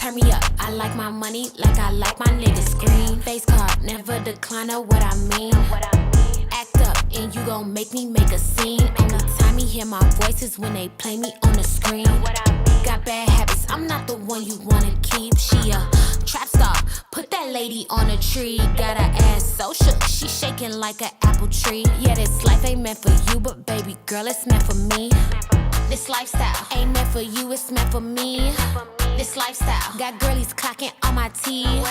Turn me up, I like my money like I like my niggas. Scream, face card, never decline or what I mean. Act up and you gon' make me make a scene. Only time you hear my voice is when they play me on the screen. Got bad habits, I'm not the one you wanna keep. She a trap star, put that lady on a tree. Got her ass so shook, she shaking like an apple tree. Yeah, this life ain't meant for you, but baby girl, it's meant for me. This lifestyle ain't meant for you, it's meant for me. This lifestyle got girlies clocking on my teeth.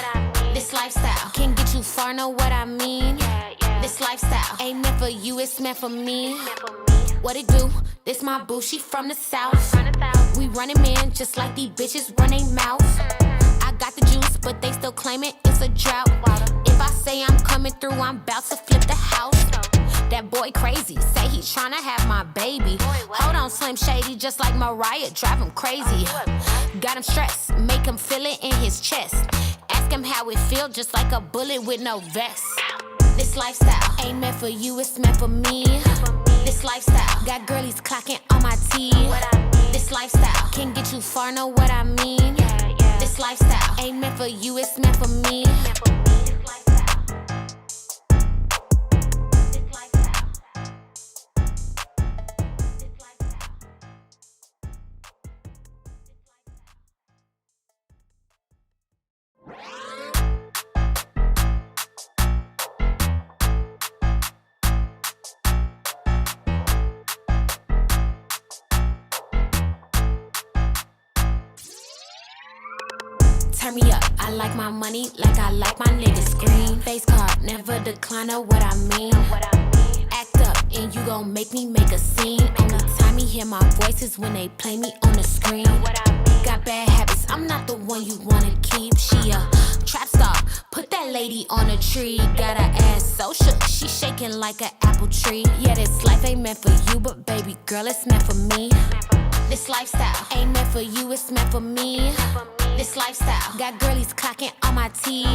This lifestyle can get you far, know what I mean. This lifestyle ain't meant for you, it's meant for me. What it do? This my boo, she from the south. We running man just like these bitches run they mouth. I got the juice, but they still claiming it's a drought. If I say I'm coming through, I'm about to flip the house. That boy crazy, say he tryna have my baby. Hold on, Slim Shady, just like Mariah, drive him crazy. Got him stressed, make him feel it in his chest. Ask him how it feel, just like a bullet with no vest. This lifestyle ain't meant for you, it's meant for me. This lifestyle got girlies clocking on my teeth. This lifestyle can get you far, know what I mean. This lifestyle ain't meant for you, it's meant for me. Turn me up, I like my money like I like my niggas. Scream, face card, never decline or what I mean. Act up and you gon' make me make a scene. Only time you hear my voice is when they play me on the screen. Got bad habits, I'm not the one you wanna keep. She a trap star, put that lady on a tree. Got her ass so shook, she shaking like an apple tree. Yeah, this life ain't meant for you, but baby girl, it's meant for me. This lifestyle ain't meant for you, it's meant for me. This lifestyle got girlies clocking on my teeth.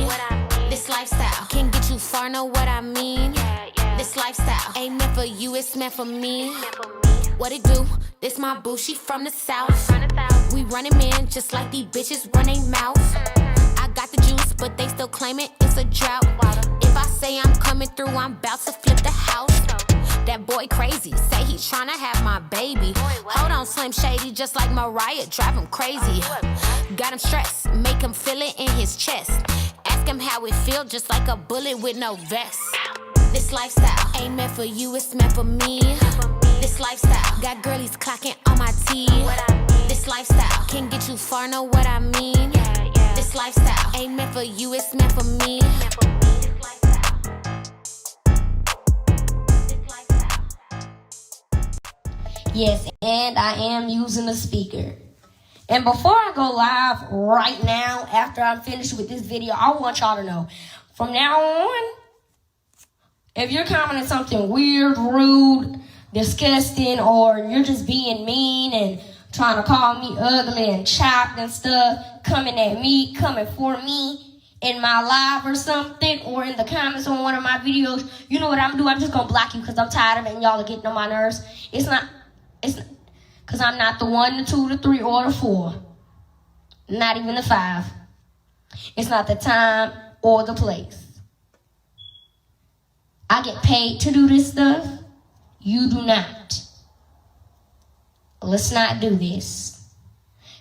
This lifestyle can get you far, know what I mean. This lifestyle ain't meant for you, it's meant for me. What it do? This my boo, she from the south. We running man just like these bitches run they mouth. I got the juice, but they still claiming it's a drought. If I say I'm coming through, I'm about to flip the house. That boy crazy, say he tryna have my baby. Hold on, Slim Shady, just like Mariah, drive him crazy. Got him stressed, make him feel it in his chest. Ask him how it feel, just like a bullet with no vest. This lifestyle ain't meant for you, it's meant for me. This lifestyle got girlies clocking on my teeth. This lifestyle can get you far, know what I mean. This lifestyle ain't meant for you, it's meant for me. Yes, and I am using a speaker. And before I go live right now, after I'm finished with this video, I want y'all to know, from now on, if you're commenting something weird, rude, disgusting, or you're just being mean and trying to call me ugly and chopped and stuff, coming at me, coming for me in my live or something, or in the comments on one of my videos, you know what I'm doing? I'm just going to block you because I'm tired of it and y'all are getting on my nerves. It's because I'm not the 1, the 2, the 3, or the 4. Not even the 5. It's not the time or the place. I get paid to do this stuff. You do not. Let's not do this.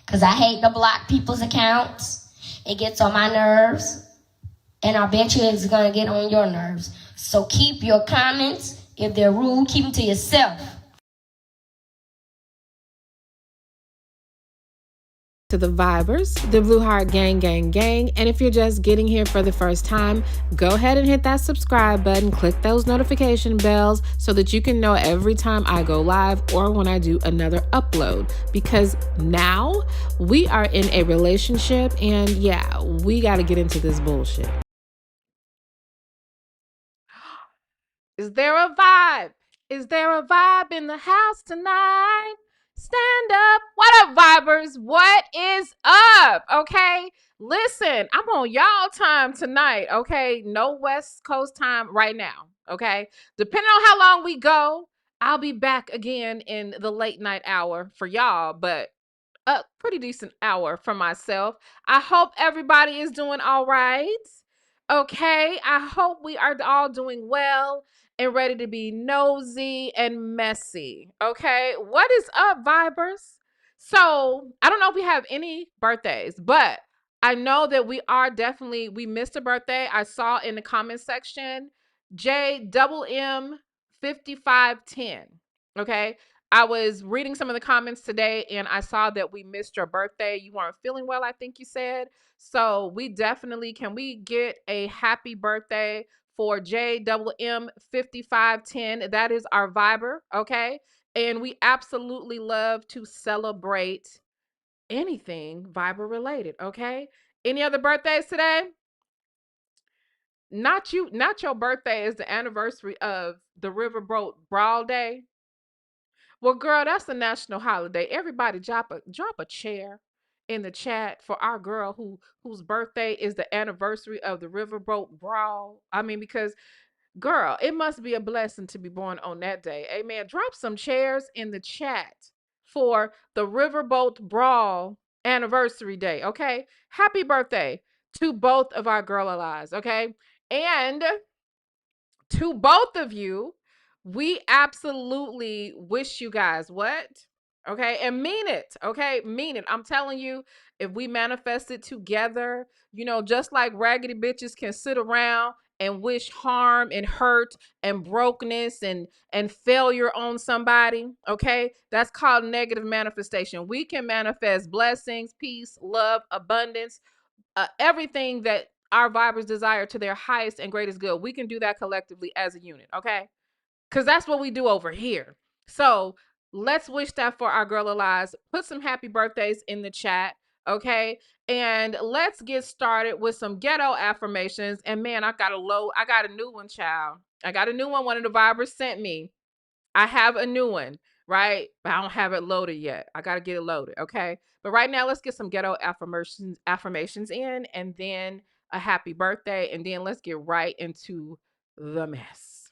Because I hate to block people's accounts. It gets on my nerves. And I bet you it's going to get on your nerves. So keep your comments. If they're rude, keep them to yourself. To the Vibers, the Blue Heart Gang, and if you're just getting here for the first time, go ahead and hit that subscribe button, click those notification bells so that you can know every time I go live or when I do another upload, because now we are in a relationship and yeah, we got to get into this bullshit. Is there a vibe? Is there a vibe in the house tonight? Stand up. What up, vibers? What is up? Okay. Listen, I'm on y'all time tonight. Okay. No West Coast time right now. Okay. Depending on how long we go, I'll be back again in the late night hour for y'all. But a pretty decent hour for myself. I hope everybody is doing all right. Okay, I hope we are all doing well and ready to be nosy and messy. Okay, what is up, Vibers? So, I don't know if we have any birthdays, but I know that we missed a birthday. I saw in the comment section JMM 5510. Okay, I was reading some of the comments today and I saw that we missed your birthday. You weren't feeling well, I think you said. So can we get a happy birthday for JMM 5510? That is our Viber, okay? And we absolutely love to celebrate anything Viber related, okay? Any other birthdays today? Not you, not your birthday is the anniversary of the Riverboat Brawl Day. Well, girl, that's a national holiday. Everybody drop a chair in the chat for our girl whose birthday is the anniversary of the Riverboat Brawl. I mean, because girl, it must be a blessing to be born on that day. Amen. Drop some chairs in the chat for the Riverboat Brawl anniversary day. Okay. Happy birthday to both of our girl allies. Okay. And to both of you, we absolutely wish you guys what? Okay, and mean it. Okay, mean it. I'm telling you, if we manifest it together, just like raggedy bitches can sit around and wish harm and hurt and brokenness and failure on somebody, okay? That's called negative manifestation. We can manifest blessings, peace, love, abundance, everything that our vibers desire to their highest and greatest good. We can do that collectively as a unit, okay? Because that's what we do over here. So let's wish that for our girl Elias. Put some happy birthdays in the chat, okay? And let's get started with some ghetto affirmations. And man, I got a new one, child. I got a new one. One of the vibers sent me. I have a new one, right? But I don't have it loaded yet. I got to get it loaded, okay? But right now, let's get some ghetto affirmations in, and then a happy birthday, and then let's get right into the mess.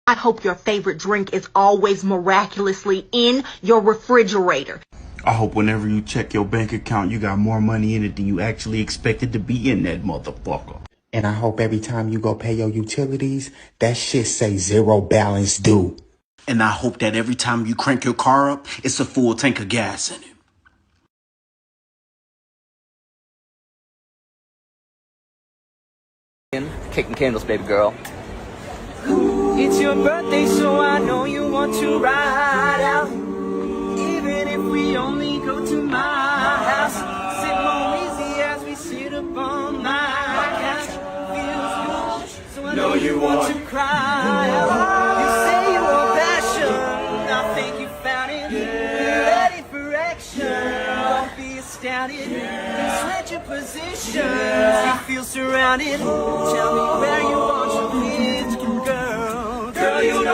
I hope your favorite drink is always miraculously in your refrigerator. I hope whenever you check your bank account, you got more money in it than you actually expected to be in that motherfucker. And I hope every time you go pay your utilities, that shit say zero balance due. And I hope that every time you crank your car up, it's a full tank of gas in it. Kicking candles, baby girl. It's your birthday, so I know you want to ride out. Even if we only go to my house, sit more easy as we sit up on my couch. Feels good, so I know you want to cry out. You say you want passion, I think you found it. You're ready for action, don't be astounded. Switch your positions, you feel surrounded. Tell me where you want your kids, girl. Girl, you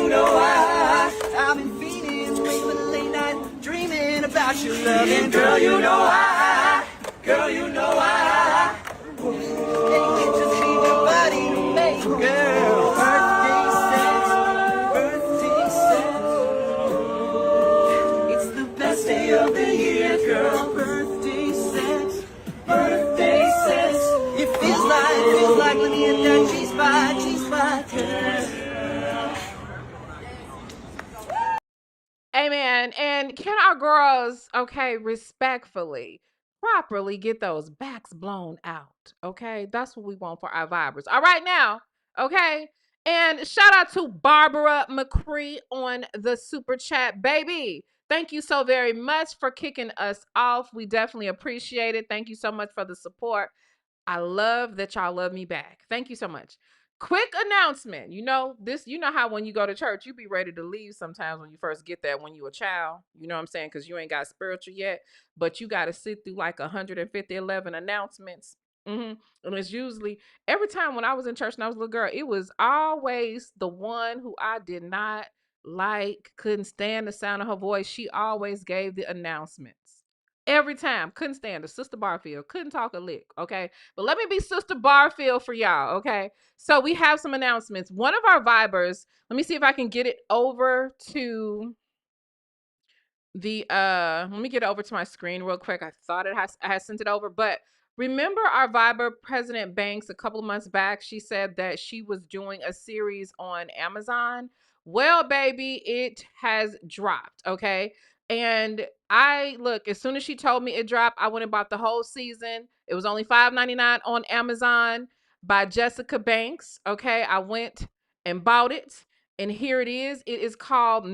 know why. I've been feeling awake for the late night, dreaming about your loving. Girl, you know why. And you just need your body to make, girl. Birthday sex. It's the best day of the year, girl. Birthday sex. It feels like let me hit that G-spot, girl. Amen. And can our girls, okay, respectfully, properly get those backs blown out? Okay, that's what we want for our vibers. All right, now, okay. And shout out to Barbara McCree on the super chat, baby. Thank you so very much for kicking us off. We definitely appreciate it. Thank you so much for the support. I love that y'all love me back. Thank you so much. Quick announcement. You know how when you go to church, you be ready to leave sometimes when you first get there when you a child. You know what I'm saying? Because you ain't got spiritual yet, but you got to sit through like 11 announcements. And it's usually every time when I was in church and I was a little girl, it was always the one who I did not like, couldn't stand the sound of her voice. She always gave the announcements. Every time. Couldn't stand her. Sister Barfield. Couldn't talk a lick. Okay. But let me be Sister Barfield for y'all. Okay. So we have some announcements. One of our vibers, let me see if I can get it over to let me get over to my screen real quick. I thought I had sent it over, but remember our Viber President Banks a couple of months back, she said that she was doing a series on Amazon. Well, baby, it has dropped, okay? And I look, as soon as she told me it dropped, I went and bought the whole season. It was only $5.99 on Amazon by Jessica Banks, okay? I went and bought it, and here it is. It is called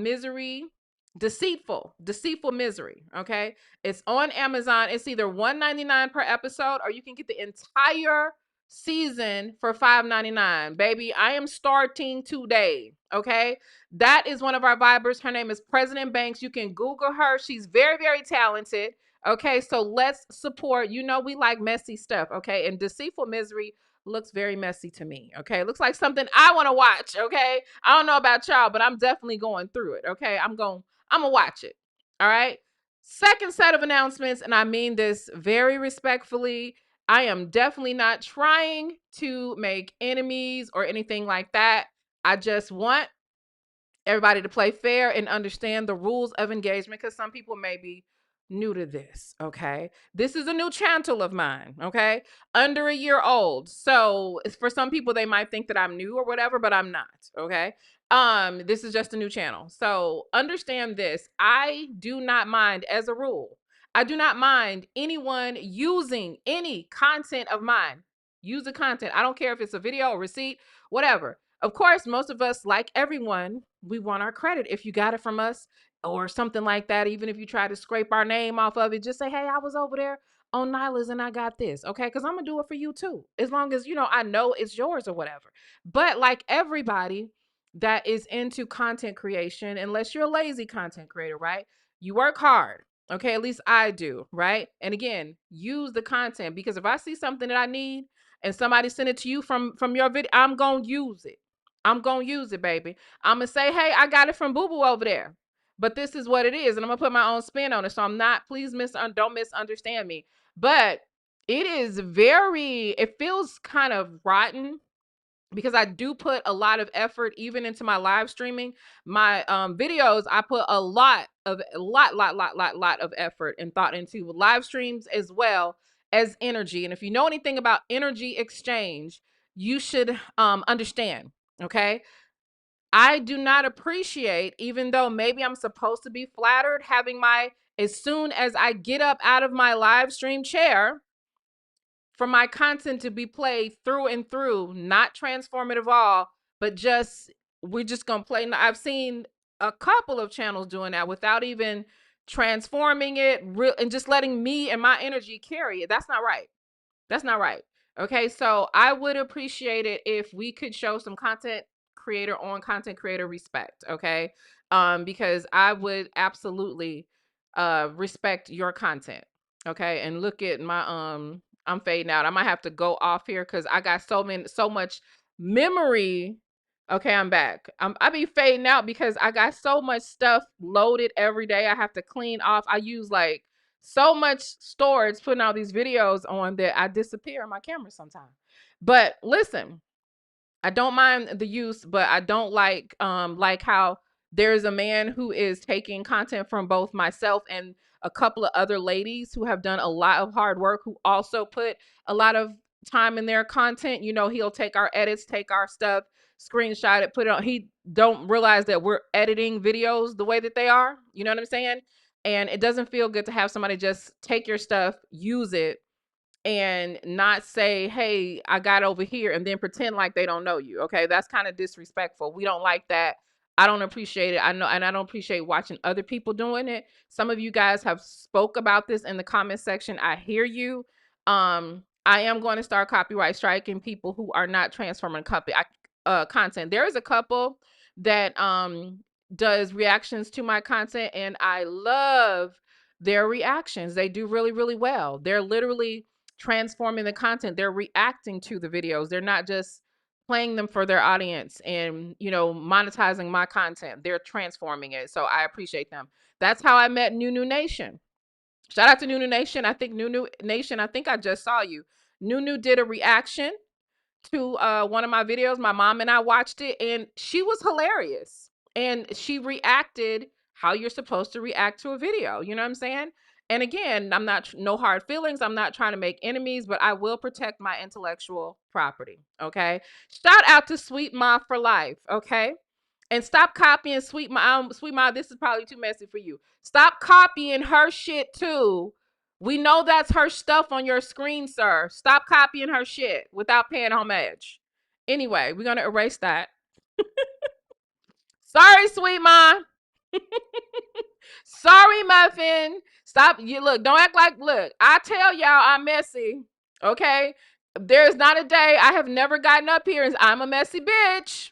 Deceitful Misery, okay? It's on Amazon. It's either $1.99 per episode, or you can get the entire season for $5.99. Baby, I am starting today, okay? That is one of our Vibers. Her name is President Banks. You can Google her. She's very, very talented, okay? So let's support. You know we like messy stuff, okay? And Deceitful Misery looks very messy to me, okay? Looks like something I want to watch, okay? I don't know about y'all, but I'm definitely going through it, okay? I'm going to watch it. All right. Second set of announcements, and I mean this very respectfully. I am definitely not trying to make enemies or anything like that. I just want everybody to play fair and understand the rules of engagement, because some people may be new to this. Okay. This is a new channel of mine. Okay. Under a year old. So for some people, they might think that I'm new or whatever, but I'm not. Okay. This is just a new channel. So understand this. I do not mind, as a rule, I do not mind anyone using any content of mine. Use the content. I don't care if it's a video, a receipt, whatever. Of course, most of us, like everyone, we want our credit. If you got it from us or something like that, even if you try to scrape our name off of it, just say, hey, I was over there on Nyla's and I got this. Okay. Because I'm going to do it for you too. As long as, I know it's yours or whatever. But like everybody that is into content creation, unless you're a lazy content creator, right? You work hard. Okay. At least I do. Right. And again, use the content, because if I see something that I need and somebody send it to you from your video, I'm going to use it. I'm going to use it, baby. I'm going to say, hey, I got it from Boo Boo over there, but this is what it is. And I'm going to put my own spin on it. So I'm not, please don't misunderstand me. But it feels kind of rotten, because I do put a lot of effort even into my live streaming. My videos, I put a lot of effort and thought into live streams, as well as energy. And if you know anything about energy exchange, you should understand. Okay. I do not appreciate, even though maybe I'm supposed to be flattered, having as soon as I get up out of my live stream chair, for my content to be played through and through, not transformative all, but we're just going to play. I've seen a couple of channels doing that without even transforming it and just letting me and my energy carry it. That's not right. That's not right. Okay. So I would appreciate it if we could show some content creator respect. Okay. Because I would absolutely respect your content. Okay. And look at my I'm fading out. I might have to go off here because I got so much memory. Okay, I'm back. I be fading out because I got so much stuff loaded every day. I have to clean off. I use like so much storage putting all these videos on that I disappear on my camera sometimes. But listen, I don't mind the use, but I don't like how there's a man who is taking content from both myself and a couple of other ladies who have done a lot of hard work, who also put a lot of time in their content. He'll take our edits, take our stuff, screenshot it, put it on. He don't realize that we're editing videos the way that they are. You know what I'm saying? And it doesn't feel good to have somebody just take your stuff, use it, and not say, hey, I got over here, and then pretend like they don't know you. Okay. That's kind of disrespectful. We don't like that. I don't appreciate it. I know. And I don't appreciate watching other people doing it. Some of you guys have spoke about this in the comment section. I hear you. I am going to start copyright striking people who are not transforming content. There is a couple that does reactions to my content, and I love their reactions. They do really, really well. They're literally transforming the content. They're reacting to the videos. They're not just playing them for their audience and, monetizing my content. They're transforming it. So I appreciate them. That's how I met Nunu Nation. Shout out to Nunu Nation. I think Nunu Nation, I think I just saw you. Nunu did a reaction to one of my videos. My mom and I watched it, and she was hilarious. And she reacted how you're supposed to react to a video. You know what I'm saying? And again, I'm not, no hard feelings. I'm not trying to make enemies, but I will protect my intellectual property. Okay. Shout out to Sweet Ma for life. Okay. And stop copying Sweet Ma. Sweet Ma, this is probably too messy for you. Stop copying her shit too. We know that's her stuff on your screen, sir. Stop copying her shit without paying homage. Anyway, we're going to erase that. Sorry, Sweet Ma. Sorry, Muffin. Stop. You look, don't act like, look, I tell y'all I'm messy. Okay. There's not a day I have never gotten up here and I'm a messy bitch.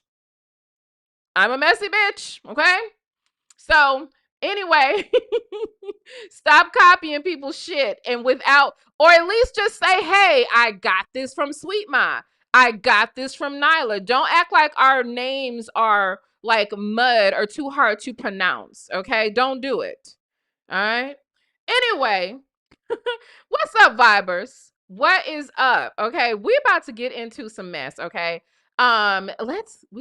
I'm a messy bitch. Okay. So anyway, stop copying people's shit and without, or at least just say, hey, I got this from Sweet Ma. I got this from Nyla. Don't act like our names are like mud or too hard to pronounce. Okay. Don't do it. All right. Anyway, what's up, Vibers? What is up? Okay, we about to get into some mess. Okay, we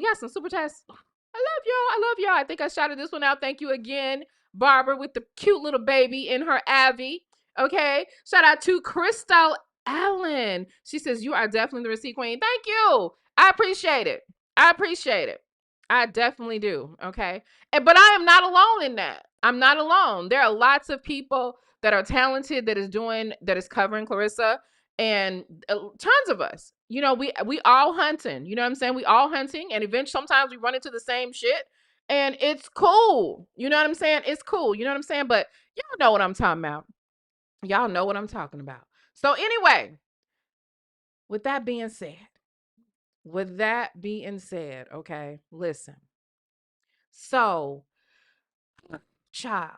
got some super chats. I love y'all. I love y'all. I think I shouted this one out. Thank you again, Barbara, with the cute little baby in her Abby. Okay, shout out to Crystal Allen. She says you are definitely the receipt queen. Thank you. I appreciate it. I appreciate it. I definitely do. Okay. But I am not alone in that. I'm not alone. There are lots of people that are talented that is covering Claressa, and tons of us. You know, we all hunting. You know what I'm saying? We all hunting, and eventually sometimes we run into the same shit, and it's cool. You know what I'm saying? It's cool. You know what I'm saying? But y'all know what I'm talking about. Y'all know what I'm talking about. So anyway, with that being said, okay, listen. So, child,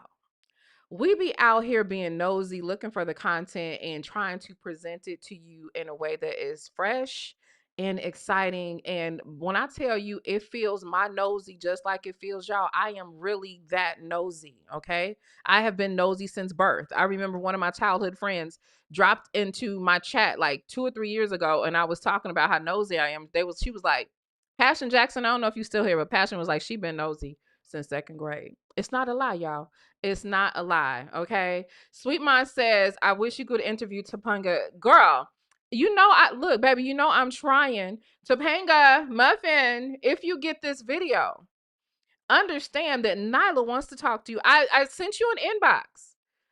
we be out here being nosy, looking for the content and trying to present it to you in a way that is fresh and exciting. And when I tell you it feels my nosy just like it feels y'all, I am really that nosy. Okay. I have been nosy since birth. I remember one of my childhood friends dropped into my chat like 2 or 3 years ago, and I was talking about how nosy I am. She was like, Passion Jackson, I don't know if you still here, but Passion was like, she been nosy since second grade. It's not a lie, y'all. It's not a lie, okay? Sweet Mind says, I wish you could interview Topanga. Girl, look, baby, I'm trying. Topanga, Muffin, if you get this video, understand that Nyla wants to talk to you. I sent you an inbox.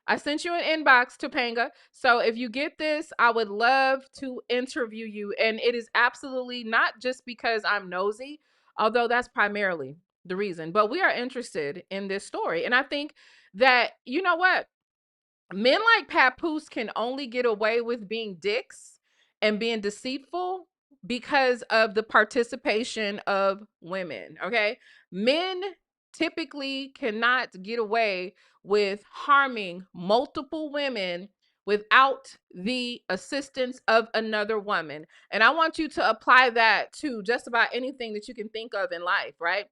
I sent you an inbox, Topanga. So if you get this, I would love to interview you. And it is absolutely not just because I'm nosy, although that's primarily the reason, but we are interested in this story. And I think that, you know what? Men like Papoose can only get away with being dicks and being deceitful because of the participation of women. Okay. Men typically cannot get away with harming multiple women without the assistance of another woman. And I want you to apply that to just about anything that you can think of in life, right?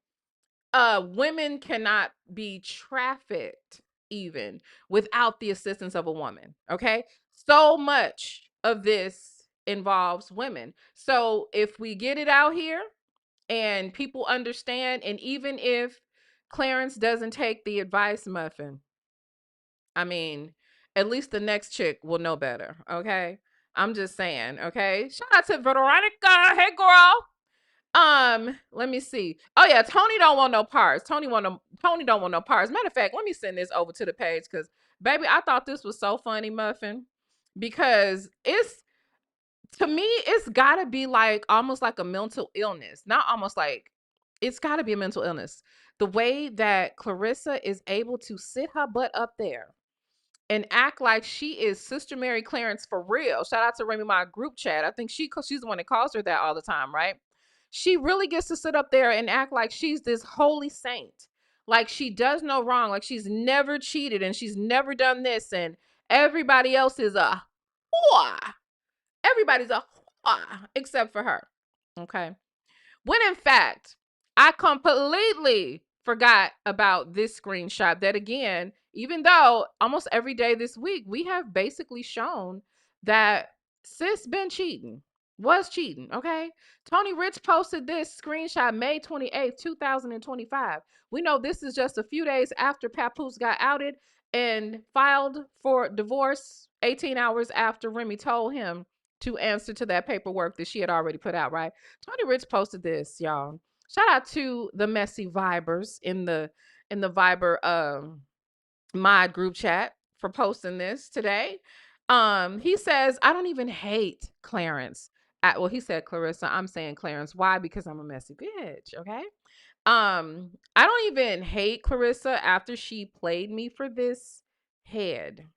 Women cannot be trafficked even without the assistance of a woman. Okay. So much of this involves women. So if we get it out here and people understand, and even if Clarence doesn't take the advice, Muffin, I mean, at least the next chick will know better. Okay. I'm just saying. Okay. Shout out to Veronica. Hey, girl. Let me see. Oh yeah, Tony don't want no parts. Tony don't want no parts. Matter of fact, let me send this over to the page because baby, I thought this was so funny, Muffin. Because to me, it's gotta be like almost like a mental illness. Not almost like it's gotta be a mental illness. The way that Claressa is able to sit her butt up there and act like she is Sister Mary Clarence for real. Shout out to Remy, my group chat. I think she's the one that calls her that all the time, right? She really gets to sit up there and act like she's this holy saint, like she does no wrong, like she's never cheated and she's never done this, and everybody else is a whore. Everybody's a whore except for her. Okay. When in fact, I completely forgot about this screenshot that, again, even though almost every day this week, we have basically shown that sis been cheating. Was cheating, okay? Tony Rich posted this screenshot May 28th, 2025. We know this is just a few days after Papoose got outed and filed for divorce 18 hours after Remy told him to answer to that paperwork that she had already put out, right? Tony Rich posted this, y'all. Shout out to the messy vibers in the Viber mod group chat for posting this today. He says, I don't even hate Clarence. Well, he said Claressa. I'm saying Clarence. Why? Because I'm a messy bitch. Okay. I don't even hate Claressa after she played me for this head.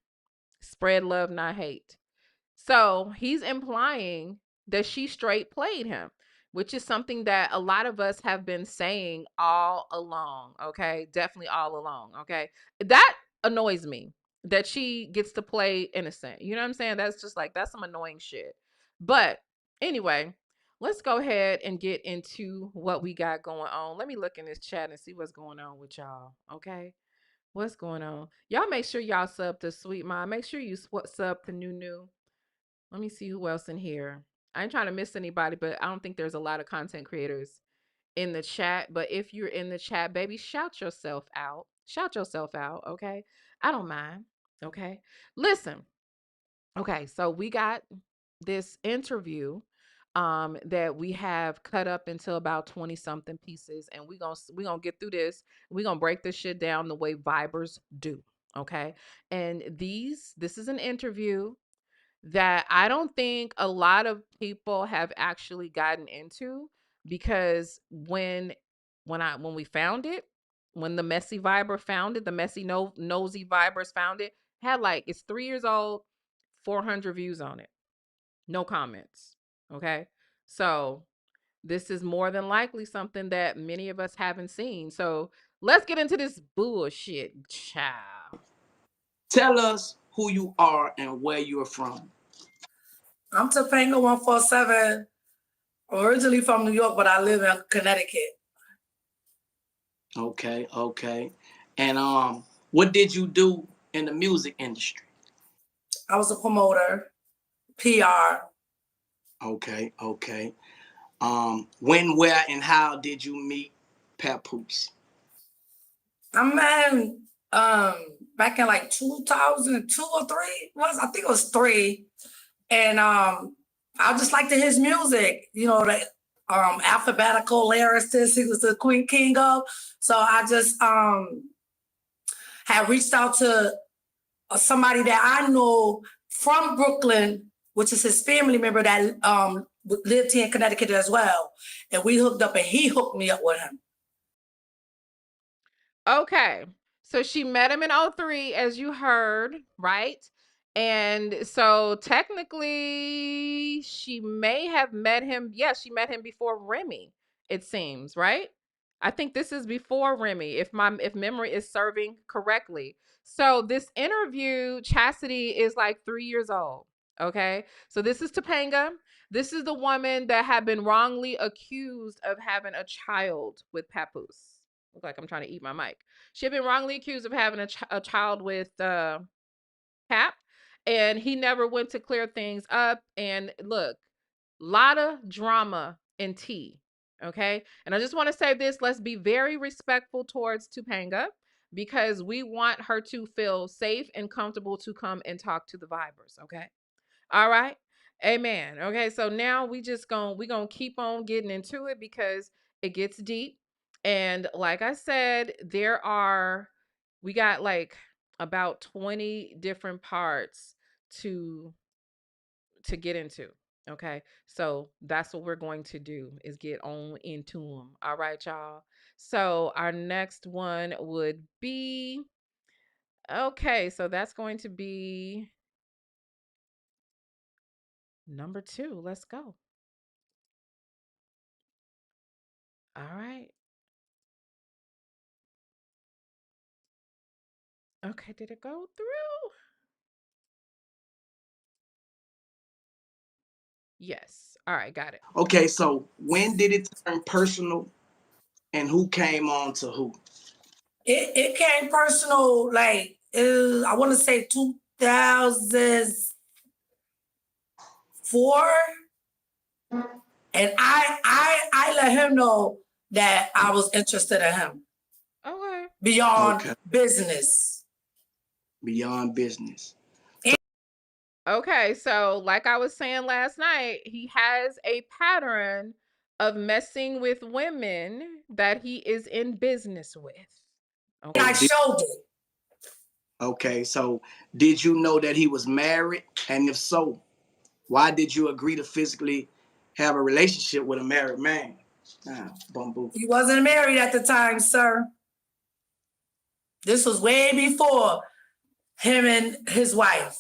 Spread love, not hate. So he's implying that she straight played him, which is something that a lot of us have been saying all along. Okay. Definitely all along. Okay. That annoys me that she gets to play innocent. You know what I'm saying? That's just like, that's some annoying shit. But anyway, let's go ahead and get into what we got going on. Let me look in this chat and see what's going on with y'all. Okay. What's going on? Y'all make sure y'all sub to Sweet Mom. Make sure you sub to New. Let me see who else in here. I ain't trying to miss anybody, but I don't think there's a lot of content creators in the chat. But if you're in the chat, baby, shout yourself out. Shout yourself out, okay? I don't mind, okay? Listen, okay, so we got this interview that we have cut up into about 20 something pieces, and we gonna get through this. We're gonna break this shit down the way vibers do, okay? And this is an interview that I don't think a lot of people have actually gotten into, because when we found it, when the messy viber found it, the messy nosy vibers found it, had like, it's 3 years old, 400 views on it, no comments. Okay, so this is more than likely something that many of us haven't seen. So let's get into this bullshit, child. Tell us who you are and where you're from. I'm Topanga 147, originally from New York, but I live in Connecticut. Okay. And what did you do in the music industry? I was a promoter, PR. Okay. When, where, and how did you meet Papoose? I met him back in like 2002 or 3. I think it was 3. And I just liked his music, you know, the alphabetical lyricist he was the king of. So I just had reached out to somebody that I know from Brooklyn, which is his family member that lived here in Connecticut as well. And we hooked up, and he hooked me up with him. Okay. So she met him in 03, as you heard, right? And so technically she may have met him. Yes, she met him before Remy, it seems, right? I think this is before Remy, if memory is serving correctly. So this interview, Chastity is like 3 years old. Okay. So this is Topanga. This is the woman that had been wrongly accused of having a child with Papoose. Look like I'm trying to eat my mic. She had been wrongly accused of having a child with Pap, and he never went to clear things up. And look, lot of drama and tea. Okay. And I just want to say this, let's be very respectful towards Topanga, because we want her to feel safe and comfortable to come and talk to the Vibers. Okay. All right. Amen. Okay. So now we gonna keep on getting into it, because it gets deep. And like I said, we got like about 20 different parts to get into. Okay. So that's what we're going to do, is get on into them. All right, y'all. So our next one would be, okay, so that's going to be number 2. Let's go. All right. Okay, did it go through? Yes. All right, got it. Okay, so when did it turn personal, and who came on to who? It came personal, like, I want to say 2004. And I let him know that I was interested in him. Okay. Beyond business. Beyond business. Okay, so like I was saying last night, he has a pattern of messing with women that he is in business with. Okay. I showed it. Okay, so did you know that he was married? And if so, why did you agree to physically have a relationship with a married man? Bamboo. He wasn't married at the time, sir. This was way before him and his wife.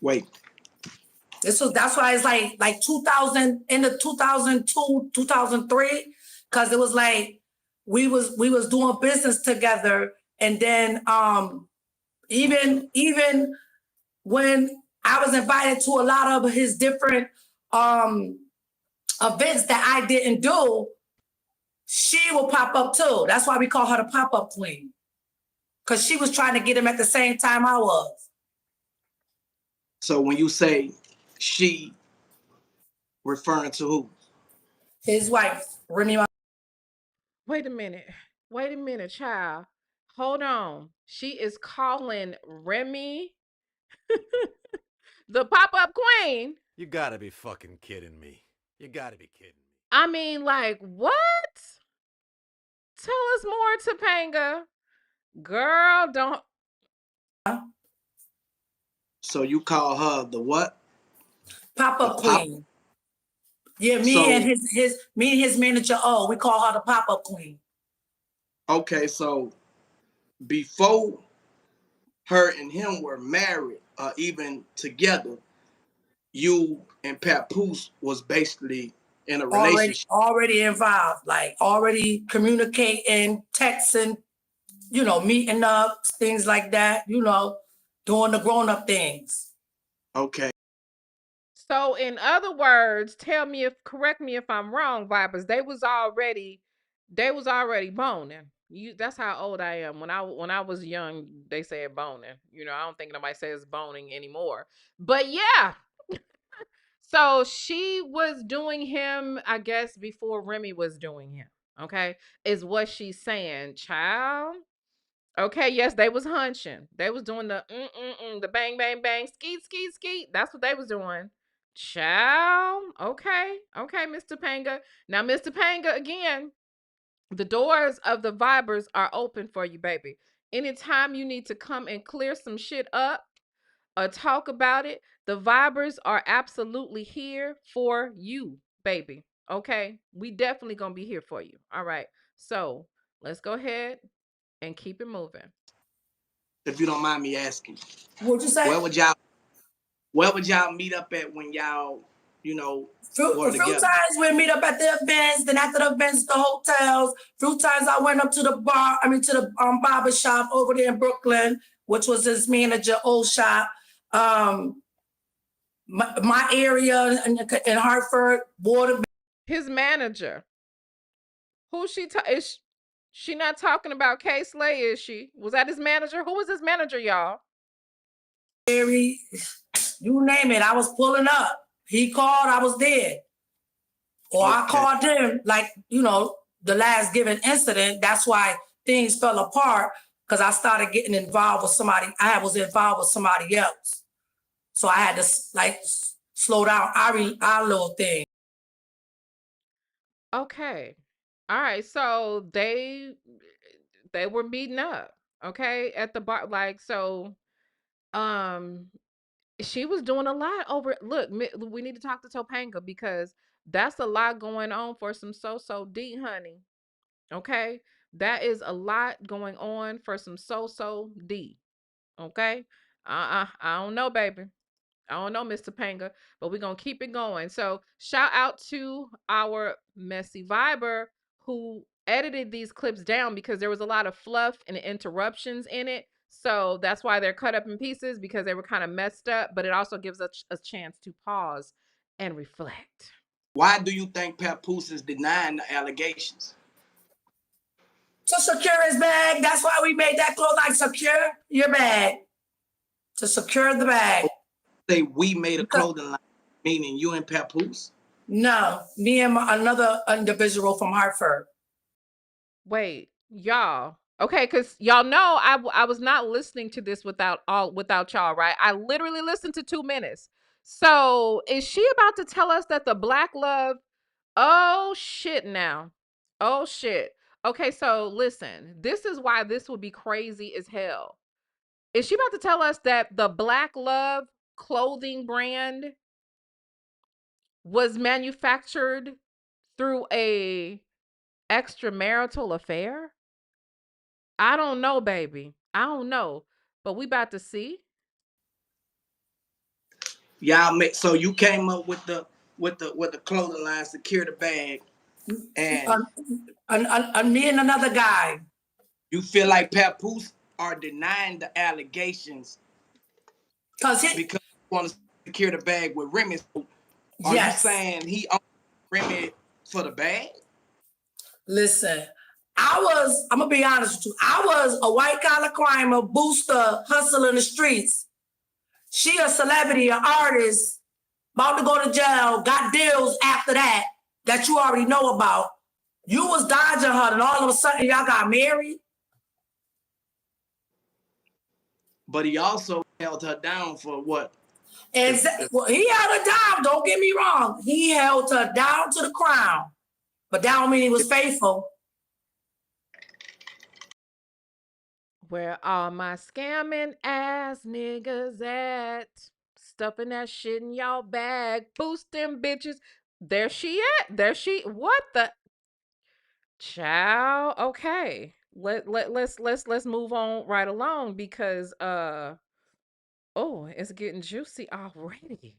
Wait. That's why it's like 2000, in the 2002, 2003, because it was like we was doing business together. And then even when I was invited to a lot of his different events that I didn't do, she will pop up too. That's why we call her the pop-up queen. Because she was trying to get him at the same time I was. So when you say she, referring to who? His wife, Remy. Wait a minute, child. Hold on. She is calling Remy the pop-up queen. You gotta be fucking kidding me. You gotta be kidding me. I mean, like, what? Tell us more, Topanga. Girl, don't. So you call her the what? Pop-up queen. Yeah, me and his manager, we call her the pop-up queen. Okay, so before her and him were married, even together, you and Papoose was basically in a relationship. Already involved, like already communicating, texting, meeting up, things like that, doing the grown-up things. Okay. So in other words, correct me if I'm wrong, Vipers, they was already boning. That's how old I am. When I was young, they said boning. I don't think nobody says boning anymore. But yeah. So she was doing him, I guess, before Remy was doing him. Okay, is what she's saying, child. Okay, yes, they was hunching. They was doing the the bang bang bang, skeet skeet skeet. That's what they was doing. Child. Okay, Mr. Panga. Now, Mr. Panga, again, the doors of the Vibers are open for you, baby. Anytime you need to come and clear some shit up or talk about it, the Vibers are absolutely here for you, baby. Okay, we definitely gonna be here for you. All right, so let's go ahead and keep it moving. If you don't mind me asking, what'd you say? Where would y'all meet up at when y'all, a few times we meet up at the events, then after the events, the hotels. Few times I went up to the barber shop over there in Brooklyn, which was his manager, old shop. My area in Hartford, Water. His manager. Who is she not talking about K Slay, is she? Was that his manager? Who was his manager, y'all? You name it, I was pulling up. He called, I was there. Or I called him, like, the last given incident. That's why things fell apart, because I started getting involved with somebody. I was involved with somebody else. So I had to, like, slow down our little thing. Okay. All right. So they were meeting up, okay, at the bar. Like, so she was doing a lot over. Look, we need to talk to Topanga, because that's a lot going on for some so D, honey. Okay, that is a lot going on for some so D. Okay, I don't know, baby. I don't know, Mr. Panga, but we're gonna keep it going. So shout out to our messy Viber who edited these clips down, because there was a lot of fluff and interruptions in it. So that's why they're cut up in pieces, because they were kind of messed up, but it also gives us a chance to pause and reflect. Why do you think Papoose is denying the allegations? To secure his bag. That's why we made that close, like, secure your bag. To secure the bag. Say we made a clothing line. Meaning you and Papoose? No, me and another individual from Hartford. Wait, y'all. Okay, because y'all know I was not listening to this without y'all, right? I literally listened to 2 minutes. So is she about to tell us that the black love? Oh shit now. Oh shit. Okay, so listen, this is why this would be crazy as hell. Is she about to tell us that the Black Love clothing brand was manufactured through a extramarital affair? I don't know, baby. I don't know. But we about to see. Y'all make so you came up with the clothing line, secure the bag, and Me and another guy. you feel like Papoose are denying the allegations because you want to secure the bag with Remy. So are you saying he owned Remy for the bag? Listen, I'm gonna be honest with you. I was a white collar crimer, booster, hustler in the streets. She a celebrity, an artist, about to go to jail, got deals after that you already know about. You was dodging her, and all of a sudden y'all got married. But he also held her down for what? Well, he held her down, don't get me wrong. He held her down to the crown. But that don't mean he was faithful. Where all my scamming ass niggas at? Stuffing that shit in y'all bag. Boosting bitches. There she at. There she. What the? Child. Okay. Let's move on right along because oh, it's getting juicy already.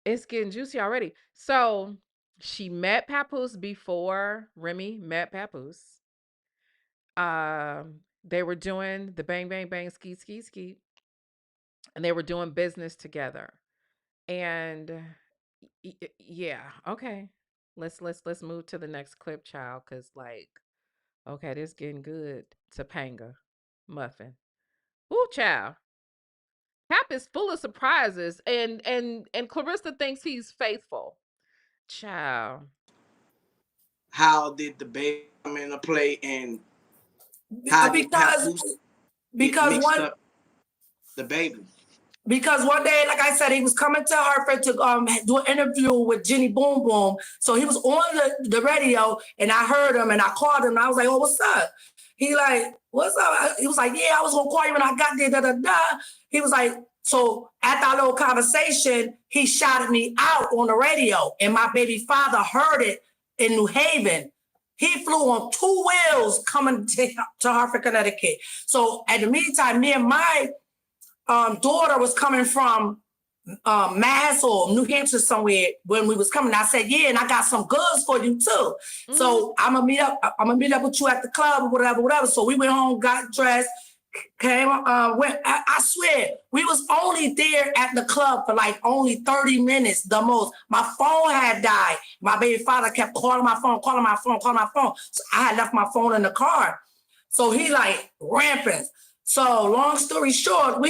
It's getting juicy already. So she met Papoose before Remy met Papoose. They were doing the bang bang bang ski ski ski, and they were doing business together. And yeah, okay. Let's move to the next clip, child, because like, okay, this getting good. Topanga muffin. Ooh, child. Cap is full of surprises, and Clarissa thinks he's faithful. Child. How did the baby come into play, and how did Papoose get mixed up the baby? Because one day, like I said, he was coming to Hartford to do an interview with Jenny Boom Boom. So he was on the radio, and I heard him, and I called him, and I was like, "Oh, what's up?" He like, "What's up?" He was like, "Yeah, I was gonna call you when I got there." Da da da. He was like, so after our little conversation, he shouted me out on the radio, and my baby father heard it in New Haven. He flew on 2 wheels coming to Hartford, Connecticut. So at the meantime, me and my daughter was coming from Mass or New Hampshire somewhere when we was coming. I said, "Yeah, and I got some goods for you too." Mm-hmm. So I'm gonna meet up with you at the club or whatever. So we went home, got dressed, came, went. I swear, we was only there at the club for like only 30 minutes, the most. My phone had died. My baby father kept calling my phone. So I had left my phone in the car. So he like rampant. So long story short,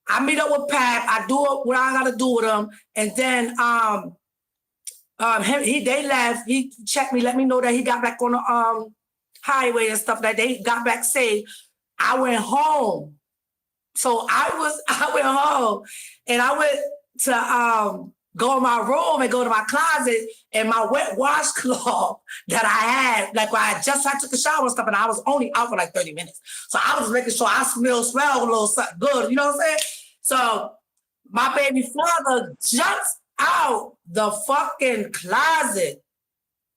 I meet up with Pat. I do what I gotta do with him, and then they left. He checked me, let me know that he got back on the highway and stuff like that. They got back safe. I went home. So I went home, and I went to go in my room and go to my closet, and my wet washcloth that I had, like I took a shower and stuff, and I was only out for like 30 minutes. So I was making sure I smell a little something good, you know what I'm saying? So my baby father jumps out the fucking closet,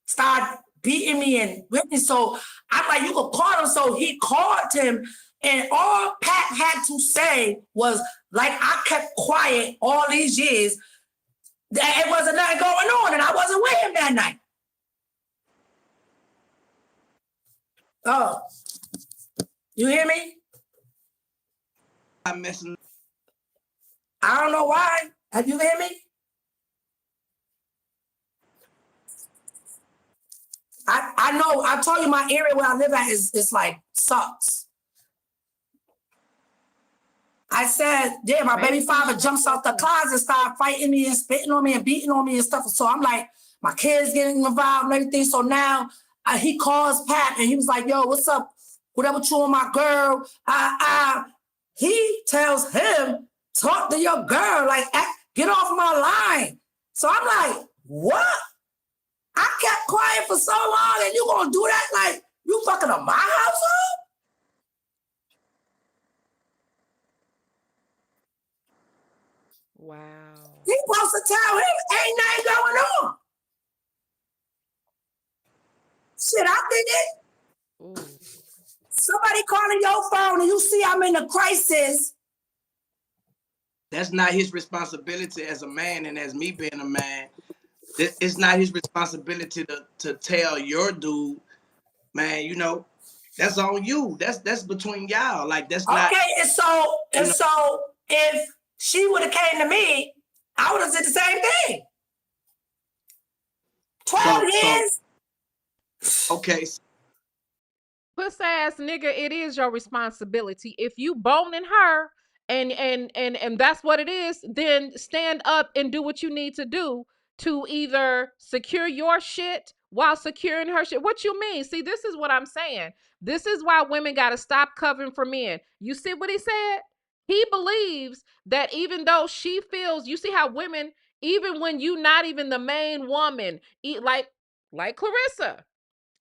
started beating me and with me. So I'm like, "You could call him." So he called him, and all Pat had to say was, like, I kept quiet all these years, that it wasn't nothing going on, and I wasn't with him that night. Oh, you hear me? I'm missing. I don't know why. Have you hear me? I know. I told you my area where I live at is like sucks. I said, yeah, my baby father jumps out the closet, start fighting me and spitting on me and beating on me and stuff. So I'm like, my kids getting involved and everything. So now he calls Pat and he was like, yo, what's up? Whatever you and my girl. He tells him, talk to your girl, like, get off my line. So I'm like, what? I kept quiet for so long and you gonna do that? Like, you fucking up my household? Wow. He supposed to tell him ain't nothing going on. Shit, I think it. Ooh. Somebody calling your phone and you see I'm in a crisis. That's not his responsibility as a man, and as me being a man, it's not his responsibility to tell your dude, man, you know, that's on you. That's between y'all. Like, that's not. Okay, so if she would have came to me, I would have said the same thing. 12 years. Okay. Puss ass nigga, it is your responsibility. If you boning her and that's what it is, then stand up and do what you need to do to either secure your shit while securing her shit. What you mean? See, this is what I'm saying. This is why women got to stop covering for men. You see what he said? He believes that even though she feels, you see how women, even when you not even the main woman, like Claressa,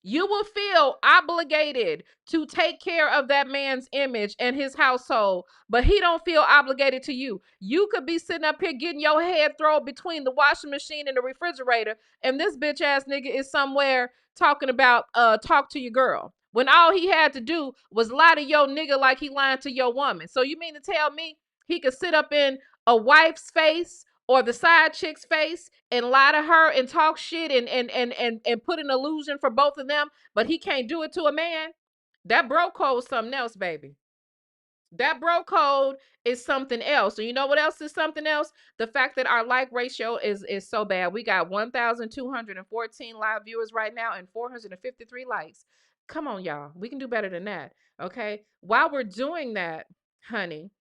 you will feel obligated to take care of that man's image and his household, but he don't feel obligated to you. You could be sitting up here getting your head thrown between the washing machine and the refrigerator, and this bitch ass nigga is somewhere talking about talk to your girl, when all he had to do was lie to your nigga like he lying to your woman. So you mean to tell me he could sit up in a wife's face or the side chick's face and lie to her and talk shit and put an illusion for both of them, but he can't do it to a man? That bro code is something else, baby. That bro code is something else. And you know what else is something else? The fact that our like ratio is so bad. We got 1,214 live viewers right now and 453 likes. Come on, y'all. We can do better than that. Okay. While we're doing that, honey,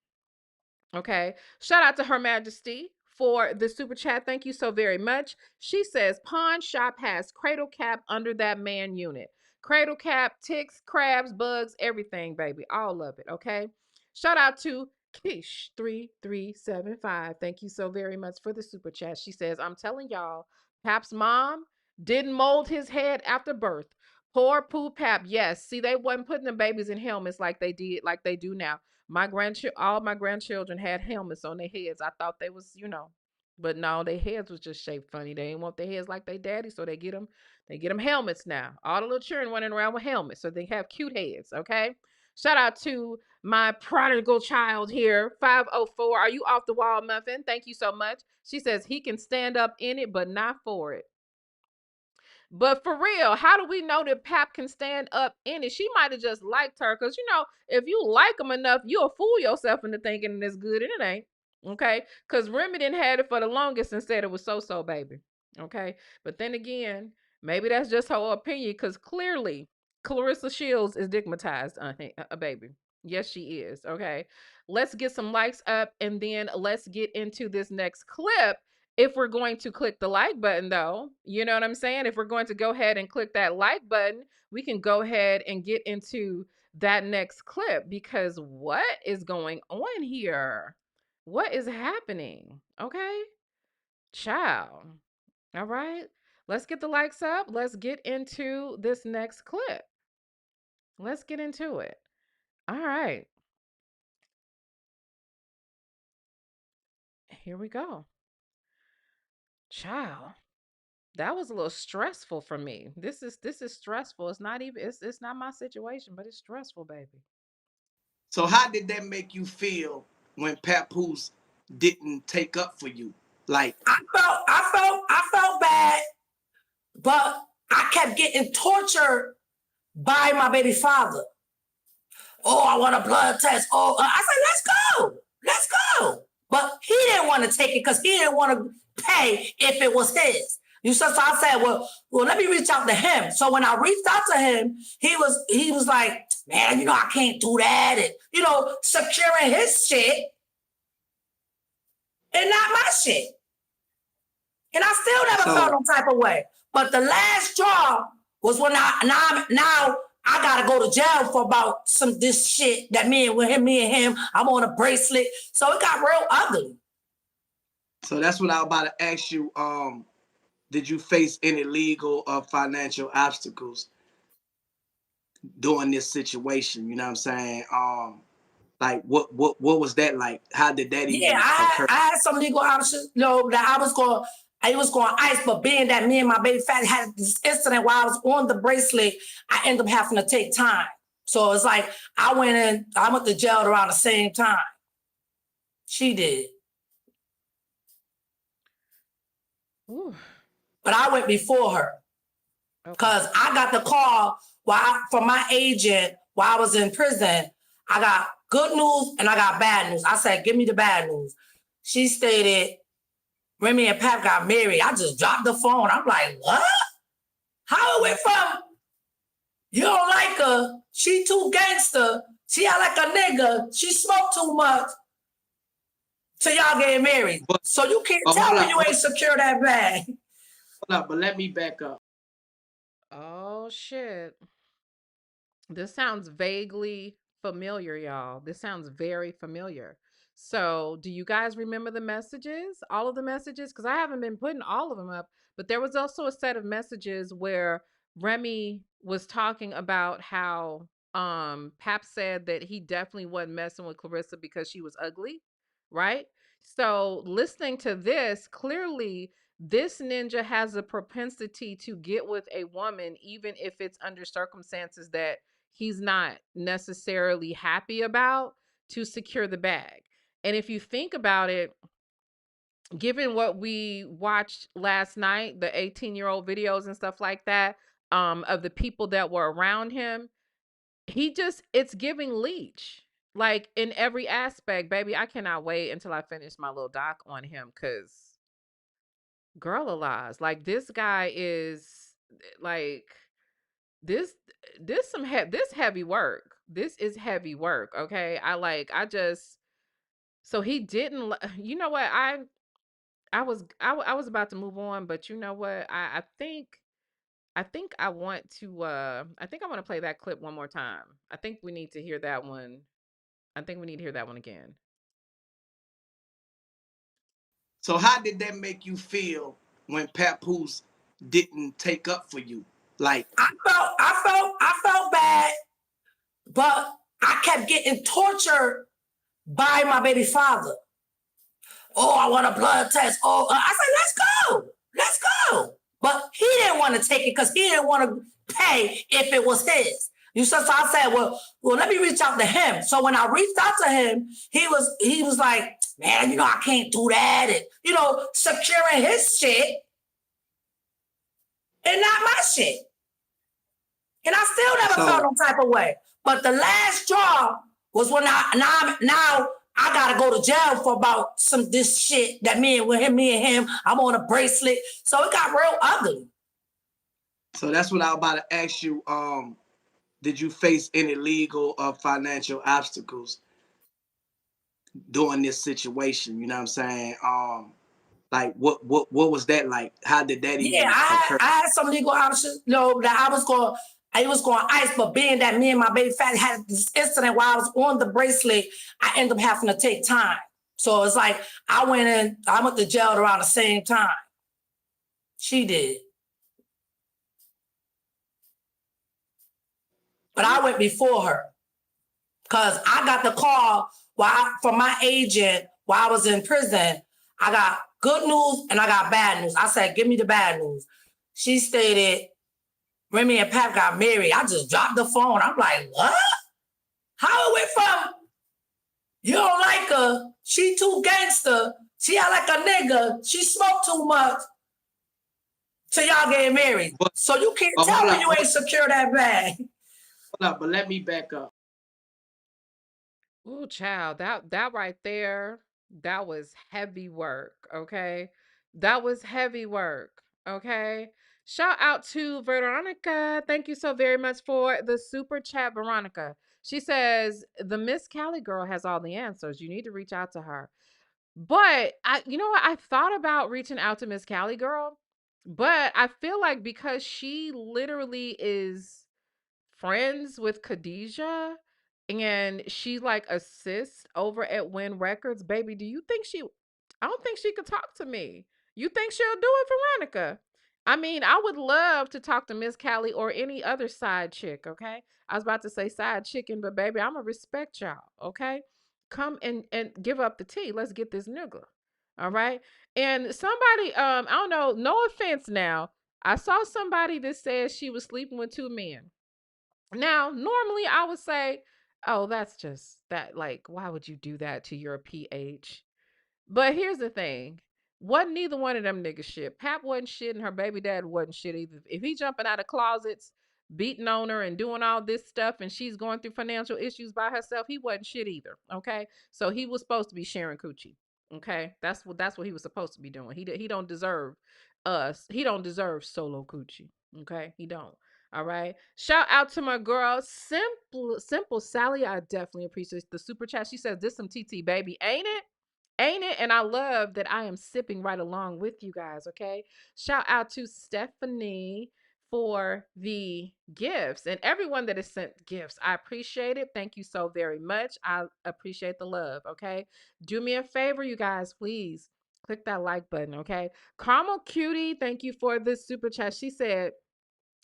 okay. Shout out to Her Majesty for the super chat. Thank you so very much. She says, pawn shop has cradle cap under that man unit. Cradle cap, ticks, crabs, bugs, everything, baby. All of it. Okay. Shout out to Kish3375. Thank you so very much for the super chat. She says, I'm telling y'all, Pap's mom didn't mold his head after birth. Poor Pooh Pap. Yes. See, they wasn't putting the babies in helmets like they do now. All my grandchildren had helmets on their heads. I thought they was, but no, their heads was just shaped funny. They didn't want their heads like their daddy, so they get them helmets now. All the little children running around with helmets, so they have cute heads. Okay. Shout out to my prodigal child here, 504. Are you off the wall, Muffin? Thank you so much. She says he can stand up in it, but not for it. But for real, how do we know that Pap can stand up in it? She might have just liked her, because, if you like him enough, you'll fool yourself into thinking it's good, and it ain't. Okay? Because Remy didn't had it for the longest and said it was so, baby. Okay? But then again, maybe that's just her opinion, because clearly Claressa Shields is stigmatized, baby. Yes, she is. Okay? Let's get some likes up, and then let's get into this next clip. If we're going to click the like button, though, you know what I'm saying? If we're going to go ahead and click that like button, we can go ahead and get into that next clip, because what is going on here? What is happening? Okay, ciao. All right, let's get the likes up. Let's get into this next clip. Let's get into it. All right. Here we go. Ciao. That was a little stressful for me. This is stressful. It's not even it's not my situation, but it's stressful, baby. So how did that make you feel when Papoose didn't take up for you? Like, I felt bad, but I kept getting tortured by my baby father. Oh, I want a blood test. Oh, I said, let's go. But he didn't want to take it because he didn't want to pay if it was his. So I said, well, let me reach out to him. So when I reached out to him, he was like, man, I can't do that. And, securing his shit. and not my shit. And I still never felt no type of way. But the last straw was when now I gotta go to jail for about this shit that me and him, I'm on a bracelet. So it got real ugly. So that's what I was about to ask you. Did you face any legal or financial obstacles during this situation? You know what I'm saying? Like what was that like? How did that even occur? I had some legal options, that I was going ice, but being that me and my baby fatty had this incident while I was on the bracelet, I ended up having to take time. So it's like I went to jail around the same time. She did. Ooh. But I went before her. Because I got the call from my agent while I was in prison. I got good news and I got bad news. I said, give me the bad news. She stated, Remy and Pap got married. I just dropped the phone. I'm like, what? How it went from, you don't like her, she too gangster, she act like a nigga, she smoked too much, to y'all getting married. So you can't tell me you ain't secure that bag. Hold up, but let me back up. Oh, shit. This sounds vaguely familiar, y'all. This sounds very familiar. So, do you guys remember the messages? All of the messages? Because I haven't been putting all of them up, but there was also a set of messages where Remy was talking about how Pap said that he definitely wasn't messing with Claressa because she was ugly, right? So, listening to this, clearly this ninja has a propensity to get with a woman even if it's under circumstances that he's not necessarily happy about, to secure the bag. And if you think about it, given what we watched last night, the 18-year-old videos and stuff like that, of the people that were around him, it's giving leech. Like in every aspect, baby. I cannot wait until I finish my little doc on him, because girl alive, like this guy is like this this heavy work. This is heavy work, okay? So he didn't you know what? I was about to move on, but you know what? I want to play that clip one more time. I think we need to hear that one. I think we need to hear that one again. So how did that make you feel when Papoose didn't take up for you? Like I felt bad, but I kept getting tortured by my baby father. Oh, I want a blood test. Oh, I said, let's go. But he didn't want to take it because he didn't want to pay if it was his. So I said, well, let me reach out to him. So when I reached out to him, he was like, man, I can't do that. And, securing his shit and not my shit. And I still never felt no type of way. But the last straw was when now I gotta go to jail for about this shit that me and him, I'm on a bracelet. So it got real ugly. So that's what I was about to ask you. Did you face any legal or financial obstacles during this situation? You know what I'm saying? Like what was that like? How did that even occur? I had some legal options, that I was going ice, but being that me and my baby fatty had this incident while I was on the bracelet, I ended up having to take time. So it's like I went to jail around the same time. She did. But I went before her because I got the call from my agent while I was in prison. I got good news and I got bad news. I said, give me the bad news. She stated, Remy and Pap got married. I just dropped the phone. I'm like, what? How it went from, you don't like her, she too gangster, she act like a nigga, she smoked too much, to y'all getting married. So you can't tell me you ain't secure that bag. Hold up, but let me back up. Ooh, child, that right there, that was heavy work, okay? That was heavy work, okay? Shout out to Veronica. Thank you so very much for the super chat, Veronica. She says, the Miss Cali girl has all the answers. You need to reach out to her. But you know what? I thought about reaching out to Miss Callie girl, but I feel like because she literally is friends with Khadijah and she like assists over at Win Records, baby, do you think I don't think she could talk to me. You think she'll do it, Veronica? I mean, I would love to talk to Miss Callie or any other side chick, okay? I was about to say side chicken, but baby, I'm gonna respect y'all, okay? Come and give up the tea. Let's get this nigga. All right. And somebody, I don't know, no offense now. I saw somebody that says she was sleeping with two men. Now, normally I would say, oh, that's just that, like, why would you do that to your PH? But here's the thing. Wasn't neither one of them niggas shit. Pap wasn't shit and her baby dad wasn't shit either. If he jumping out of closets, beating on her and doing all this stuff and she's going through financial issues by herself, he wasn't shit either. Okay. So he was supposed to be sharing coochie. Okay. That's what he was supposed to be doing. He don't deserve us. He don't deserve solo coochie. Okay. He don't. All right. Shout out to my girl, Simple Sally. I definitely appreciate the super chat. She says, this some TT baby, ain't it? Ain't it? And I love that I am sipping right along with you guys. Okay. Shout out to Stephanie for the gifts and everyone that has sent gifts. I appreciate it. Thank you so very much. I appreciate the love. Okay. Do me a favor, you guys, please click that like button. Okay. Caramel Cutie, thank you for this super chat. She said,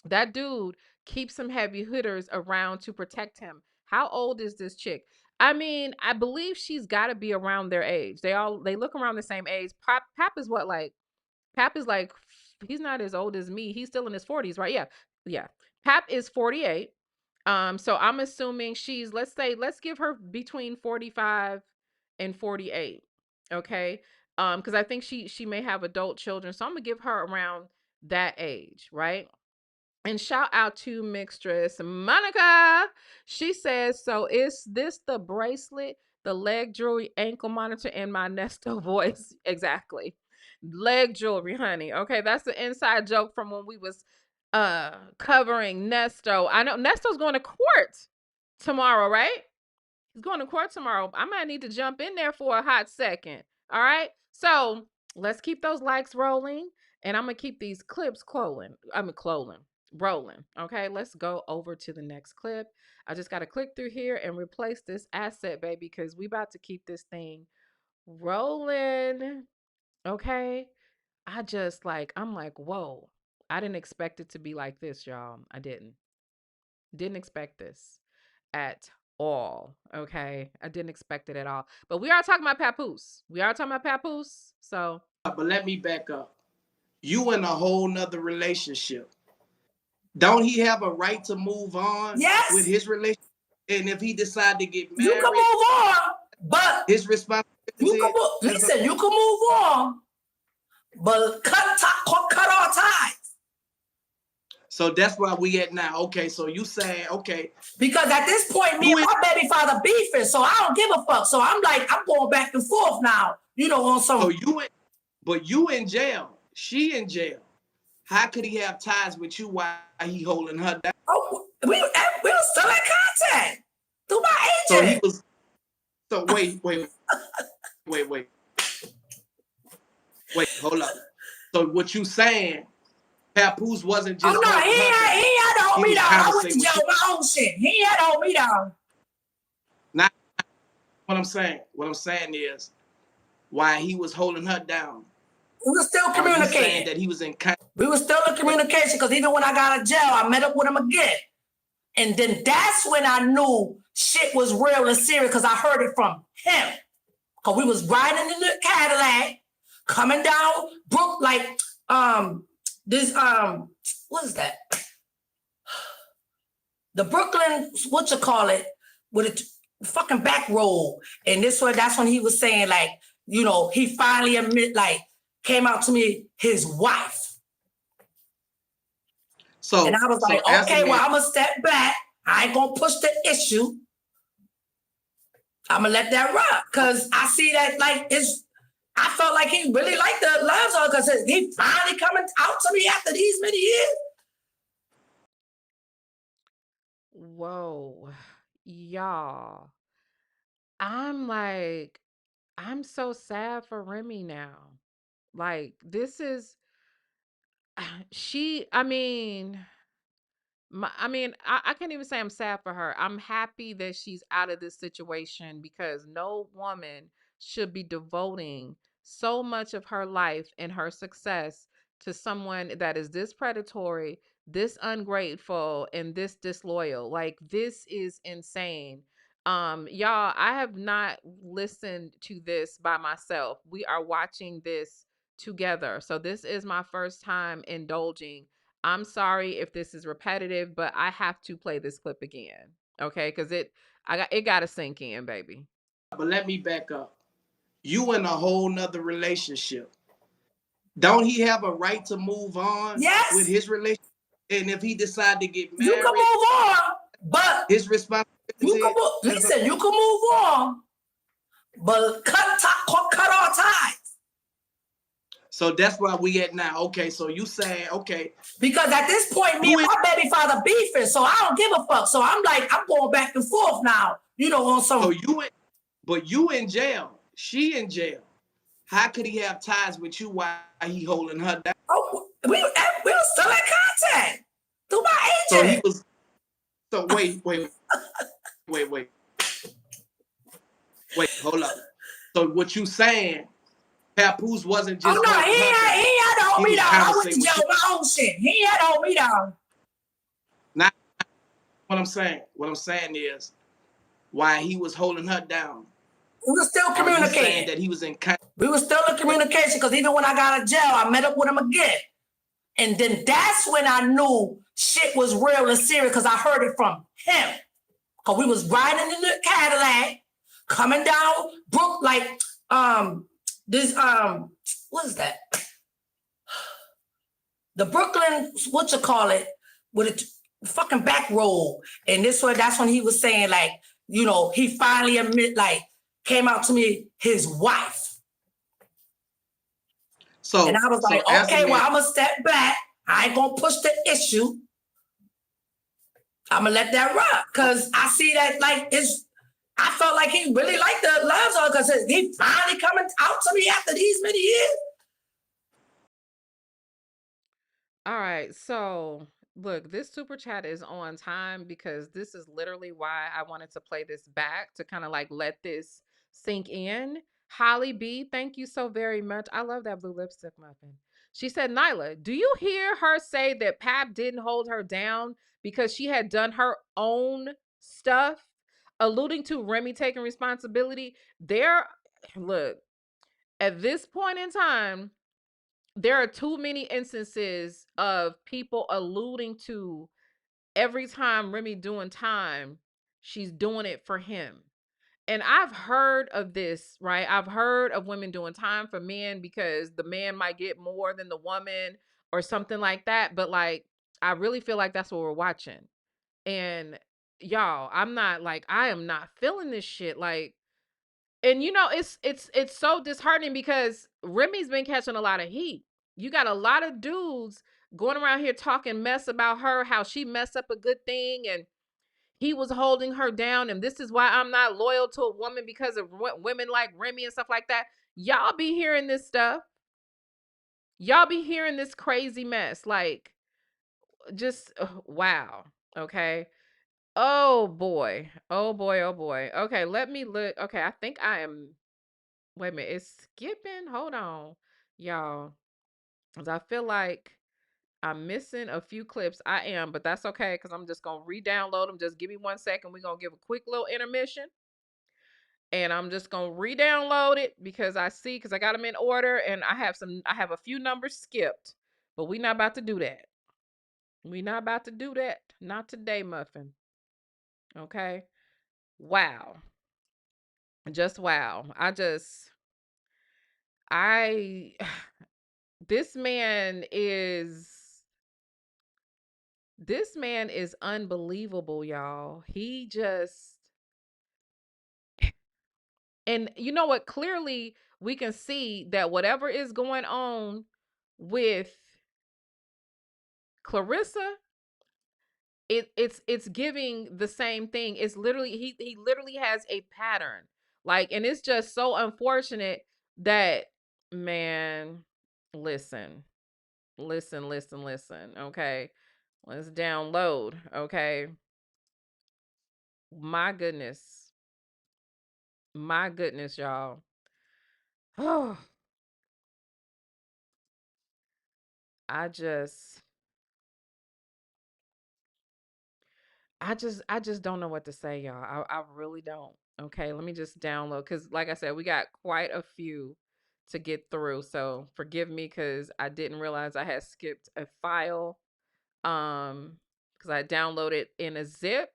that dude keeps some heavy hitters around to protect him. How old is this chick? I mean, I believe she's got to be around their age. They look around the same age. Pap is what, like Pap is like, he's not as old as me. He's still in his 40s, right? Yeah. Yeah. Pap is 48. So I'm assuming she's, let's give her between 45 and 48. Okay. Because I think she may have adult children. So I'm gonna give her around that age, right? And shout out to Mixtress Monica. She says, so is this the bracelet, the leg jewelry, ankle monitor, and my Nesto voice? Exactly. Leg jewelry, honey. Okay, that's the inside joke from when we was covering Nesto. I know Nesto's going to court tomorrow, right? He's going to court tomorrow. I might need to jump in there for a hot second. All right. So let's keep those likes rolling. And I'm going to keep these clips rolling. Okay. Let's go over to the next clip. I just got to click through here and replace this asset, baby, because we about to keep this thing rolling. Okay. I'm like, whoa. I didn't expect it to be like this, y'all. I didn't expect this at all. Okay. I didn't expect it at all. But we are talking about Papoose. So But let me back up. You in a whole nother relationship. Don't he have a right to move on with his relationship? And if he decide to get married, you can move on, but his responsibility. Listen, you can move on, but cut all ties. So that's where we at now. Okay, so you saying, okay. Because at this point, me and my baby father beefing, so I don't give a fuck. So I'm like, I'm going back and forth now, on some. So but you in jail. She in jail. How could he have ties with you while he holding her down? Oh, we were still in contact through my agent. So wait, hold up. So what you saying? Papoose wasn't just. Oh no, he had to hold me down. I went to jail with my own shit. He had to hold me down. Now, what I'm saying is, why he was holding her down. We were still communicating. That he was in contact. We were still in communication because even when I got out of jail, I met up with him again. And then that's when I knew shit was real and serious because I heard it from him. Because we was riding in the Cadillac, coming down what is that? The Brooklyn, with a fucking back road. And that's when he was saying, like, he finally came out to me, his wife. And I was like, okay, well, I'm going to step back. I ain't going to push the issue. I'm going to let that rock. Because I see that, I felt like he really liked the love song because he finally coming out to me after these many years. whoa, y'all. I'm like, I'm so sad for Remy now. Like, this is she, I mean, I can't even say I'm sad for her. I'm happy that she's out of this situation because no woman should be devoting so much of her life and her success to someone that is this predatory, this ungrateful, and this disloyal. Like, this is insane. Y'all, I have not listened to this by myself. We are watching this together. So this is my first time indulging. I'm sorry if this is repetitive, but I have to play this clip again. Okay? Because it gotta sink in, baby. But let me back up. You in a whole nother relationship. Don't he have a right to move on with his relationship? And if he decide to get married, you can move on, but his responsibility. Listen, you can move on, but cut all ties. So that's where we at now. Okay, so you saying, okay. Because at this point, me and my baby father beefing, so I don't give a fuck. So I'm like, I'm going back and forth now, on some. So but you in jail. She in jail. How could he have ties with you while he holding her down? Oh, we were still in contact through my agent. So wait, hold up. So what you saying, Papoose wasn't just. Oh no, he had to hold me down. I went to jail with my own shit. He had to hold me down. Not what I'm saying. What I'm saying is, while he was holding her down, we were still communicating. That he was in contact. We were still in communication because even when I got out of jail, I met up with him again. And then that's when I knew shit was real and serious because I heard it from him. Because we was riding in the Cadillac, coming down what is that? The Brooklyn, with a fucking back road. And that's when he was saying, like, he finally came out to me, his wife. And I was like, okay, well, I'm going to step back. I ain't going to push the issue. I'm going to let that rock. Because I see that, I felt like he really liked the love song because he finally coming out to me after these many years. All right. So, look, this super chat is on time because this is literally why I wanted to play this back to kind of let this sink in. Holly B, thank you so very much. I love that blue lipstick muffin. She said, Nyla, do you hear her say that Pap didn't hold her down because she had done her own stuff? Alluding to Remy taking responsibility. Look, at this point in time, there are too many instances of people alluding to every time Remy doing time, she's doing it for him. And I've heard of this, right? I've heard of women doing time for men because the man might get more than the woman or something like that. But I really feel like that's what we're watching. And y'all, I am not feeling this shit. And it's so disheartening because Remy's been catching a lot of heat. You got a lot of dudes going around here talking mess about her, how she messed up a good thing and he was holding her down, and this is why I'm not loyal to a woman because of women like Remy and stuff like that. Y'all be hearing this stuff. Y'all be hearing this crazy mess. Wow. Okay. Oh boy. Oh boy. Oh boy. Okay, let me look. Okay, I think I am. Wait a minute. It's skipping. Hold on, y'all. Because I feel like I'm missing a few clips. I am, but that's okay because I'm just going to re-download them. Just give me 1 second. We're going to give a quick little intermission. And I'm just going to re-download it because I got them in order and I have a few numbers skipped. But we're not about to do that. We're not about to do that. Not today, Muffin. Okay? Wow. Just wow. This man is unbelievable, y'all. And you know what? Clearly, we can see that whatever is going on with Claressa, it's giving the same thing. It's literally he literally has a pattern. Like, and it's just so unfortunate that, man, listen, listen. Okay. Let's download. Okay. My goodness. My goodness, y'all. Oh, I just I just don't know what to say, y'all. I really don't. Okay, let me just download because, like I said, we got quite a few to get through. So forgive me because I didn't realize I had skipped a file. Because I downloaded in a zip,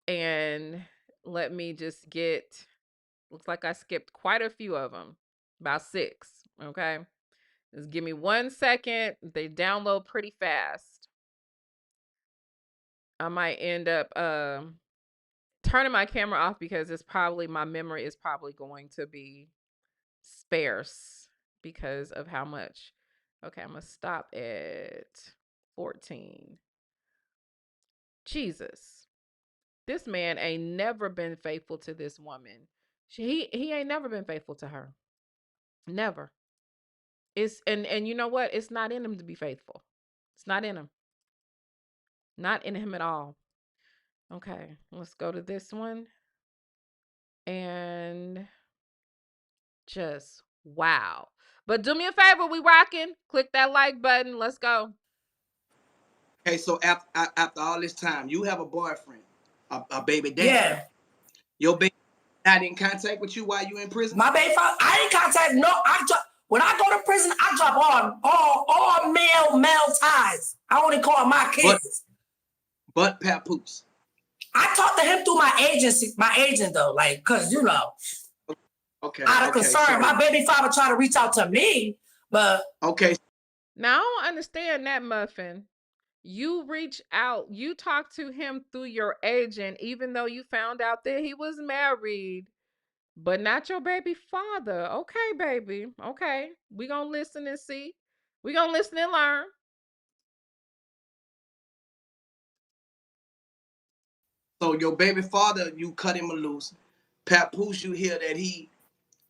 and let me just get. Looks like I skipped quite a few of them, about 6. Okay, just give me 1 second. They download pretty fast. I might end up turning my camera off because it's probably my memory is probably going to be sparse because of how much. Okay, I'm gonna stop at 14. Jesus, this man ain't never been faithful to this woman. He ain't never been faithful to her. Never. It's and you know what? It's not in him to be faithful. It's not in him. Not in him at all. Okay, let's go to this one. And just wow. But do me a favor, we rocking. Click that like button. Let's go. Okay, so after all this time, you have a boyfriend, a baby daddy. Yeah. Your baby not in contact with you while you in prison? My baby father, I ain't contact. No, when I go to prison, I drop all male ties. I only call my kids. But Papoose. I talked to him through my agent though, like, cause you know. Okay. Out of concern, so, my baby father tried to reach out to me, but okay. Now I don't understand that, Muffin. You reach out, you talk to him through your agent, even though you found out that he was married, but not your baby father. Okay, baby. Okay. We gonna listen and see. We gonna listen and learn. So your baby father, you cut him loose. Papoose, you hear that he,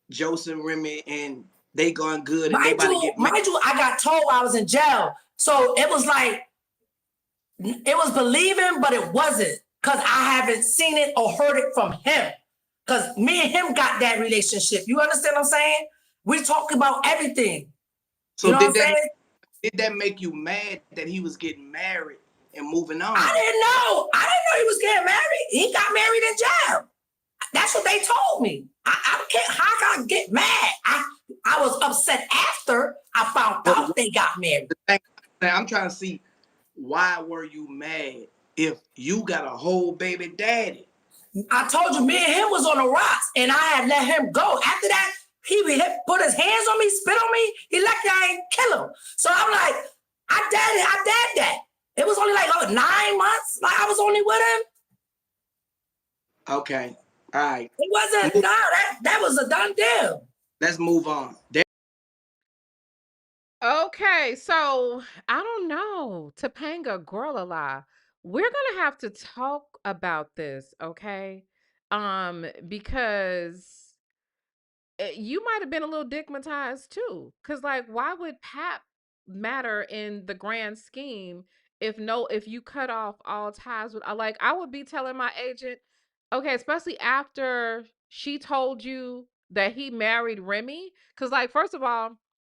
Joseph, Remy, and they going good and they about to get married. Mind you, I got told I was in jail. So it was like, it was believing, but it wasn't. Because I haven't seen it or heard it from him. Because me and him got that relationship. You understand what I'm saying? We talk about everything. So you know what I'm saying? Did that make you mad that he was getting married and moving on? I didn't know. I didn't know he was getting married. He got married in jail. That's what they told me. I can't. How can I get mad? I was upset after I found out they got married. I'm trying to see, why were you mad if you got a whole baby daddy? I told you, me and him was on the rocks, and I had let him go. After that, he put his hands on me, spit on me. He like I ain't kill him. So I'm like, I did that. It was only like 9 months. Like I was only with him. Okay. All right. It wasn't, that was a done deal. Let's move on. Okay, so I don't know. Topanga, girl alive. We're gonna have to talk about this, okay? Because you might have been a little digmatized too. Cause like, why would Pap matter in the grand scheme if you cut off all ties with like I would be telling my agent, okay, especially after she told you that he married Remy. Cause like, first of all,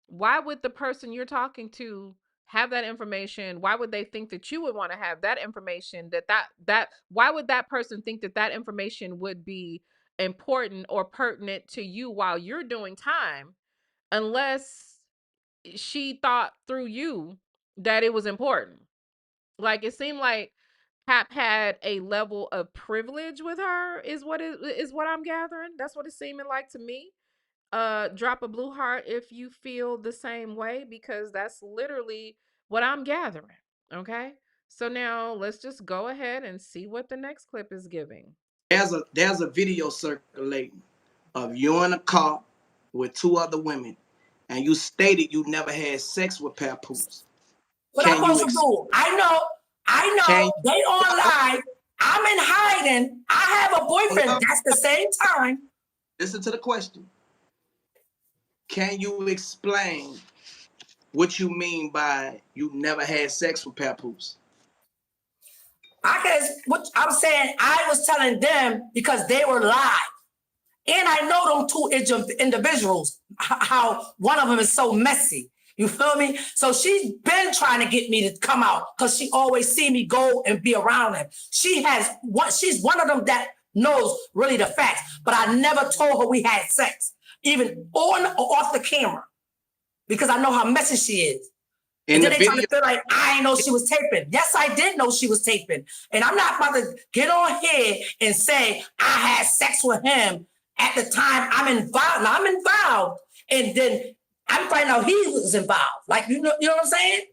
why would the person you're talking to have that information? Why would they think that you would want to have that information? That why would that person think that that information would be important or pertinent to you while you're doing time, unless she thought through you that it was important? Like, it seemed like Pap had a level of privilege with her, is what I'm gathering. That's what it's seeming like to me. Drop a blue heart if you feel the same way, because that's literally what I'm gathering. Okay, so now let's just go ahead and see what the next clip is giving. There's a video circulating of you in a car with 2 other women, and you stated you never had sex with Papoose. What I'm supposed to do? I know. They on live. I'm in hiding. I have a boyfriend. That's the same time. Listen to the question. Can you explain what you mean by you never had sex with Papoose? I guess what I'm saying, I was telling them because they were live. And I know them two individuals, how one of them is so messy. You feel me? So she's been trying to get me to come out because she always see me go and be around him. She's one of them that knows really the facts, but I never told her we had sex, even on or off the camera, because I know how messy she is. And then they trying to feel like I didn't know she was taping. Yes, I did know she was taping. And I'm not about to get on here and say I had sex with him at the time I'm involved. Now I'm involved. And then I'm finding out he was involved. Like, you know what I'm saying?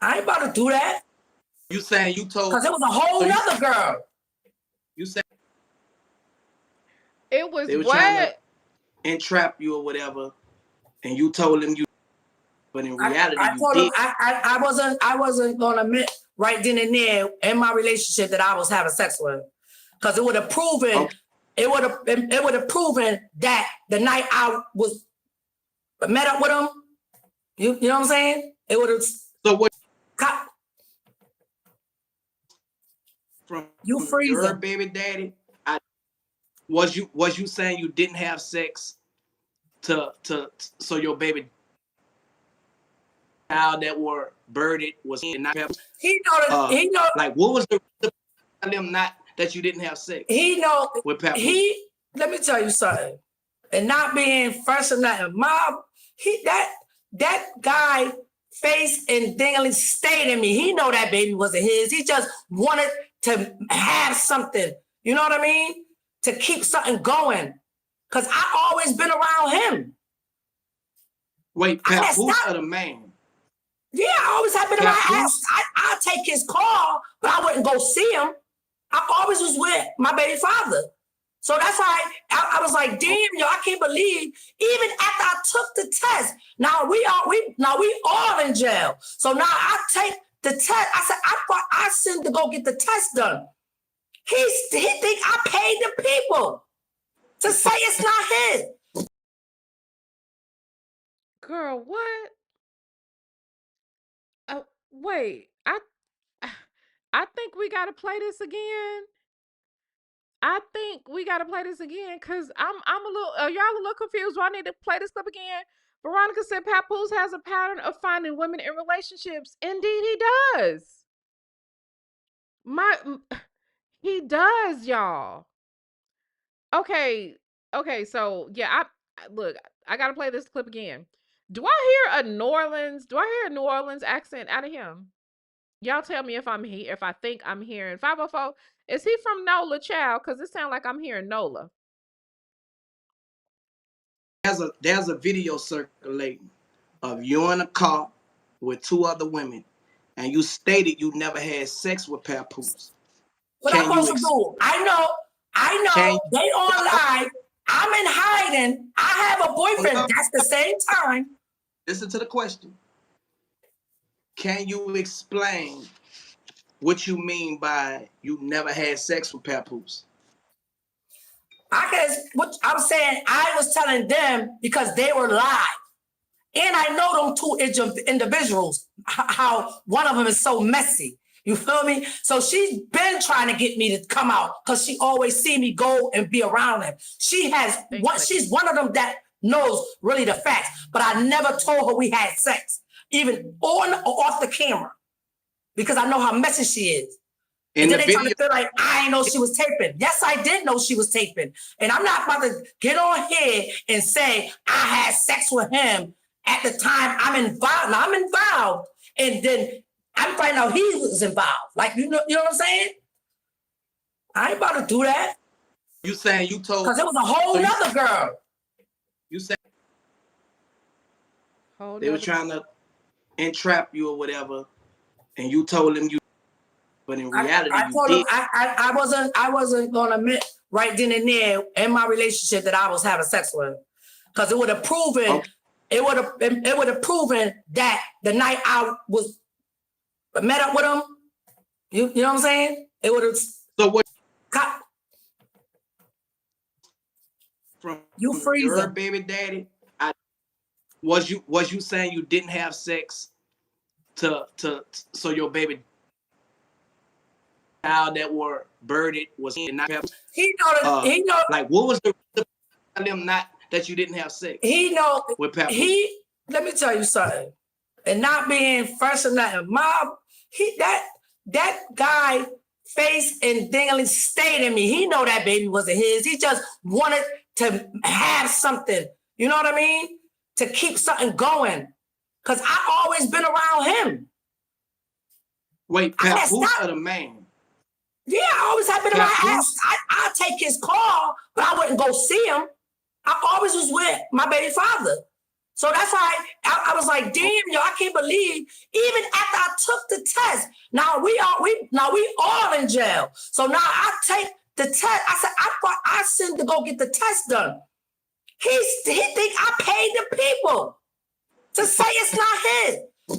I ain't about to do that. You saying you told... Because it was a whole nother girl. You said... It was they were what? trying to entrap you or whatever, and you told them you... But in reality, I told him I wasn't gonna admit right then and there in my relationship that I was having sex with him, because it would have proven it would have proven that the night I was met up with him. You know what I'm saying? It would have. So what? From your baby daddy, was you saying you didn't have sex so your baby child that were birded was not have? He know. Like, what was the them not that you didn't have sex? He know. With Papoose. Let me tell you something, and not being fresh or nothing. That guy face and dingling stayed in me. He know that baby wasn't his. He just wanted to have something. You know what I mean? To keep something going. Because I always been around him. Wait, Papoose or the man? Yeah, I always have been around him. I'll take his call, but I wouldn't go see him. I always was with my baby father. So that's why I was like, damn, yo, I can't believe, even after I took the test, now we all in jail. So now I take the test. I said, I sent to go get the test done. He think I paid the people to say it's not his. Girl, what? Wait, I think we gotta play this again. Because I'm a little, y'all a little confused. Do I need to play this clip again? Veronica said Papoose has a pattern of finding women in relationships. Indeed, he does. He does, y'all. Okay, so yeah, look, I gotta play this clip again. Do I hear a New Orleans accent out of him? Y'all tell me if I think I'm hearing 504. Is he from NOLA, child? Because it sounds like I'm hearing NOLA. There's a video circulating of you in a car with two other women, and you stated you never had sex with Papoose. What I'm supposed to do? I know. They on live. I'm in hiding. I have a boyfriend. That's the same time. Listen to the question. Can you explain what you mean by you never had sex with Papoose? I guess what I'm saying, I was telling them because they were live. And I know them two individuals, how one of them is so messy. You feel me? So she's been trying to get me to come out because she always see me go and be around him. She's one of them that knows really the facts, but I never told her we had sex, even on or off the camera, because I know how messy she is. And then they trying to feel like I didn't know she was taping. Yes, I did know she was taping. And I'm not about to get on here and say I had sex with him at the time I'm involved. Now I'm involved. And then I'm finding out he was involved. Like, you know what I'm saying? I ain't about to do that. You saying you told... Because it was a whole nother girl. You said they were trying to entrap you or whatever, and you told them you... But in reality, I told him I wasn't gonna admit right then and there in my relationship that I was having sex with him, because it would have proven it would have proven that the night I was met up with him. You know what I'm saying? It would have. So what? from You your freezing. baby daddy, was you saying you didn't have sex to so your baby child that were birded was not have He know that he know like what was the tell them not that you didn't have sex he know with Papoose? he let me tell you something. And not being fresh or nothing. Mob, that guy face and Dingley stayed in me. He know that baby wasn't his. He just wanted to have something. You know what I mean? To keep something going. Cause I always been around him. Wait, Papoose or the man? Yeah, I always have been around. Papoose? I take his call, but I wouldn't go see him. I always was with my baby father. So that's why I was like, damn, yo, I can't believe. Even after I took the test, now we all in jail. So now I take the test. I said, I thought I sent to go get the test done. He think I paid the people to say it's not his.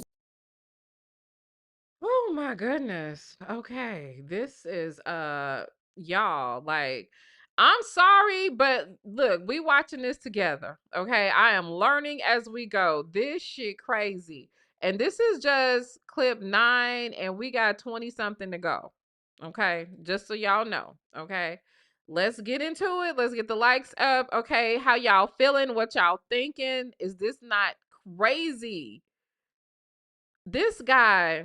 Oh my goodness. Okay. This is y'all, like, I'm sorry, but look, we watching this together. Okay. I am learning as we go. This shit crazy. And this is just clip 9 and we got 20 something to go. Okay? Just so y'all know. Okay? Let's get into it. Let's get the likes up. Okay? How y'all feeling? What y'all thinking? Is this not crazy? This guy,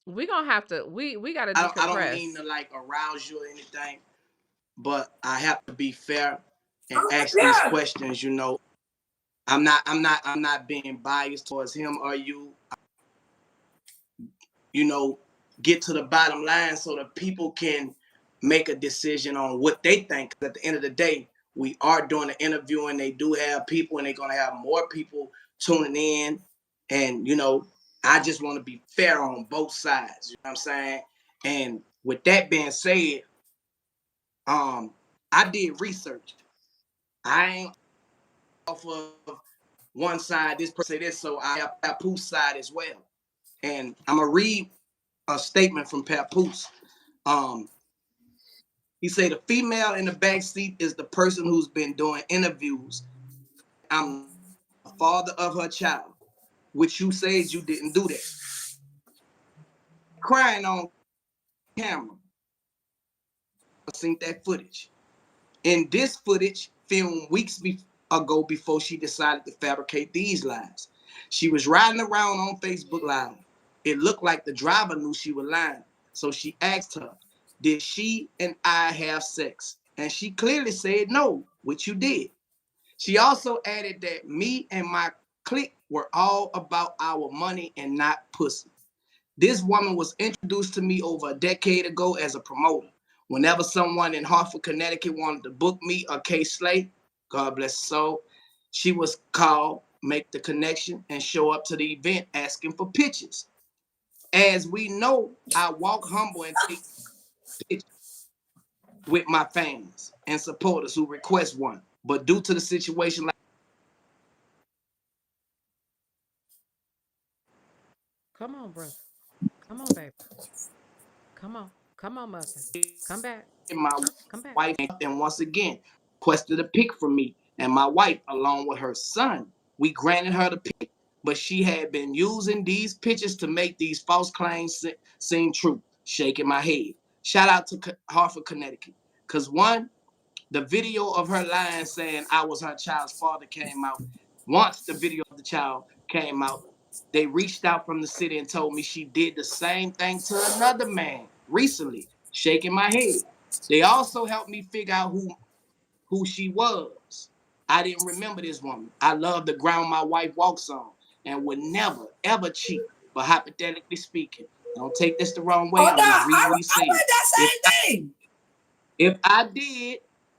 we gonna have to we gotta I don't decompress. mean to like arouse you or anything, but I have to be fair and ask these questions. You know, I'm not being biased towards him or you. You know, get to the bottom line so that people can make a decision on what they think. At the end of the day, we are doing an interview and they do have people and they're gonna have more people tuning in. And you know, I just want to be fair on both sides. You know what I'm saying? And with that being said, I did research. I ain't off of one side, this person say this, so I have Papoose side as well. And I'm gonna read a statement from Papoose. He said the female in the back seat is the person who's been doing interviews. I'm the father of her child, which you said you didn't do that. Crying on camera. I seen that footage. In this footage, filmed weeks ago before she decided to fabricate these lies. She was riding around on Facebook Live. It looked like the driver knew she was lying. So she asked her, did she and I have sex? And she clearly said no, which you did. She also added that me and my clique were all about our money and not pussy. This woman was introduced to me over a decade ago as a promoter. Whenever someone in Hartford, Connecticut wanted to book me or K Slay, God bless her soul, she was called, make the connection, and show up to the event asking for pictures. As we know, I walk humble and take pictures with my fans and supporters who request one. But due to the situation, like Come on, brother. Come on, baby. Come on. Come on, muffin. Come back. my Come back. wife, and once again, requested a pic from me and my wife, along with her son. We granted her the pic, but she had been using these pictures to make these false claims seem true. Shaking my head. Shout out to Hartford, Connecticut. Because one, the video of her lying saying I was her child's father came out. Once the video of the child came out, they reached out from the city and told me she did the same thing to another man recently, shaking my head. They also helped me figure out who she was. I didn't remember this woman. I love the ground my wife walks on and would never, ever cheat. But hypothetically speaking, don't take this the wrong way. Oh I'm no, going to read what he I said. read that If same thing. if I did,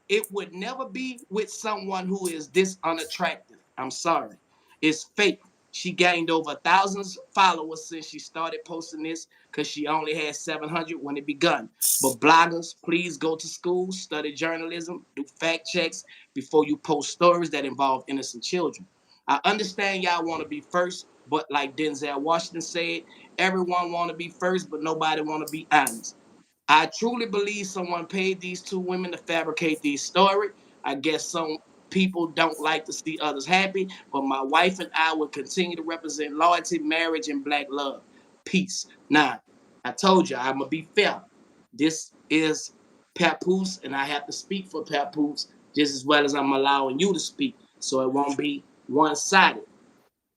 it would never be with someone who is this unattractive. I'm sorry. It's fake. She gained over 1,000 followers since she started posting this because she only had 700 when it begun. But bloggers, please go to school, study journalism, do fact checks before you post stories that involve innocent children. I understand y'all want to be first, but like Denzel Washington said, everyone want to be first, but nobody want to be honest. I truly believe someone paid these two women to fabricate these stories. I guess people don't like to see others happy, but my wife and I will continue to represent loyalty, marriage, and black love. Peace. Now, I told you I'm gonna be fair. This is Papoose, and I have to speak for Papoose just as well as I'm allowing you to speak, so it won't be one-sided.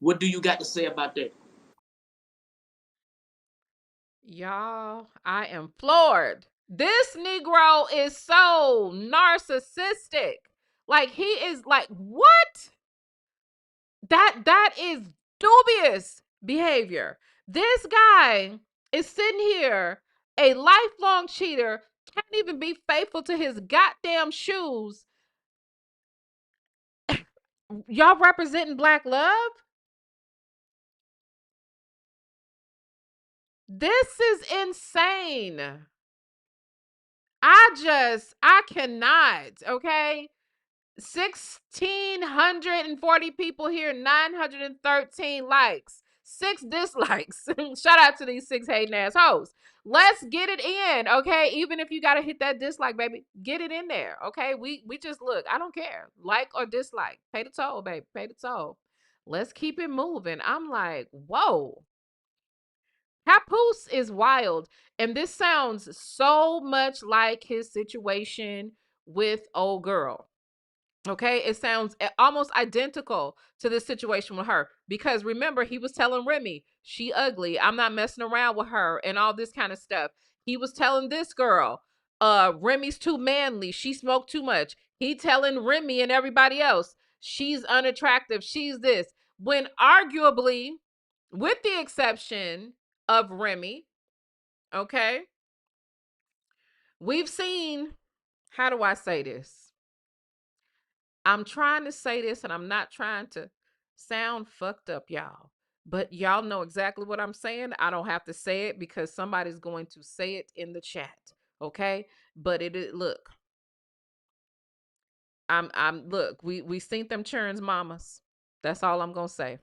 What do you got to say about that? Y'all, I am floored. This Negro is so narcissistic. Like he is like, what? That is dubious behavior. This guy is sitting here, a lifelong cheater, can't even be faithful to his goddamn shoes. Y'all representing black love? This is insane. I cannot, okay? 1,640 people here, 913 likes, 6 dislikes. Shout out to these 6 hating ass hoes. Let's get it in, okay? Even if you gotta hit that dislike, baby, get it in there, okay? We just look. I don't care, like or dislike. Pay the toll, baby. Pay the toll. Let's keep it moving. I'm like, whoa. Papoose is wild, and this sounds so much like his situation with old girl. Okay, it sounds almost identical to this situation with her, because remember, he was telling Remy she ugly, I'm not messing around with her, and all this kind of stuff. He was telling this girl, Remy's too manly, she smoked too much. He telling Remy and everybody else she's unattractive, she's this, when arguably, with the exception of Remy, okay, we've seen, how do I say this? I'm trying to say this, and I'm not trying to sound fucked up, y'all. But y'all know exactly what I'm saying. I don't have to say it because somebody's going to say it in the chat. Okay? But it is, look. Look, we seen them churns mamas. That's all I'm gonna say.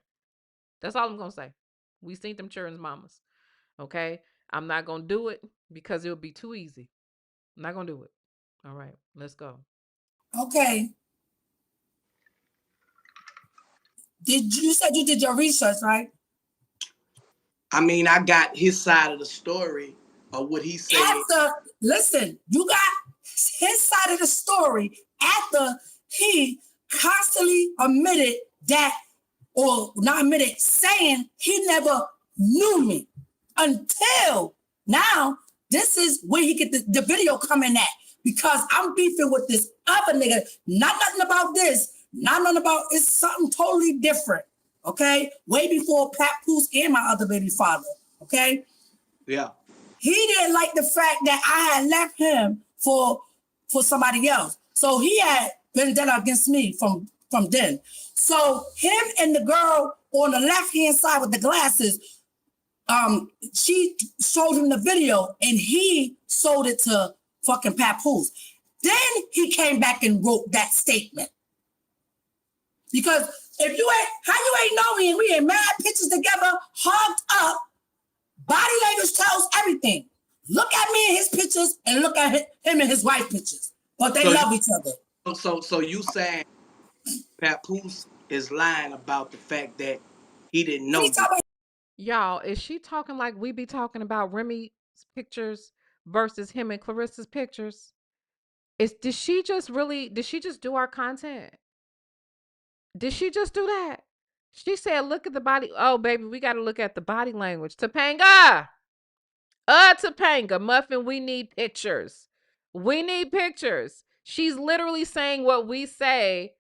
That's all I'm gonna say. We seen them churns mamas. Okay? I'm not gonna do it because it'll be too easy. I'm not gonna do it. All right, let's go. Okay. You said you did your research, right? I mean, I got his side of the story of what he said. Listen, you got his side of the story after he constantly admitted that, or not admitted, saying he never knew me until now. This is where he get the video coming at, because I'm beefing with this other nigga. Not nothing about this. Not nothing about, it's something totally different. Okay? Way before Papoose and my other baby father. Okay? Yeah. He didn't like the fact that I had left him for somebody else. So he had been done against me from then. So him and the girl on the left-hand side with the glasses, she showed him the video and he sold it to fucking Papoose. Then he came back and wrote that statement. Because if you ain't, how you ain't know me, and we in mad pictures together, hugged up, body language tells everything. Look at me in his pictures and look at him and his wife pictures. But they love each other. So you saying Papoose is lying about the fact that he didn't know? Y'all, is she talking like we be talking about Remy's pictures versus him and Clarissa's pictures? Did she just do our content? Did she just do that? She said, look at the body. Oh, baby, we got to look at the body language. Topanga. Topanga. Muffin, we need pictures. We need pictures. She's literally saying what we say.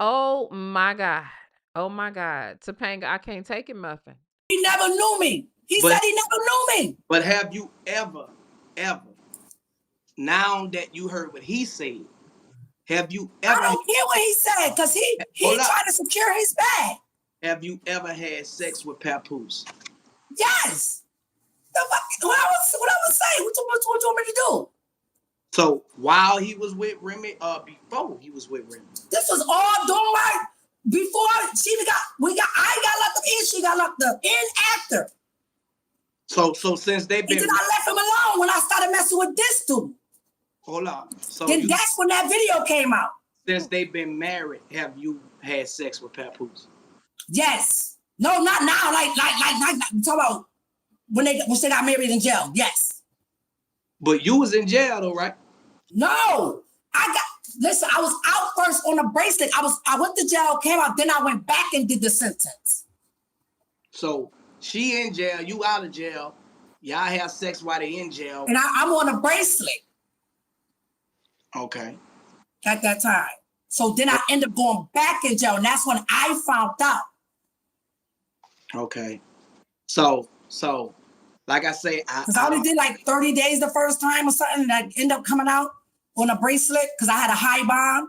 Oh, my God. Oh, my God. Topanga, I can't take it, Muffin. He never knew me. He said he never knew me. But have you ever, now that you heard what he said, have you ever? I don't hear what he said, because he tried to secure his bag. Have you ever had sex with Papoose? Yes. What I was saying, what you want me to do? So while he was with Remy, before he was with Remy. This was all doing right before she I got locked up in, she got locked up in after. So since they've been, and then I left him alone when I started messing with this dude. Hold on. So then that's when that video came out. Since they've been married, have you had sex with Papoose? Yes. No, not now. Like I'm talking about when they got married in jail. Yes. But you was in jail though, right? No. Listen, I was out first on a bracelet. I went to jail, came out, then I went back and did the sentence. So she in jail, you out of jail. Y'all have sex while they in jail. And I'm on a bracelet. Okay. At that time. So then I end up going back in jail, and that's when I found out. Okay. So like I say, because I only did like 30 days the first time or something, and I end up coming out on a bracelet because I had a high bond.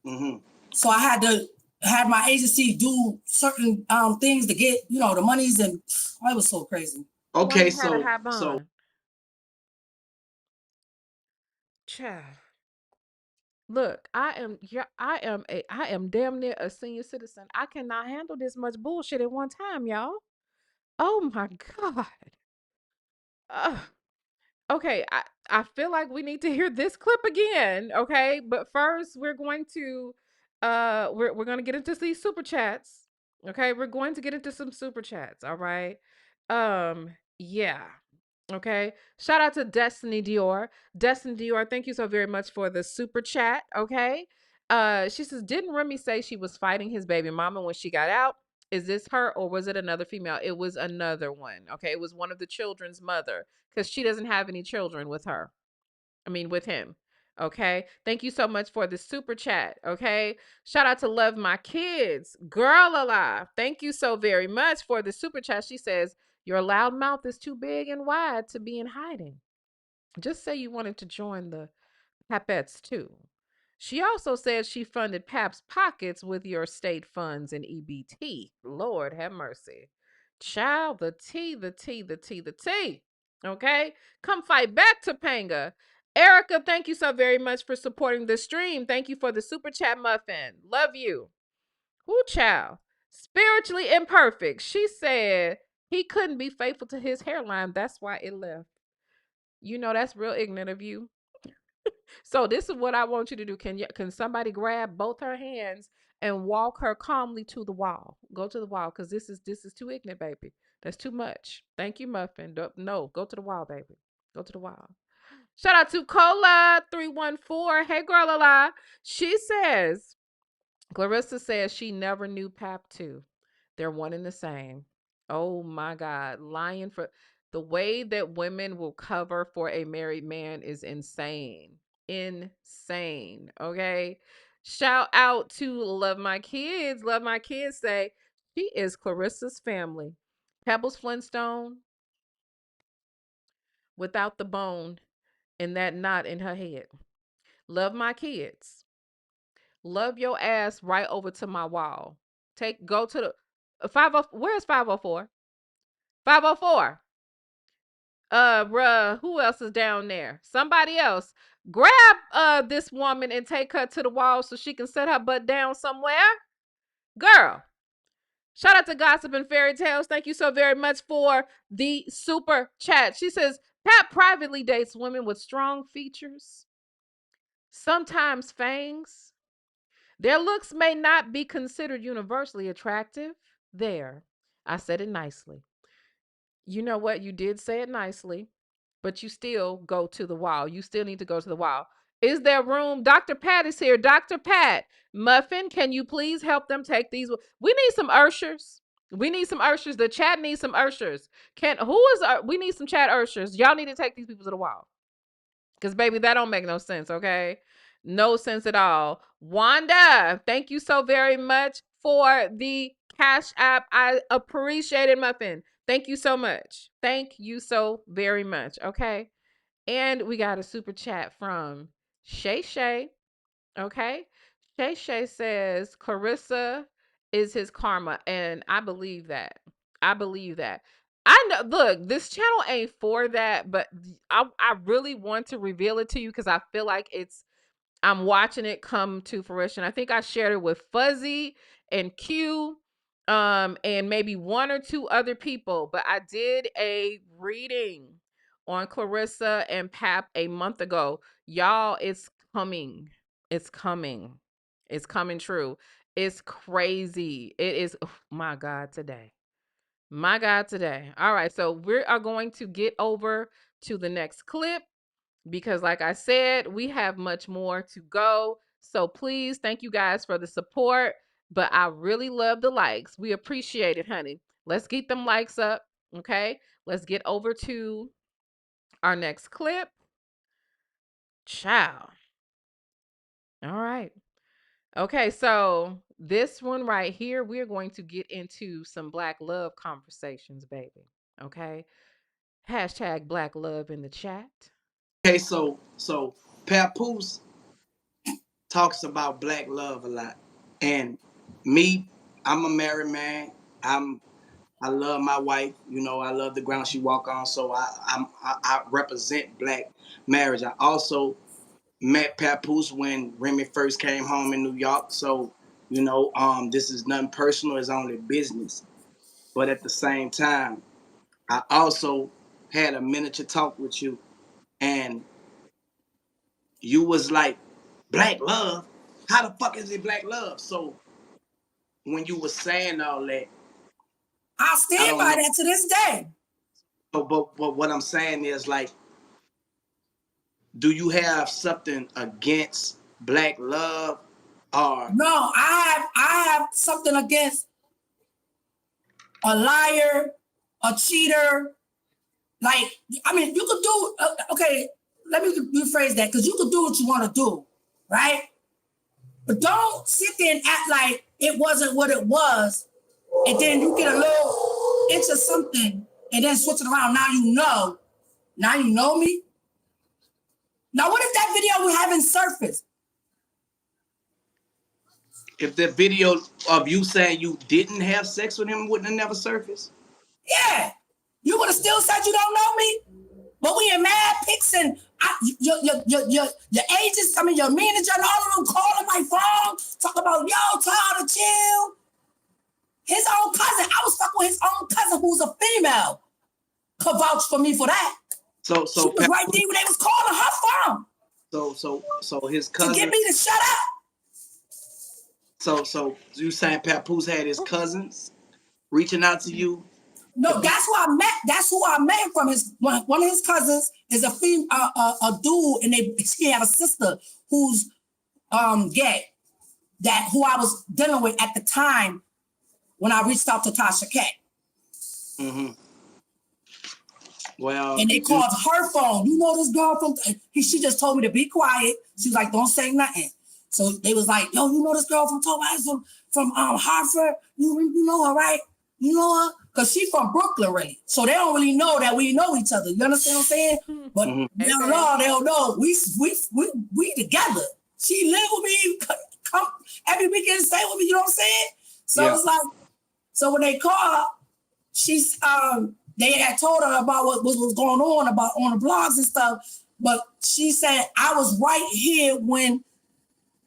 Mm-hmm. So I had to have my agency do certain things to get, the monies, and it was so crazy. Okay, so child. Look, I am damn near a senior citizen. I cannot handle this much bullshit at one time, y'all. Oh my God. Ugh. Okay, I feel like we need to hear this clip again, okay? But first, we're going to we're going to get into these super chats. Okay? We're going to get into some super chats, all right? Yeah. Okay. Shout out to Destiny Dior. Destiny Dior, thank you so very much for the super chat, okay? She says, "Didn't Remy say she was fighting his baby mama when she got out? Is this her or was it another female?" It was another one. Okay. It was one of the children's mother because she doesn't have any children with her. With him. Okay. Thank you so much for the super chat. Okay. Shout out to Love My Kids. Girl alive. Thank you so very much for the super chat. She says, "Your loud mouth is too big and wide to be in hiding. Just say you wanted to join the Papettes too." She also said she funded Pap's pockets with your state funds and EBT. Lord have mercy. Child, the tea, the tea, the tea, the tea. Okay? Come fight back, Topanga. Erica, thank you so very much for supporting the stream. Thank you for the super chat muffin. Love you. Whoo, child. Spiritually imperfect. She said he couldn't be faithful to his hairline. That's why it left. That's real ignorant of you. So this is what I want you to do. Can somebody grab both her hands and walk her calmly to the wall? Go to the wall, because this is too ignorant, baby. That's too much. Thank you, Muffin. No, go to the wall, baby. Go to the wall. Shout out to Cola314. Hey, girl, Lala. She says, Claressa says she never knew Pap 2. They're one and the same. Oh my God. Lying for the way that women will cover for a married man is insane. Insane. Okay. Shout out to Love My Kids. Love My Kids say she is Clarissa's family. Pebbles Flintstone without the bone and that knot in her head. Love My Kids. Love your ass right over to my wall. Go to the 50. Where's 504? 504. Bruh, who else is down there? Somebody else. Grab this woman and take her to the wall so she can set her butt down somewhere. Girl. Shout out to Gossip and Fairy Tales. Thank you so very much for the super chat. She says, Pat privately dates women with strong features, sometimes fangs. Their looks may not be considered universally attractive. There, I said it nicely. You know what? You did say it nicely, but you still go to the wall. You still need to go to the wall. Is there room? Dr. Pat is here. Dr. Pat, Muffin, can you please help them take these? We need some ushers. We need some ushers. The chat needs some ushers. We need some chat ushers. Y'all need to take these people to the wall. Because, baby, that don't make no sense, okay? No sense at all. Wanda, thank you so very much for the Cash App. I appreciate it, Muffin. Thank you so much. Thank you so very much, okay? And we got a super chat from Shay Shay, okay? Shay Shay says, Claressa is his karma, and I believe that. I believe that. I know, look, this channel ain't for that, but I really want to reveal it to you because I feel like I'm watching it come to fruition. I think I shared it with Fuzzy and Q, and maybe one or two other people, but I did a reading on Claressa and Pap a month ago. Y'all, it's coming. It's coming. It's coming true. It's crazy. It is, oh, my God, today. My God, today. All right. So we are going to get over to the next clip because, like I said, we have much more to go. So please, thank you guys for the support. But I really love the likes. We appreciate it, honey. Let's get them likes up. Okay. Let's get over to our next clip. Ciao. All right. Okay, so this one right here, we're going to get into some Black love conversations, baby. Okay. Hashtag Black love in the chat. Okay, so Papoose talks about black love a lot, and me, I'm a married man. I love my wife. You know, I love the ground she walk on. So I represent black marriage. I also met Papoose when Remy first came home in New York. So, you know, this is nothing personal. It's only business. But at the same time, I also had a miniature talk with you, and you was like, black love? How the fuck is it black love? So when you were saying all that, I I stand don't by know. that to this day. But what I'm saying is like, do you have something against black love or No, I have something against a liar, a cheater. Like, I mean, you could do okay. Let me rephrase that because you could do what you want to do, right? But don't sit there and act like it wasn't what it was, and then you get a little inch of something, and then switch it around. Now you know. Now you know me. Now, what if that video we haven't surfaced? if the video of you saying you didn't have sex with him wouldn't have never surfaced? Yeah, you would have still said you don't know me. But we in mad pics and your agents, I mean your manager and all of them calling my phone, talk about yo, tell to chill. His own cousin, I was fucking with his own cousin who's a female, could vouch for me for that. So She was right there when they was calling her phone so his to get cousin. me to shut up. So you saying Papoose had his cousins reaching out to you? No, that's who I met. That's who I met from. His one of his cousins is a female, a dude, and she had a sister who's gay. That who I was dealing with at the time when I reached out to Tasha K. Mm-hmm. Well, And they called her phone. You know this girl from? She just told me to be quiet. She was like, "Don't say nothing." So they was like, "Yo, you know this girl from Tobias from Hartford? You know her, right? You know her because she from Brooklyn, really. So they don't really know that we know each other. You understand what I'm saying? But they'll know we together. She live with me, come every weekend, stay with me. You know what I'm saying? So it's like, so when they called, she's they had told her about what was going on about on the blogs and stuff, but she said I was right here when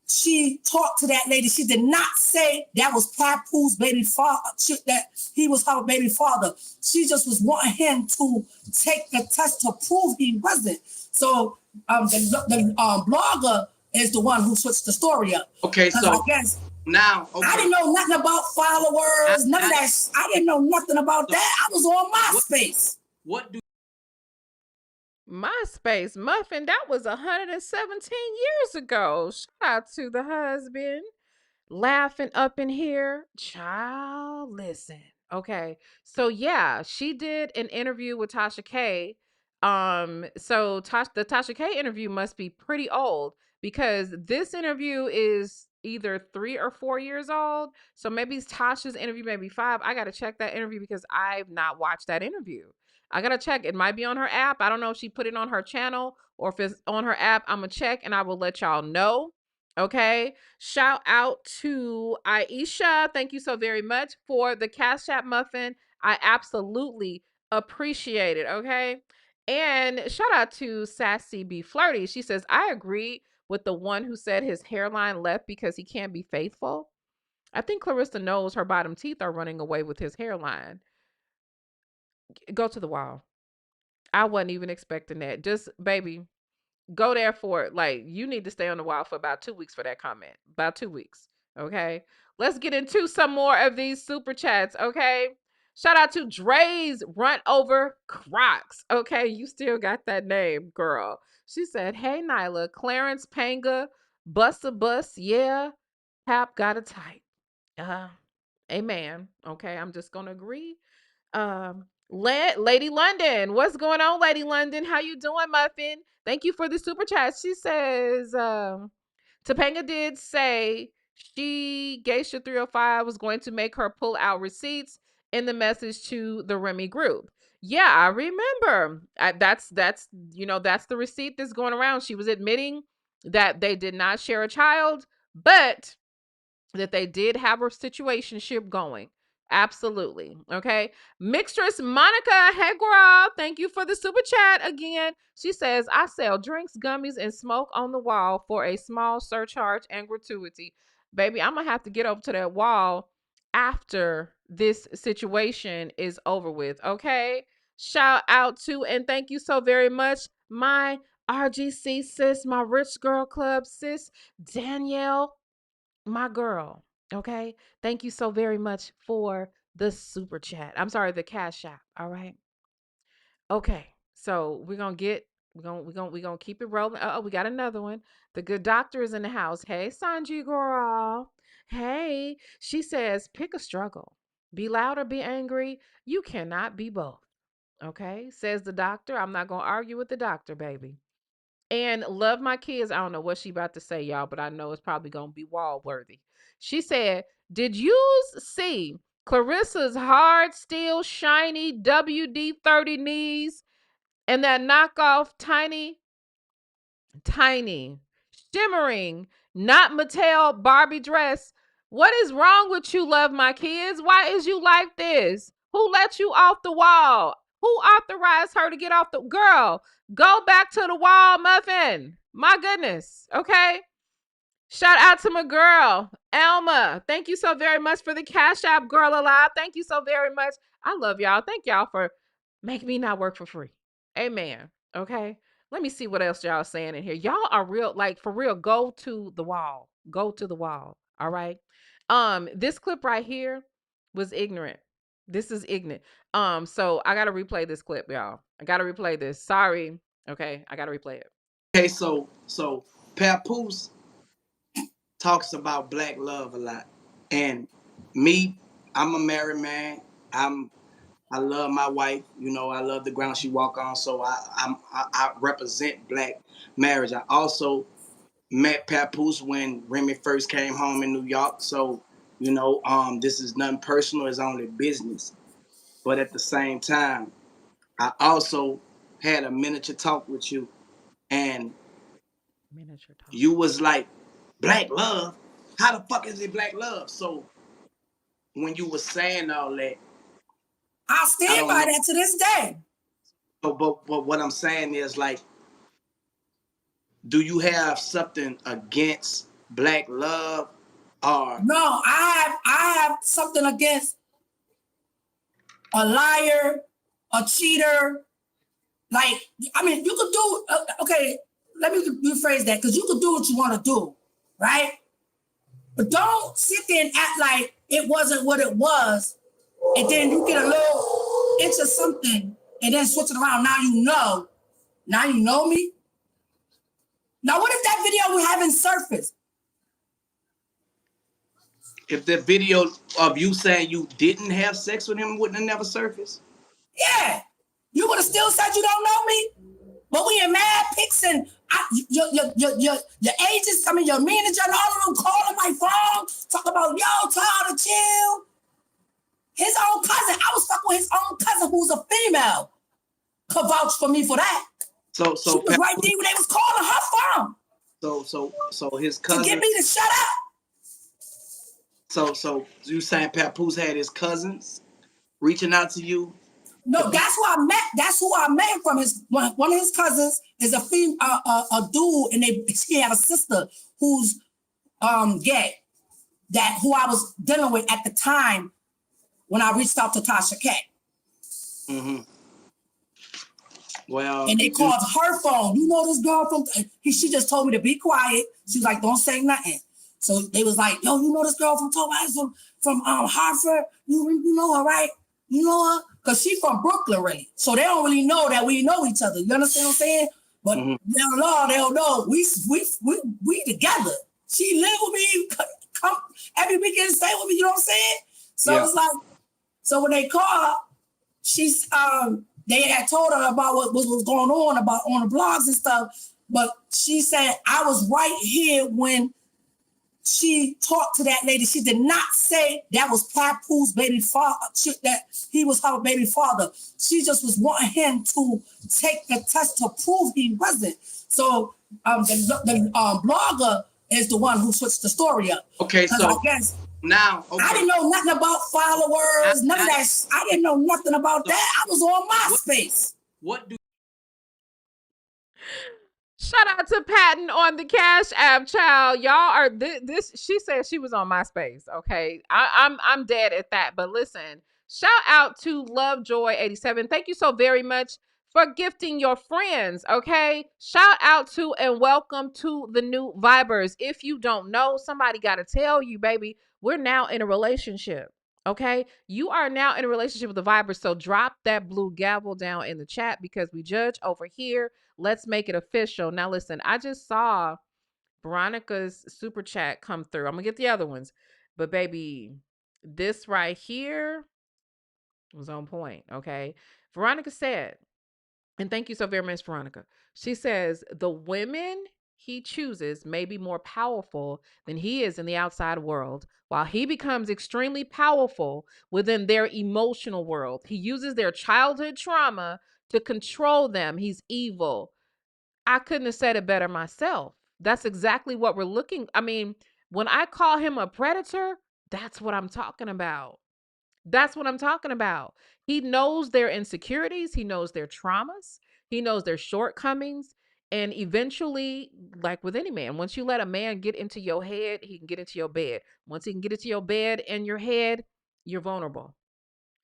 she talked to that lady. She did not say that was Papoose baby father, that he was her baby father. She just was wanting him to take the test to prove he wasn't. So the blogger is the one who switched the story up. Okay, so I guess now I didn't know nothing about followers, none of that. I didn't know nothing about that. I was on MySpace. What do MySpace Muffin, that was 117 years ago. Shout out to the husband. Laughing up in here. Child, listen. Okay. So yeah, she did an interview with Tasha K. So the Tasha K interview must be pretty old because this interview is either 3 or 4 years old. So maybe Tasha's interview maybe 5. I got to check that interview because I've not watched that interview. I got to check. It might be on her app. I don't know if she put it on her channel or if it's on her app. I'm going to check and I will let y'all know. Okay. Shout out to Aisha. Thank you so very much for the Cash App muffin. I absolutely appreciate it. Okay. And shout out to Sassy B Flirty. She says, I agree with the one who said his hairline left because he can't be faithful. I think Clarissa knows her bottom teeth are running away with his hairline. Go to the wall. I wasn't even expecting that. Just, baby, go there for it. Like, you need to stay on the wall for about 2 weeks for that comment. About 2 weeks. Okay. Let's get into some more of these super chats. Okay. Shout out to Dre's Run Over Crocs. Okay. You still got that name, girl. She said, hey, Nyla, Clarence Panga, Bust a Bus. Yeah. Hap got a type. Amen. Okay. I'm just going to agree. Lady London, what's going on, Lady London? How you doing, Muffin? Thank you for the super chat. She says, Topanga did say she, Geisha 305, was going to make her pull out receipts in the message to the Remy group. Yeah, I remember. That's that's the receipt that's going around. She was admitting that they did not share a child, but that they did have a situationship going. Absolutely. Okay. Mixtress Monica, hey girl, thank you for the super chat again. She says, I sell drinks, gummies, and smoke on the wall for a small surcharge and gratuity. Baby, I'm going to have to get over to that wall after this situation is over with. Okay. Shout out to, and thank you so very much, my RGC sis, my Rich Girl Club sis, Danielle, my girl. Okay. Thank you so very much for the super chat. I'm sorry, the cash app. All right. Okay. So we're gonna keep it rolling. Oh, we got another one. The good doctor is in the house. Hey, Sanji girl. Hey. She says, pick a struggle. Be loud or be angry. You cannot be both. Okay. Says the doctor. I'm not gonna argue with the doctor, baby. And love my kids. I don't know what she about to say, y'all, but I know it's probably gonna be wall worthy. She said, did you see Clarissa's hard, steel, shiny WD-30 knees and that knockoff tiny, shimmering, not Mattel Barbie dress? What is wrong with you, love my kids? Why is you like this? Who let you off the wall? Who authorized her to get off the girl? Go back to the wall, Muffin. My goodness. Okay. Shout out to my girl, Elma. Thank you so very much for the Cash App, girl alive. Thank you so very much. I love y'all. Thank y'all for making me not work for free. Amen. Okay. Let me see what else y'all saying in here. Y'all are real, like for real. Go to the wall. Go to the wall. All right. This clip right here was ignorant. This is ignorant. So I gotta replay this clip, y'all. I gotta replay this. Sorry. Okay, I gotta replay it. Okay, so Papoose talks about black love a lot. And me, I'm a married man. I love my wife. You know, I love the ground she walk on. So I represent black marriage. I also met Papoose when Remy first came home in New York. So, you know, this is nothing personal. It's only business. But at the same time, I also had a miniature talk with you, and Miniature talk. you was like, black love? How the fuck is it black love? So when you was saying all that, I stand by that to this day. But what I'm saying is, like, do you have something against black love, or no? I have something against a liar, a cheater. Like, I mean, you could do okay. Let me rephrase that, because you could do what you want to do, right? But don't sit there and act like it wasn't what it was, and then you get a little into something, and then switch it around. Now you know. Now you know me. Now, what if that video we haven't surfaced? if the video of you saying you didn't have sex with him wouldn't have never surfaced? Yeah, you would have still said you don't know me. But we in mad pics, and your agents, I mean your manager and all of them calling my phone, talk about yo, Tyler, chill. His own cousin, I was fucking with his own cousin who's a female. Could vouch for me for that. So she was right there when they was calling her phone. So his cousin to get me to shut up. So you saying Papoose had his cousins reaching out to you? No, that's who I met. That's who I met from. One of his cousins is a female, a dude, and she had a sister who's gay. That who I was dealing with at the time when I reached out to Tasha K. Mm-hmm. Well, and they called her phone. You know this girl from? She just told me to be quiet. She was like, "Don't say nothing." So they was like, "Yo, you know this girl from Tobias from Hartford? You know her, right? You know her? Cause she from Brooklyn, really. So they don't really know that we know each other. You understand what I'm saying? But they don't know. We together. She live with me, come every weekend, stay with me. You know what I'm saying? So it's like, so when they call, she's they had told her about what was going on about on the blogs and stuff, but she said I was right here when she talked to that lady. She did not say that was Papoose baby father, that he was her baby father. She just was wanting him to take the test to prove he wasn't. So the blogger is the one who switched the story up. Okay, so I guess now I didn't know nothing about followers, none of that. I didn't know nothing about that. I was on MySpace. What do Shout out to Patton on the Cash App, child. Y'all are this. She said she was on MySpace. Okay, I'm dead at that. But listen, shout out to Lovejoy87. Thank you so very much for gifting your friends. Okay, shout out to and welcome to the new Vibers. If you don't know, somebody got to tell you, baby. We're now in a relationship. Okay, you are now in a relationship with the Vibers. So drop that blue gavel down in the chat because we judge over here. Let's make it official. Now, listen, I just saw Veronica's super chat come through. I'm going to get the other ones. But, baby, this right here was on point, okay? Veronica said, and thank you so very much, Veronica. She says, the women he chooses may be more powerful than he is in the outside world, while he becomes extremely powerful within their emotional world. He uses their childhood trauma to control them. He's evil. I couldn't have said it better myself. That's exactly what we're looking. I mean, when I call him a predator, that's what I'm talking about. That's what I'm talking about. He knows their insecurities, he knows their traumas, he knows their shortcomings. And eventually, like with any man, once you let a man get into your head, he can get into your bed. Once he can get into your bed and your head, you're vulnerable.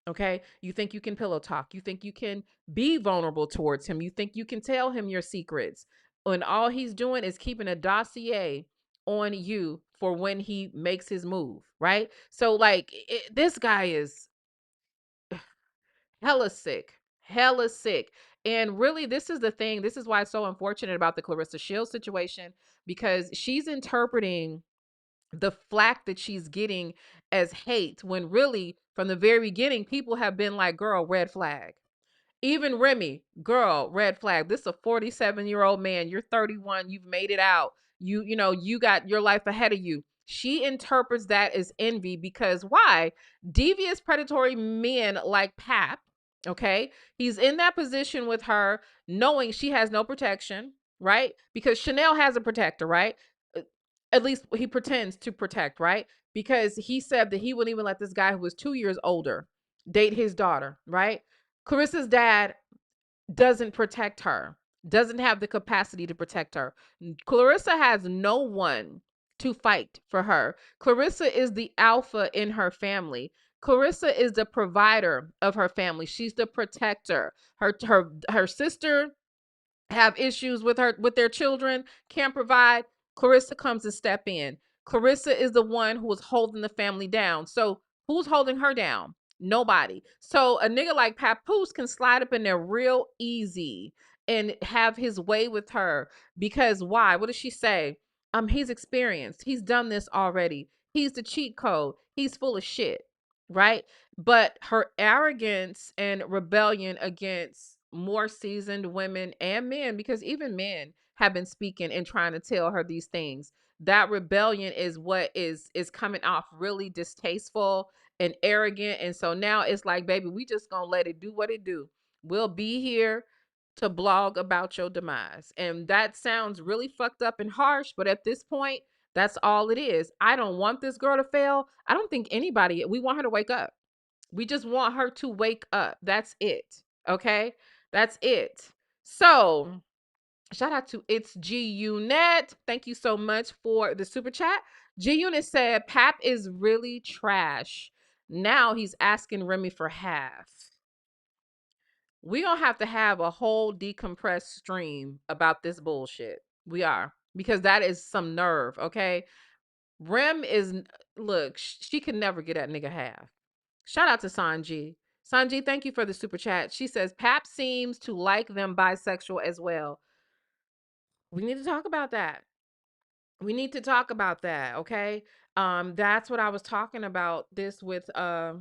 Okay. You think you can pillow talk. You think you can be vulnerable towards him. You think you can tell him your secrets. And all he's doing is keeping a dossier on you for when he makes his move. Right. So, like, this guy is hella sick, hella sick. And really, this is the thing. This is why it's so unfortunate about the Claressa Shields situation, because she's interpreting the flack that she's getting as hate when really from the very beginning people have been like, girl, red flag. Even Remy, girl, red flag. This is a 47-year-old man. You're 31. You've made it out. You got your life ahead of you. She interprets that as envy because why? Devious predatory men like Pap, okay? He's in that position with her knowing she has no protection, right? Because Chanel has a protector, right? At least he pretends to protect, right? Because he said that he wouldn't even let this guy who was 2 years older date his daughter, right? Clarissa's dad doesn't protect her, doesn't have the capacity to protect her. Claressa has no one to fight for her. Claressa is the alpha in her family. Claressa is the provider of her family. She's the protector. Her sister have issues with their children, can't provide. Claressa comes to step in. Claressa is the one who is holding the family down. So who's holding her down? Nobody. So a nigga like Papoose can slide up in there real easy and have his way with her. Because why? What does she say? He's experienced. He's done this already. He's the cheat code. He's full of shit. Right? But her arrogance and rebellion against more seasoned women and men, because even men have been speaking and trying to tell her these things. That rebellion is what is coming off really distasteful and arrogant. And so now it's like, baby, we just gonna let it do what it do. We'll be here to blog about your demise. And that sounds really fucked up and harsh, but at this point, that's all it is. I don't want this girl to fail. I don't think anybody, we want her to wake up. We just want her to wake up. That's it. Okay? That's it. So, shout out to It's G Unit. Thank you so much for the super chat. G Unit said, Pap is really trash. Now he's asking Remy for half. We gonna have to have a whole decompressed stream about this bullshit. We are, because that is some nerve, okay? Rem is, look, she can never get that nigga half. Shout out to Sanji. Sanji, thank you for the super chat. She says Pap seems to like them bisexual as well. We need to talk about that. We need to talk about that, okay? That's what I was talking about this with I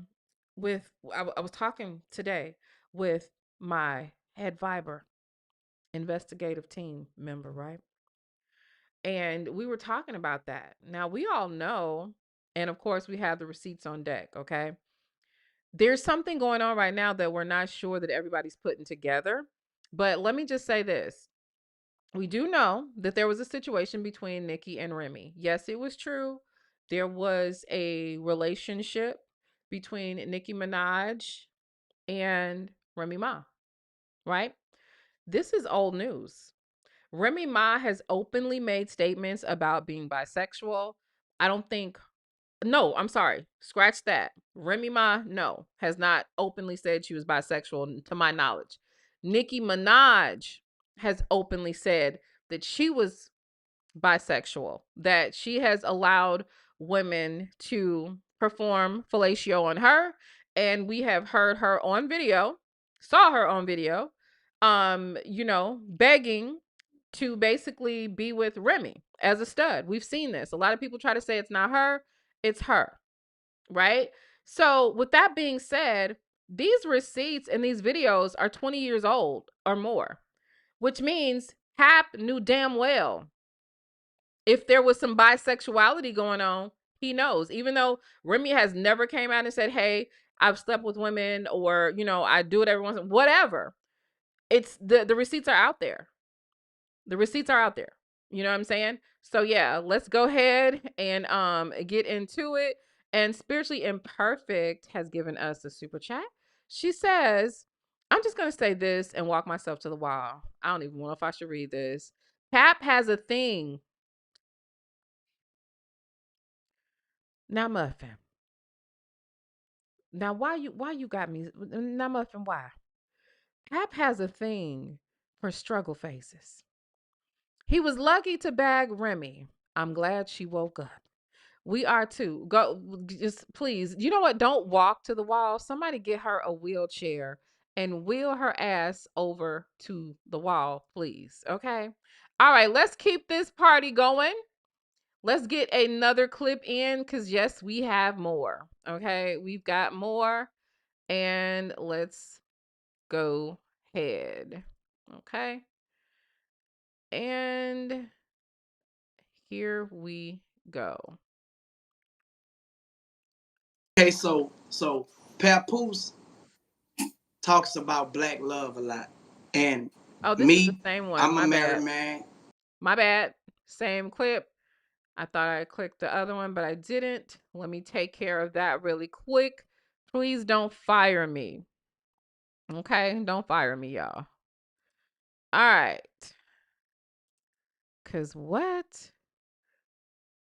was talking today with my head Viber investigative team member, right? And we were talking about that. Now we all know, and of course we have the receipts on deck, okay? There's something going on right now that we're not sure that everybody's putting together. But let me just say this. We do know that there was a situation between Nikki and Remy. Yes, it was true. There was a relationship between Nicki Minaj and Remy Ma, right? This is old news. Remy Ma has openly made statements about being bisexual. I don't think, no, I'm sorry. Scratch that. Remy Ma, no, has not openly said she was bisexual to my knowledge. Nicki Minaj has openly said that she was bisexual, that she has allowed women to perform fellatio on her. And we have heard her on video, saw her on video, begging to basically be with Remy as a stud. We've seen this. A lot of people try to say it's not her, it's her, right? So, with that being said, these receipts and these videos are 20 years old or more, which means Hap knew damn well if there was some bisexuality going on. He knows, even though Remy has never came out and said, hey, I've slept with women, or, I do it every once in whatever. It's the receipts are out there. The receipts are out there. You know what I'm saying? So yeah, let's go ahead and get into it. And Spiritually Imperfect has given us a super chat. She says, I'm just gonna say this and walk myself to the wall. I don't even know if I should read this. Pap has a thing. Now Muffin. Now why you got me? Now Muffin, why? Pap has a thing for struggle faces. He was lucky to bag Remy. I'm glad she woke up. We are too. Go, just please. You know what? Don't walk to the wall. Somebody get her a wheelchair and wheel her ass over to the wall, please. Okay. All right. Let's keep this party going. Let's get another clip in, because yes, we have more. Okay. We've got more. And let's go ahead. Okay. And here we go. Okay, so Papoose talks about black love a lot. And Oh, this is the me, same one. I'm My a married bad. man. My bad. Same clip. I thought I clicked the other one, but I didn't. Let me take care of that really quick. Please don't fire me. Okay? Don't fire me, y'all. All right. Because what?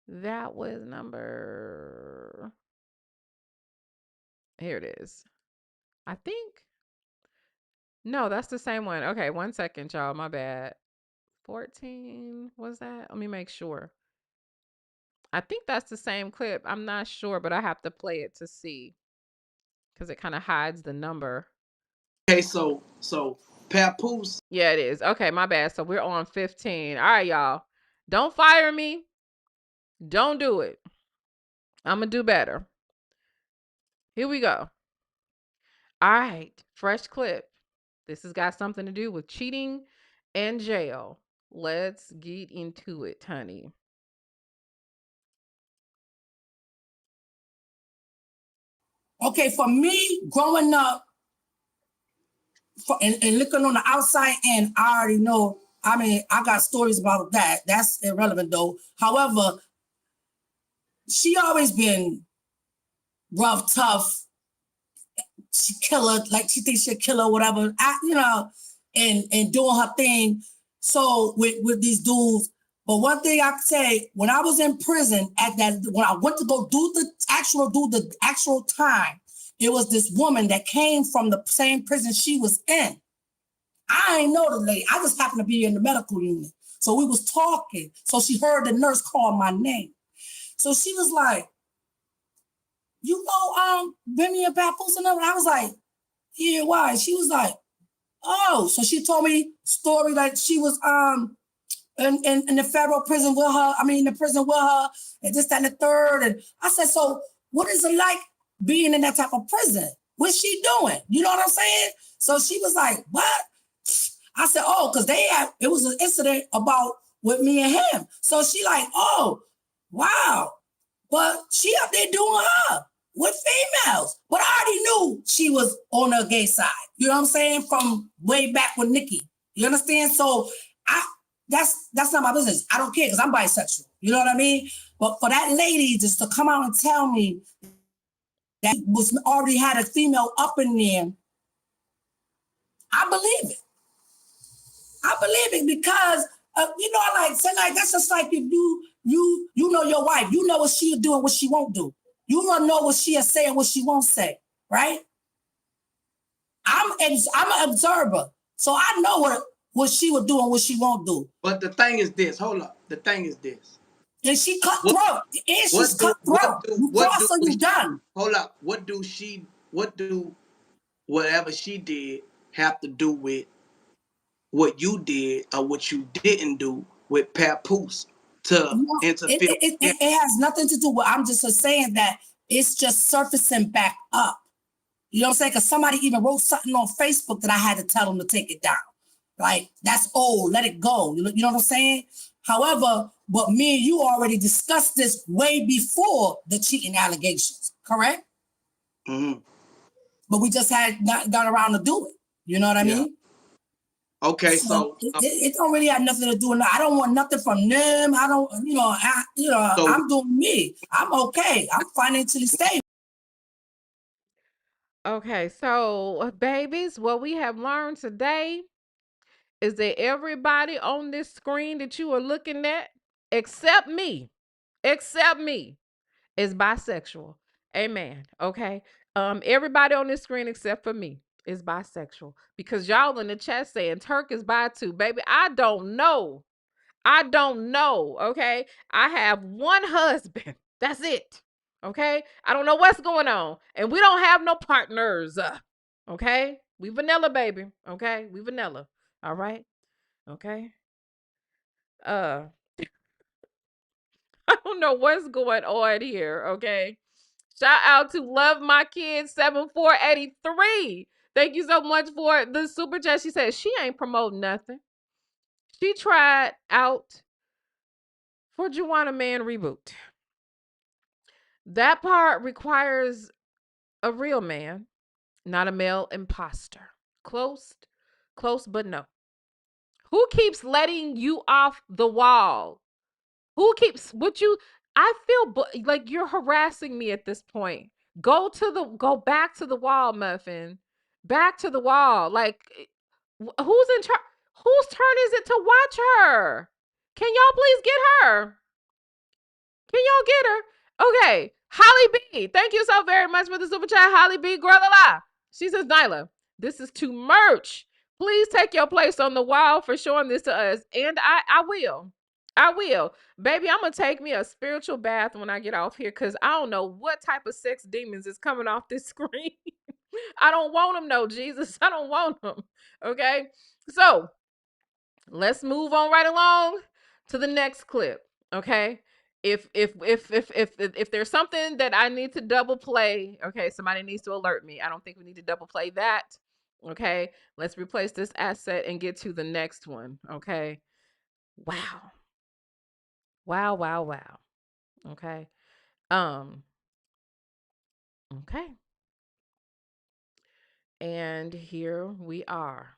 That was number. Here it is. I think. No, that's the same one. Okay, 1 second, y'all. My bad. 14 was that? Let me make sure. I think that's the same clip. I'm not sure, but I have to play it to see, because it kind of hides the number. Okay, so Papoose. Yeah, it is. Okay, my bad. So we're on 15. All right, y'all. Don't fire me. Don't do it. I'm going to do better. Here we go. All right, fresh clip. This has got something to do with cheating and jail. Let's get into it, honey. Okay, for me, growing up and looking on the outside end, I already know. I mean, I got stories about that. That's irrelevant, though. However, she always been rough, tough. She kill her, like she thinks she'll kill her, whatever. And doing her thing. So with these dudes. But one thing I can say, when I was in prison when I went to go do the actual time, it was this woman that came from the same prison she was in. I ain't know the lady. I just happened to be in the medical unit. So we was talking. So she heard the nurse call my name. So she was like, you know, Benny and Papoose and I was like, yeah, why? She was like, oh. So she told me story like she was in the federal prison with her. I mean, in the prison with her, and this, that, and the third. And I said, so what is it like being in that type of prison? What's she doing? You know what I'm saying? So she was like, what? I said, oh, because it was an incident about with me and him. So she like, oh, wow. But she up there doing her with females. But I already knew she was on the gay side. You know what I'm saying? From way back with Nikki. You understand? So that's not my business. I don't care because I'm bisexual. You know what I mean? But for that lady just to come out and tell me that was already had a female up in there, I believe it. I believe it because you know, like say like that's just like if you know your wife, you know what she'll do and what she won't do. You don't know what she'll say and what she won't say, right? I'm an observer, so I know what she will do and what she won't do. But the thing is this. Hold up. The thing is this. And she cutthroat. And she's cutthroat. You cross or you done. Hold up. What do whatever she did have to do with what you did or what you didn't do with Papoose to interfere? It has nothing to do with, I'm just saying that it's just surfacing back up. You know what I'm saying? Because somebody even wrote something on Facebook that I had to tell them to take it down. Like, that's old, let it go. You know what I'm saying? However, but me and you already discussed this way before the cheating allegations, correct? Mm-hmm. But we just had not got around to do it. You know what I mean? Okay, so it don't really have nothing to do with. I don't want nothing from them. I don't, I'm doing me. I'm okay. I'm financially stable. Okay, so babies, what we have learned today is that everybody on this screen that you are looking at, except me, is bisexual. Amen. Okay. Everybody on this screen except for me is bisexual because y'all in the chat saying Turk is bi too. Baby, I don't know. Okay. I have one husband. That's it. Okay. I don't know what's going on. And we don't have no partners. Okay. We vanilla, baby. Okay. We vanilla. All right. Okay. I don't know what's going on here. Okay. Shout out to Love My Kids 7483. Thank you so much for the super chat. She said she ain't promoting nothing. She tried out for Juwanna Mann reboot. That part requires a real man, not a male imposter. Close, but no. Who keeps letting you off the wall? Who keeps what you? I feel like you're harassing me at this point. Go back to the wall, Muffin. Back to the wall. Like, who's in charge? Whose turn is it to watch her? Can y'all please get her? Can y'all get her? Okay, Holly B. Thank you so very much for the super chat, Holly B. Grella. She says, Nyla, this is too much. Please take your place on the wall for showing this to us. And I will. Baby, I'm going to take me a spiritual bath when I get off here because I don't know what type of sex demons is coming off this screen. I don't want them, no, Jesus. I don't want them. Okay? So, let's move on right along to the next clip. Okay? If there's something that I need to double play, okay, somebody needs to alert me. I don't think we need to double play that. Okay? Let's replace this asset and get to the next one. Okay? Wow. Wow. Okay. Okay. And here we are.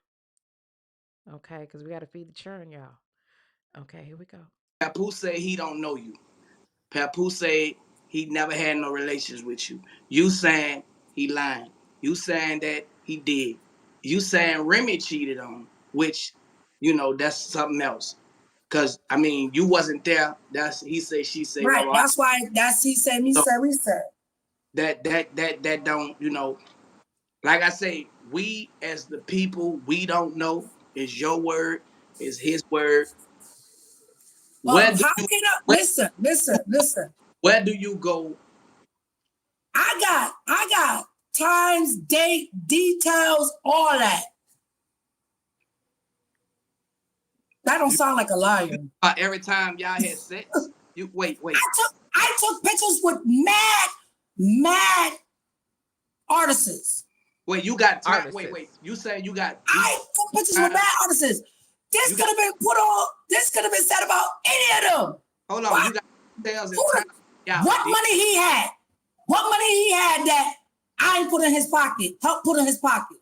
Okay, because we got to feed the churn, y'all. Okay, here we go. Papoose say he don't know you. Papoose say he never had no relations with you. You saying he lying. You saying that he did. You saying Remy cheated on him, which, that's something else. Cause I mean, you wasn't there. That's he say, she say. Right. That's why. That's he said. Me said. We said. That don't. Like I say, we as the people, we don't know. Is your word? Is his word? Well, Where do how you can I listen? where do you go? I got times, date, details, all that. That don't sound like a liar. Every time y'all had sex, you wait. I took pictures with mad artists. Wait, you got time. Wait. You saying you got I took pictures with mad artists. This could have been this could have been said about any of them. Hold on, What? you got details and time. Yeah. What money he had? What money he had that I ain't put in his pocket? Help put in his pocket.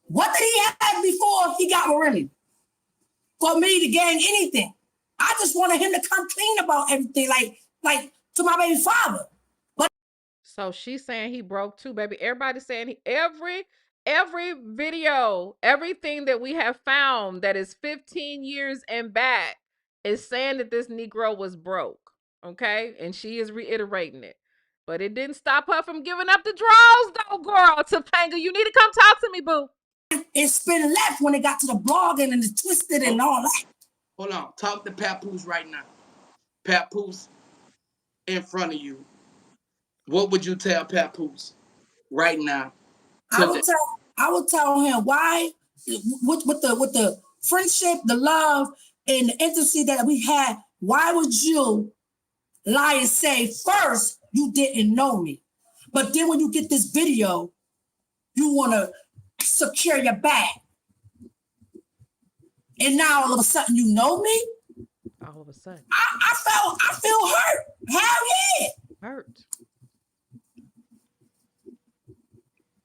What did he have before he got with Remy? For me to gain anything, I just wanted him to come clean about everything, like to my baby father. But So she's saying he broke too, baby. Everybody's saying every video, everything that we have found that is 15 years and back is saying that this Negro was broke. Okay? And she is reiterating it. But it didn't stop her from giving up the draws, though, girl. Topanga, you need to come talk to me, boo. it spin left when it got to the blogging and the twisted and all that. Hold on. Talk to Papoose right now. Papoose in front of you. What would you tell Papoose right now? I would tell him why with the friendship, the love, and the intimacy that we had, why would you lie and say first you didn't know me? But then when you get this video, you want to secure your bag. And now all of a sudden you know me? All of a sudden. I feel hurt. Hell yeah. Hurt.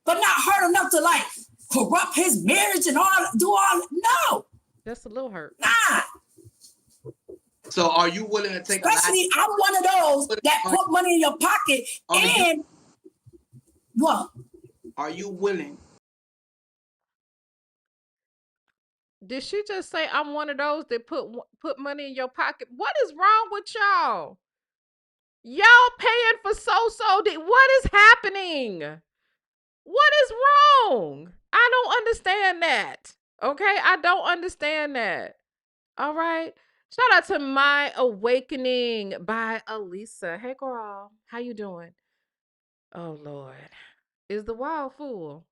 But not hurt enough to like corrupt his marriage and do all. No. Just a little hurt. Nah. So are you willing to take Especially I'm one of those that put money in your pocket and what? Are you willing? Did she just say I'm one of those that put money in your pocket? What is wrong with y'all? Y'all paying for what is happening? What is wrong? I don't understand that. Okay? I don't understand that. All right. Shout out to My Awakening by Elisa. Hey girl, how you doing? Oh Lord. Is the wild fool?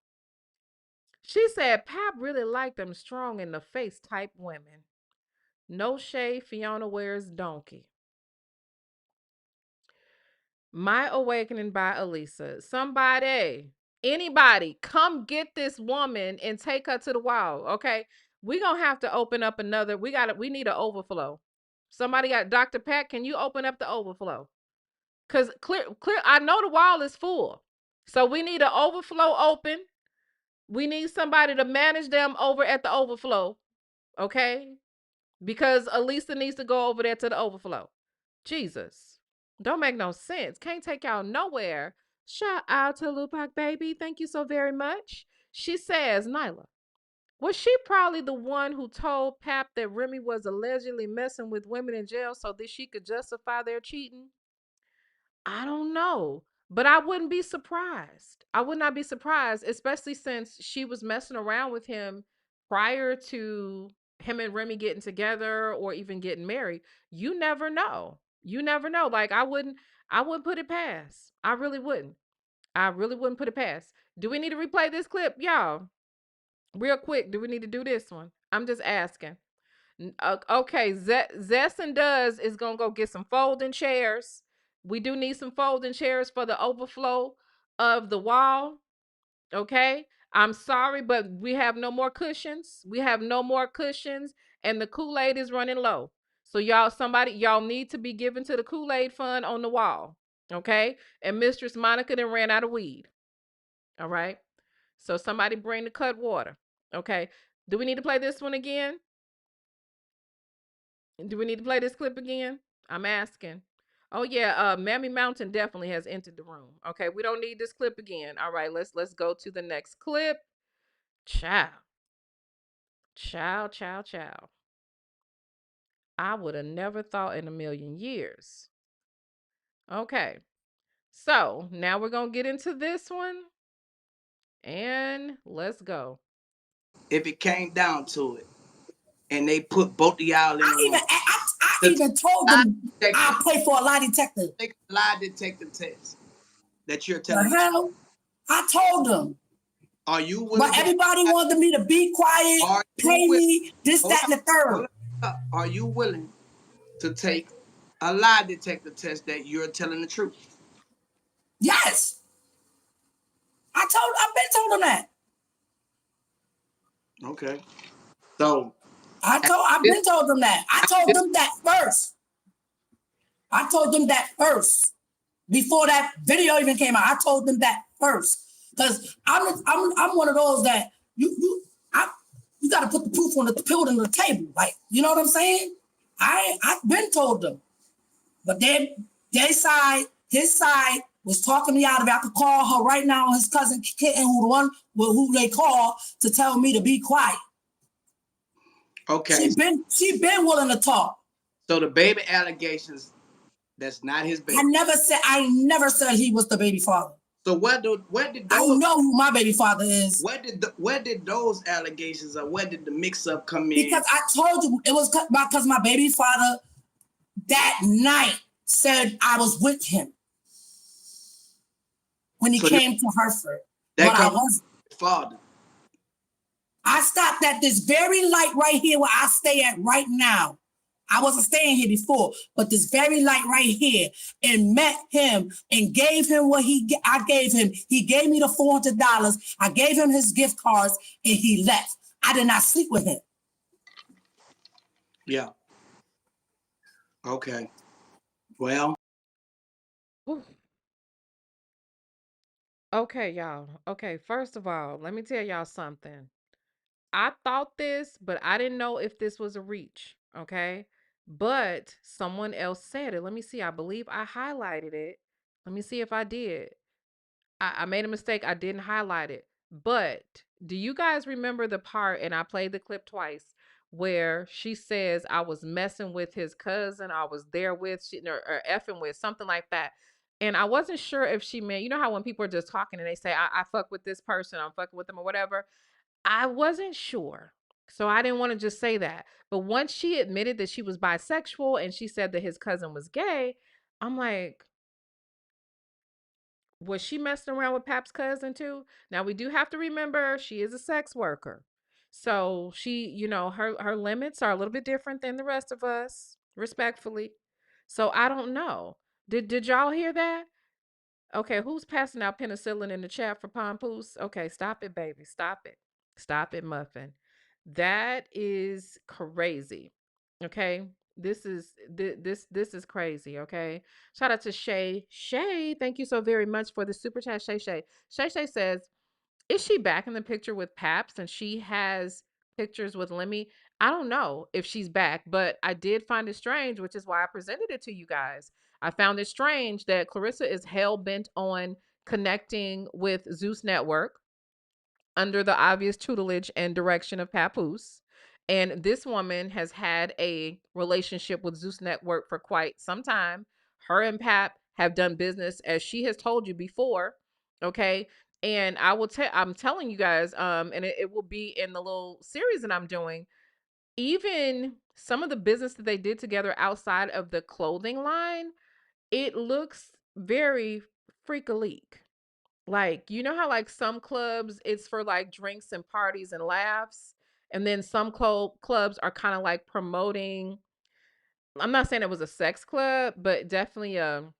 She said Pap really liked them strong in the face type women. No shade, Fiona wears donkey. My Awakening by Elisa. Somebody, anybody, come get this woman and take her to the wall. Okay. We're gonna have to open up another. We need an overflow. Somebody got Dr. Pat. Can you open up the overflow? Because clear, I know the wall is full. So we need an overflow open. We need somebody to manage them over at the overflow. Okay. Because Elisa needs to go over there to the overflow. Jesus. Don't make no sense. Can't take y'all nowhere. Shout out to Lupac Baby. Thank you so very much. She says, Nyla, was she probably the one who told Pap that Remy was allegedly messing with women in jail so that she could justify their cheating? I don't know. But I wouldn't be surprised. I would not be surprised, especially since she was messing around with him prior to him and Remy getting together or even getting married. You never know. You never know. Like I wouldn't put it past. I really wouldn't. I really wouldn't put it past. Do we need to replay this clip? Y'all, real quick, do we need to do this one? I'm just asking. Okay, Zess and Does is gonna go get some folding chairs. We do need some folding chairs for the overflow of the wall. Okay, I'm sorry, but we have no more cushions. We have no more cushions, and the Kool-Aid is running low. So y'all need to be given to the Kool-Aid fund on the wall. Okay, and Mistress Monica then ran out of weed. All right, so somebody bring the cut water. Okay, do we need to play this one again? Do we need to play this clip again? I'm asking. Oh yeah, Mammy Mountain definitely has entered the room. Okay, we don't need this clip again. All right, let's go to the next clip. Ciao. Ciao, ciao, ciao. I would have never thought in a million years. Okay. So now we're gonna get into this one. And let's go. if it came down to it, and they put both of y'all in a room, I even told them I'll pay for a lie detector. Take a lie detector test that you're The telling. hell? I told them. Are you willing? But everybody wanted me to be quiet, pay me, this, that, and the third. Are you willing to take a lie detector test that you're telling the truth? Yes. I've been told them that. Okay. So I've been told them that. I told them that first. I told them that first. Before that video even came out, I told them that first. Because I'm one of those that you got to put the proof on the the table. Like, you know what I'm saying? I've been told them. But then his side was talking me out of it. I could call her right now, his cousin Kitten, who they call to tell me to be quiet. Okay. She been willing to talk. So the baby allegations, that's not his baby. I never said he was the baby father. So where did those, I know who my baby father is. Where did those allegations, or where did the mix-up come in? Because I told you it was because my baby father that night said I was with him when he came to Hereford. But I wasn't. Father. I stopped at this very light right here where I stay at right now. I wasn't staying here before, but this very light right here, and met him and gave him what I gave him. He gave me the $400. I gave him his gift cards and he left. I did not sleep with him. Yeah. Okay. Well. Okay, y'all. Okay, first of all, let me tell y'all something. I thought this, but I didn't know if this was a reach. Okay. But someone else said it. Let me see. I believe I highlighted it. Let me see if I did. I made a mistake. I didn't highlight it. But do you guys remember the part, and I played the clip twice, where she says, I was messing with his cousin, I was there with, or effing with, something like that. And I wasn't sure if she meant, you know how when people are just talking and they say, I fuck with this person, I'm fucking with them or whatever. I wasn't sure. So I didn't want to just say that. But once she admitted that she was bisexual and she said that his cousin was gay, I'm like, was she messing around with Pap's cousin too? Now we do have to remember she is a sex worker. So she, her limits are a little bit different than the rest of us, respectfully. So I don't know. Did y'all hear that? Okay, who's passing out penicillin in the chat for Pompoose? Okay, stop it, baby. Stop it. Stop it, Muffin. That is crazy. Okay. This is crazy. Okay. Shout out to Shay. Shay, thank you so very much for the super chat. Shay Shay. Shay Shay says, is she back in the picture with Paps and she has pictures with Lemmy? I don't know if she's back, but I did find it strange, which is why I presented it to you guys. I found it strange that Claressa is hell bent on connecting with Zeus Network under the obvious tutelage and direction of Papoose. And this woman has had a relationship with Zeus Network for quite some time. Her and Pap have done business, as she has told you before. Okay. And I'm telling you guys, and it will be in the little series that I'm doing. Even some of the business that they did together outside of the clothing line, it looks very freak-a-leak. Like, you know how like some clubs it's for like drinks and parties and laughs, and then some clubs are kind of like promoting. I'm not saying it was a sex club, but definitely a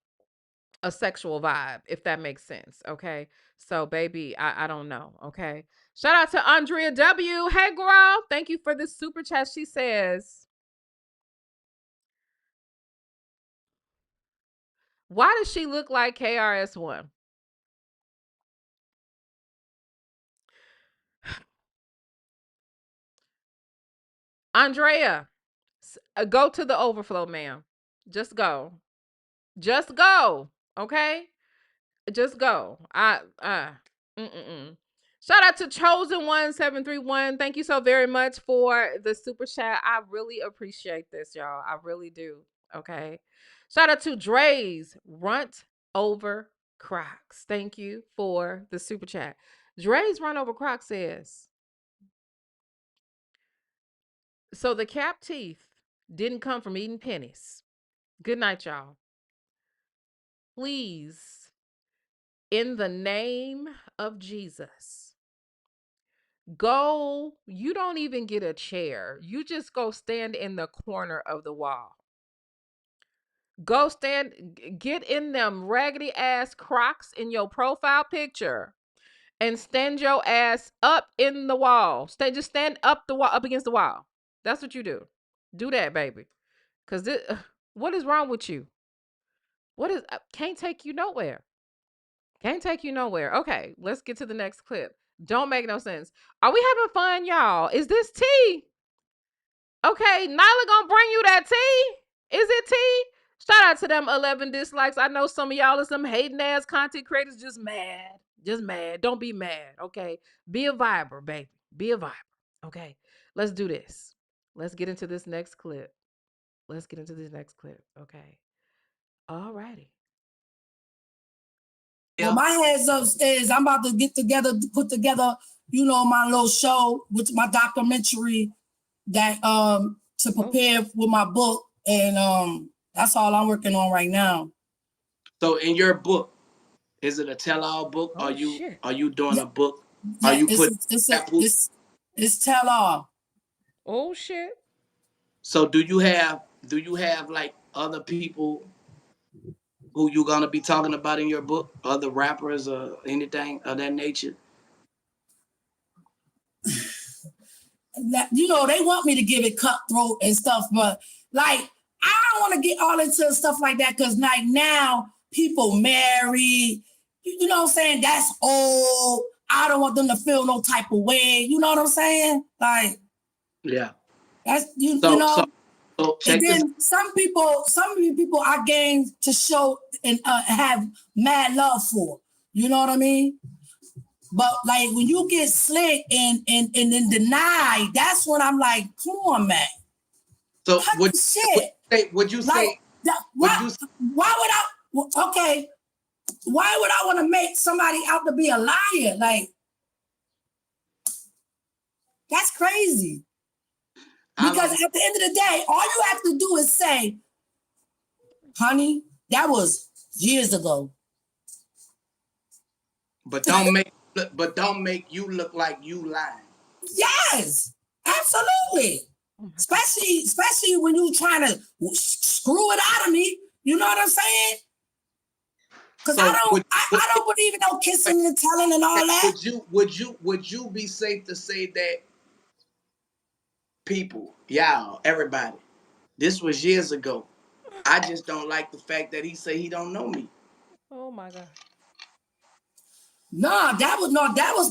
sexual vibe, if that makes sense. Okay. So baby, I don't know. Okay. Shout out to Andrea W. Hey girl, thank you for this super chat. She says, why does she look like KRS-One? Andrea, go to the overflow, ma'am. Just go. Just go. Okay? Just go. Mm-mm. Shout out to Chosen1731. Thank you so very much for the super chat. I really appreciate this, y'all. I really do. Okay. Shout out to Dre's Runt Over Crocs. Thank you for the super chat. Dre's Run Over Crocs says, So the cap teeth didn't come from eating pennies. Good night, y'all. Please, in the name of Jesus, go. You don't even get a chair. You just go stand in the corner of the wall. Go stand, get in them raggedy ass Crocs in your profile picture and stand your ass up in the wall. Just stand up the wall, up against the wall. That's what you do. Do that, baby. Cause what is wrong with you? What is can't take you nowhere. Can't take you nowhere. Okay, let's get to the next clip. Don't make no sense. Are we having fun, y'all? Is this tea? Okay, Nyla gonna bring you that tea? Is it tea? Shout out to them 11 dislikes. I know some of y'all are some hating ass content creators just mad. Just mad. Don't be mad, okay? Be a viber, baby. Be a viber. Okay, let's do this. Let's get into this next clip. Let's get into this next clip, okay? All righty. Well, my heads upstairs. I'm about to get together, put together, my little show with my documentary that to prepare with my book, and that's all I'm working on right now. So in your book, is it a tell-all book? Oh, Are you doing a book? Yeah, Are you putting it's tell all. Oh shit. So do you have like other people who you gonna be talking about in your book? Other rappers or anything of that nature? They want me to give it cutthroat and stuff, but like I don't want to get all into stuff like that because like now people marry, you know what I'm saying? That's old. I don't want them to feel no type of way. You know what I'm saying? Like, yeah, that's So and then some people I gain to show and have mad love for. You know what I mean? But like when you get slick and then denied, that's when I'm like, come on, man. So would you say? Why would I? Okay, why would I want to make somebody out to be a liar? Like, that's crazy. Because at the end of the day, all you have to do is say, honey, that was years ago. But don't make you look like you lying. Yes, absolutely. Especially when you trying to screw it out of me. You know what I'm saying? Because I don't believe in no kissing and telling and all that. Would you be safe to say that people, y'all, everybody, this was years ago. I just don't like the fact that he say he don't know me. Oh my God. That was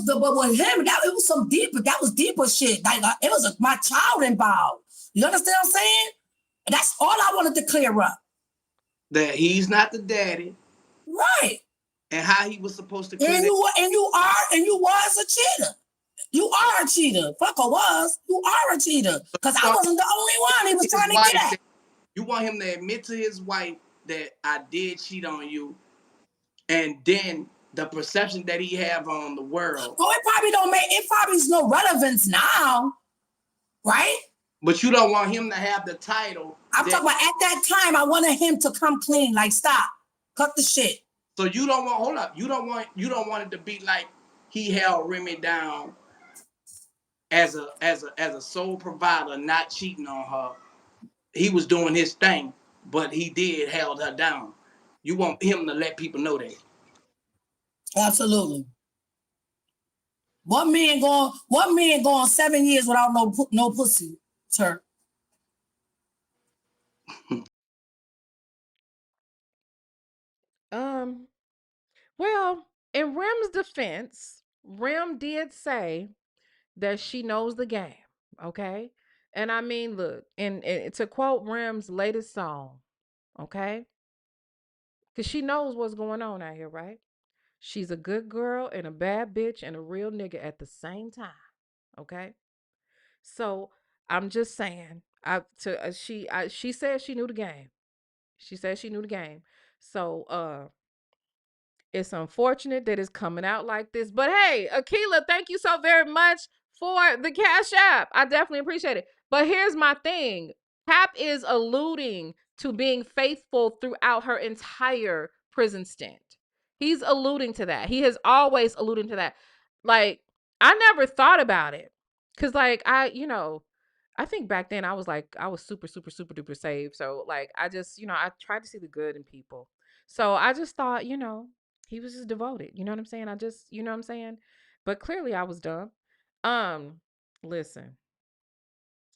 but with him, it was some deeper, that was deeper shit. Like it was my child involved. You understand what I'm saying? That's all I wanted to clear up. That he's not the daddy. Right. And how he was supposed to clear and you was a cheater. You are a cheater. Fucker was. You are a cheater. Because I wasn't the only one he was trying to get at. You want him to admit to his wife that I did cheat on you, and then the perception that he have on the world. Oh, it probably is no relevance now, right? But you don't want him to have the title. I'm talking about at that time, I wanted him to come clean. Like, stop. Cut the shit. So you don't want, hold up. You don't want it to be like he held Remy down as a sole provider, not cheating on her. He was doing his thing, but he did held her down. You want him to let people know that. Absolutely. What man going 7 years without no pussy, sir? Well, in Rem's defense, Rem did say that she knows the game, okay? And I mean, look, and to quote Rem's latest song, okay? Because she knows what's going on out here, right? She's a good girl and a bad bitch and a real nigga at the same time, okay? So I'm just saying, she said she knew the game. She said she knew the game. So it's unfortunate that it's coming out like this. But hey, Akila, thank you so very much for the Cash App. I definitely appreciate it. But here's my thing. Cap is alluding to being faithful throughout her entire prison stint. He's alluding to that. He has always alluded to that. Like, I never thought about it. Cause like I think back then I was like, I was super, super, super duper saved. So like I just, I tried to see the good in people. So I just thought, he was just devoted. You know what I'm saying? I just, you know what I'm saying? But clearly I was dumb. Um, listen.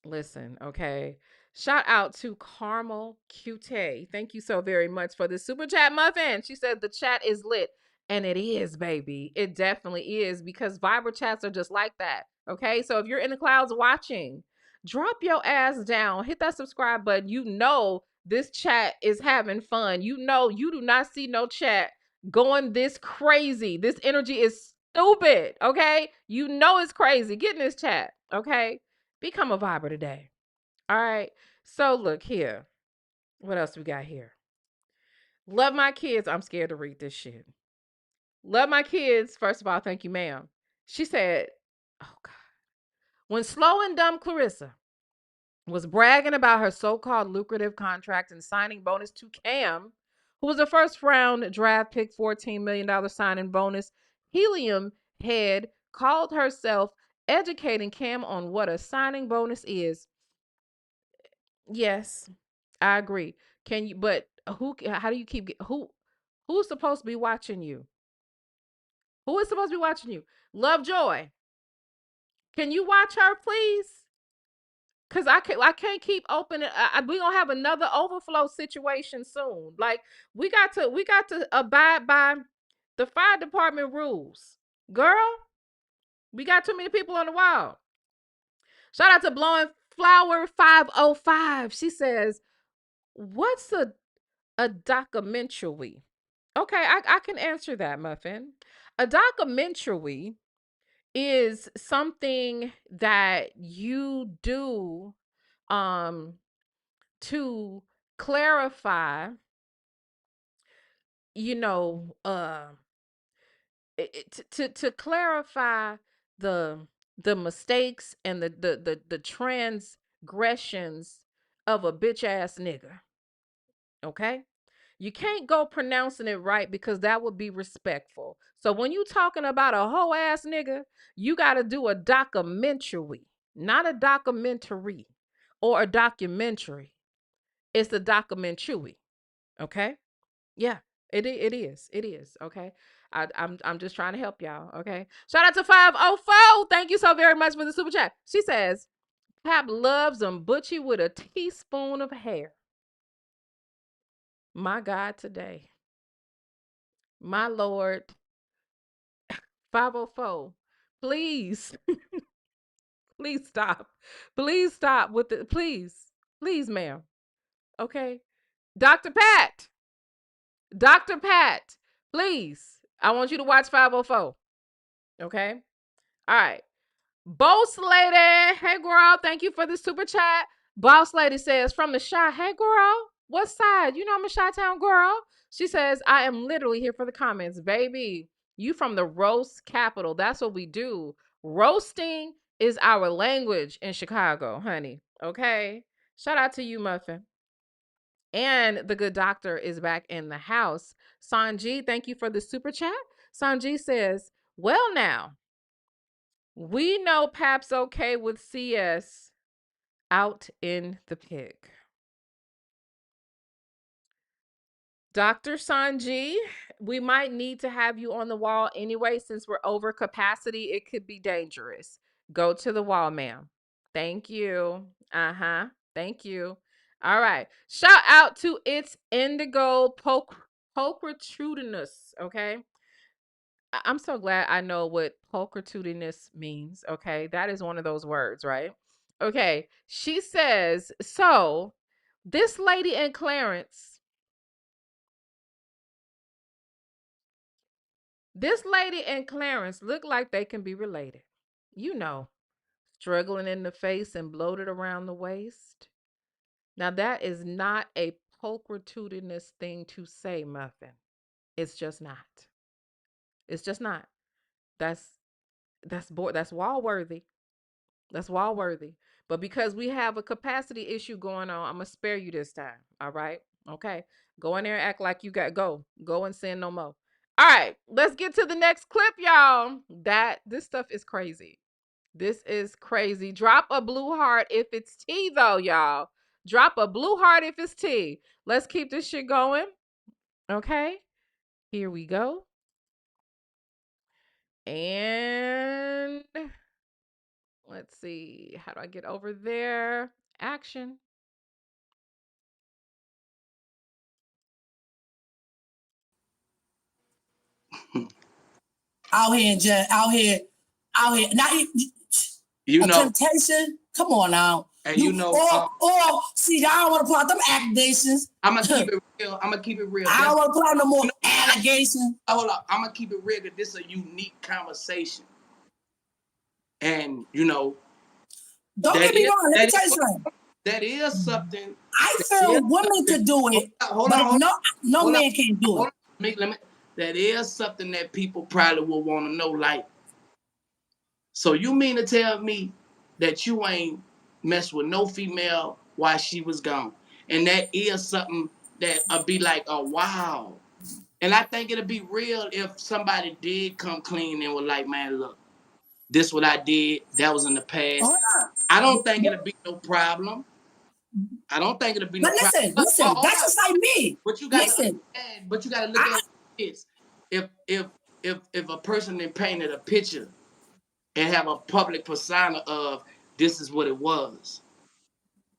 Listen, okay. Shout out to Carmel Cute. Thank you so very much for the super chat, Muffin. She said the chat is lit. And it is, baby. It definitely is because Viber chats are just like that. Okay. So if you're in the clouds watching, drop your ass down, hit that subscribe button. You know this chat is having fun. You know you do not see no chat going this crazy. This energy is stupid. Okay. You know it's crazy. Get in this chat. Okay. Become a Viber today. All right. So look here. What else we got here? Love my kids. I'm scared to read this shit. Love my kids. First of all, thank you, ma'am. She said, oh God. When slow and dumb Claressa was bragging about her so-called lucrative contract and signing bonus to Cam, who was a first-round draft pick, $14 million signing bonus, Helium Head called herself educating Cam on what a signing bonus is. Yes, I agree. Can you? But who? How do you keep who? Who's supposed to be watching you? Who is supposed to be watching you? Lovejoy. Can you watch her, please? Cause I can't keep opening. We gonna have another overflow situation soon. Like we got to abide by the fire department rules, girl. We got too many people on the wall. Shout out to Blowing Flower 505. She says, "What's a documentary?" Okay, I can answer that, Muffin. A documentary is something that you do to clarify, you know, to clarify the the mistakes and the transgressions of a bitch ass nigga. Okay? You can't go pronouncing it right because that would be respectful. So when you talking about a hoe ass nigga, you got to do a documentary, not a documentary or a documentary. It's a documentary. Okay? Yeah, it is. It is. Okay. I'm just trying to help y'all. Okay. Shout out to 504. Thank you so very much for the super chat. She says, Pap loves them butchy with a teaspoon of hair. My God, today. My Lord, 504. Please, please stop. Please stop with the please, ma'am. Okay. Dr. Pat. Dr. Pat, please. I want you to watch 504. Okay. All right. Boss Lady. Hey girl. Thank you for the super chat. Boss Lady says from the shot. Hey girl. What side? You know I'm a Chi-Town girl. She says, I am literally here for the comments. Baby, you from the roast capital. That's what we do. Roasting is our language in Chicago, honey. Okay. Shout out to you, Muffin. And the good doctor is back in the house. Sanji, thank you for the super chat. Sanji says, well now, we know Pap's okay with CS out in the pig. Dr. Sanji, we might need to have you on the wall anyway. Since we're over capacity, it could be dangerous. Go to the wall, ma'am. Thank you. Uh-huh. Thank you. All right. Shout out to It's Indigo Pulchritudinous. Okay. I'm so glad I know what pulchritudinous means. Okay. That is one of those words, right? Okay. She says, so this lady and Clarence, look like they can be related. You know, struggling in the face and bloated around the waist. Now, that is not a pulchritudinous thing to say, Muffin. It's just not. It's just not. That's wall worthy. That's wall worthy. But because we have a capacity issue going on, I'm gonna spare you this time. All right. Okay. Go in there and act like you got go and sin no more. All right, let's get to the next clip, y'all. This stuff is crazy. This is crazy. Drop a blue heart if it's tea, though, y'all. Drop a blue heart if it's tea. Let's keep this shit going. Okay. Here we go. And let's see. How do I get over there? Action. Out here, out here. Now, You know, temptation. Come on now. and you know, or see, I don't want to put out them accusations. I'm gonna keep it real. I'm gonna keep it real. I don't want to put out no more allegations. Hold up. I'm gonna keep it real because this is a unique conversation. And you know, don't get me wrong. Let me tell you something. That is something. I feel women could do it, but no man can do it. That is something that people probably will want to know. Like, so you mean to tell me that you ain't messed with no female while she was gone? And that is something that'll be like, oh, wow. And I think it'll be real if somebody did come clean and was like, man, look, this what I did. That was in the past. I don't think it'll be no problem. I don't think it'll be no problem. Listen, that's just like me. But you got to look at this. If a person then painted a picture and have a public persona of this is what it was,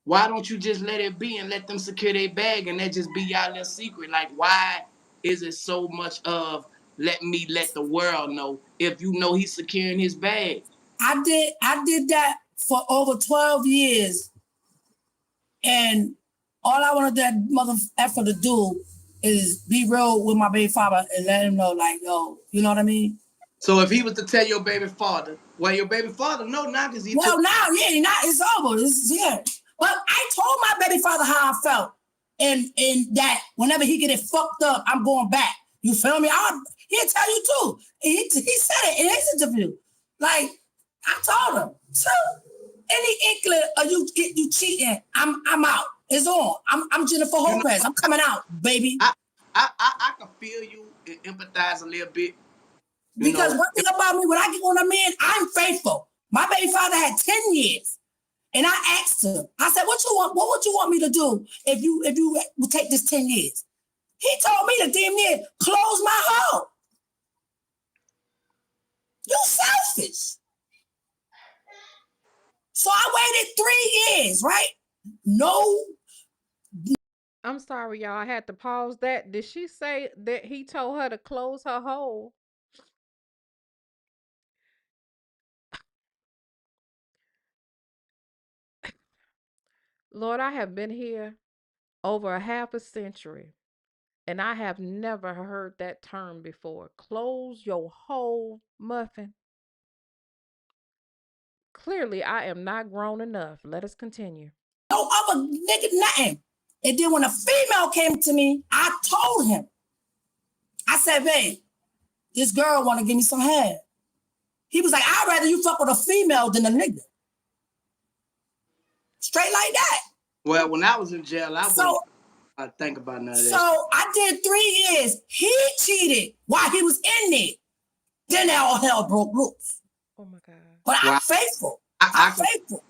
why don't you just let it be and let them secure their bag and that just be y'all little secret? Like, why is it so much of let the world know if you know he's securing his bag? I did that for over 12 years. And all I wanted that mother effer to do is be real with my baby father and let him know, like, yo, you know what I mean? So if he was to tell your baby father, well, your baby father know now because he now, it's over. But I told my baby father how I felt. And that whenever he get it fucked up, I'm going back. You feel me? He'll tell you too. He said it in his interview. Like, I told him. So any inkling of you cheating, I'm out. It's on. I'm Jennifer Lopez. I'm coming out, baby. I can feel you and empathize a little bit. Because one thing about me, when I get on a man, I'm faithful. My baby father had 10 years. And I asked him, I said, what would you want me to do if you would take this 10 years? He told me to damn near close my home. You selfish. So I waited 3 years, right? No. I'm sorry, y'all. I had to pause that. Did she say that he told her to close her hole? Lord, I have been here over a half a century, and I have never heard that term before. Close your whole muffin. Clearly, I am not grown enough. Let us continue. No other nigga, nothing. And then when a female came to me, I told him. I said, babe, this girl want to give me some head. He was like, I'd rather you fuck with a female than a nigga. Straight like that. Well, when I was in jail, I think about none of that. So I did 3 years. He cheated while he was in there. Then all hell broke loose. Oh my God. But I'm faithful. I'm faithful.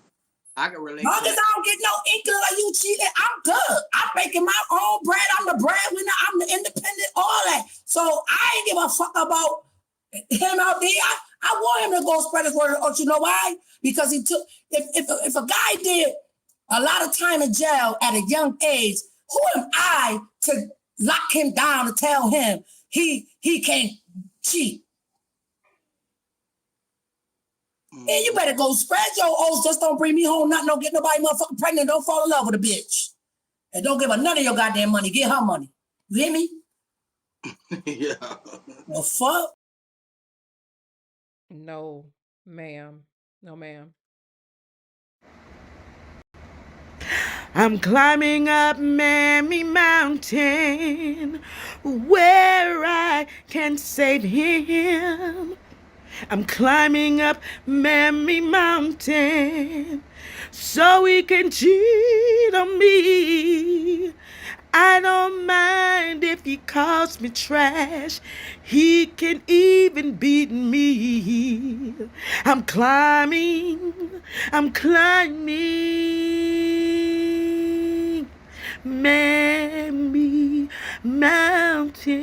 I can relate. As long as I don't get no inkling like you cheating, I'm good. I'm making my own bread. I'm the breadwinner. I'm the independent, all that. So I ain't give a fuck about him out there. I want him to go spread his word. Oh, you know why? Because he took, if a guy did a lot of time in jail at a young age, who am I to lock him down and tell him he can't cheat? And you better go spread your oats. Just don't bring me home. Don't get nobody motherfucking pregnant. Don't fall in love with a bitch. And don't give her none of your goddamn money. Get her money. You hear me? Yeah. The fuck? No, ma'am. No, ma'am. I'm climbing up Mammy Mountain where I can save him. I'm climbing up Mammy Mountain so he can cheat on me. I don't mind if he calls me trash. He can even beat me. I'm climbing Mammy Mountain,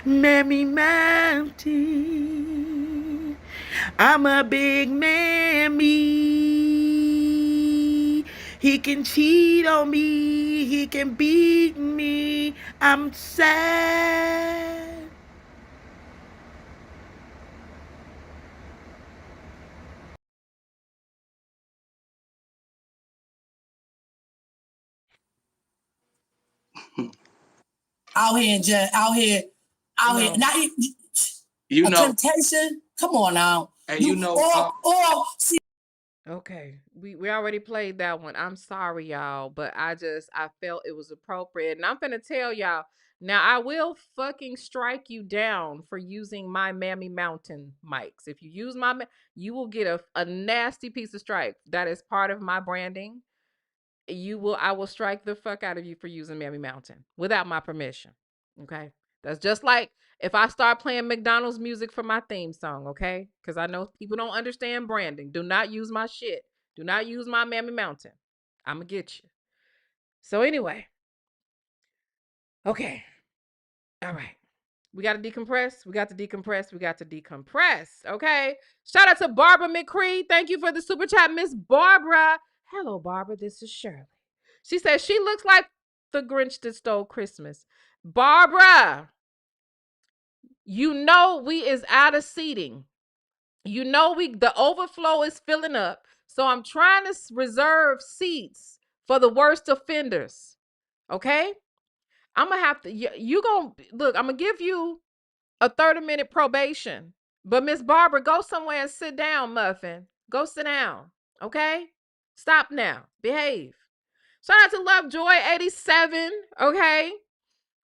Mammy Mountain. I'm a big mammy. He can cheat on me. He can beat me. I'm sad. Out here, out here, out here. Now, You a know, temptation. Come on now. and You or see. Okay, we already played that one. I'm sorry, y'all, but I felt it was appropriate, and I'm gonna tell y'all now. I will fucking strike you down for using my Mammy Mountain mics. If you use you will get a nasty piece of strike. That is part of my branding. I will strike the fuck out of you for using Mammy Mountain without my permission. Okay, that's just like if I start playing McDonald's music for my theme song, okay? Because I know people don't understand branding. Do not use my shit. Do not use my Mammy Mountain. I'm going to get you. So, anyway. Okay. All right. We got to decompress. We got to decompress. We got to decompress. Okay. Shout out to Barbara McCree. Thank you for the super chat, Miss Barbara. Hello, Barbara. This is Shirley. She says she looks like the Grinch that stole Christmas. Barbara, you know we is out of seating. You know the overflow is filling up. So I'm trying to reserve seats for the worst offenders. Okay? I'm gonna have to you gonna look, I'm gonna give you a 30-minute probation. But Miss Barbara, go somewhere and sit down, Muffin. Go sit down. Okay? Stop now. Behave. Shout out to Lovejoy 87. Okay?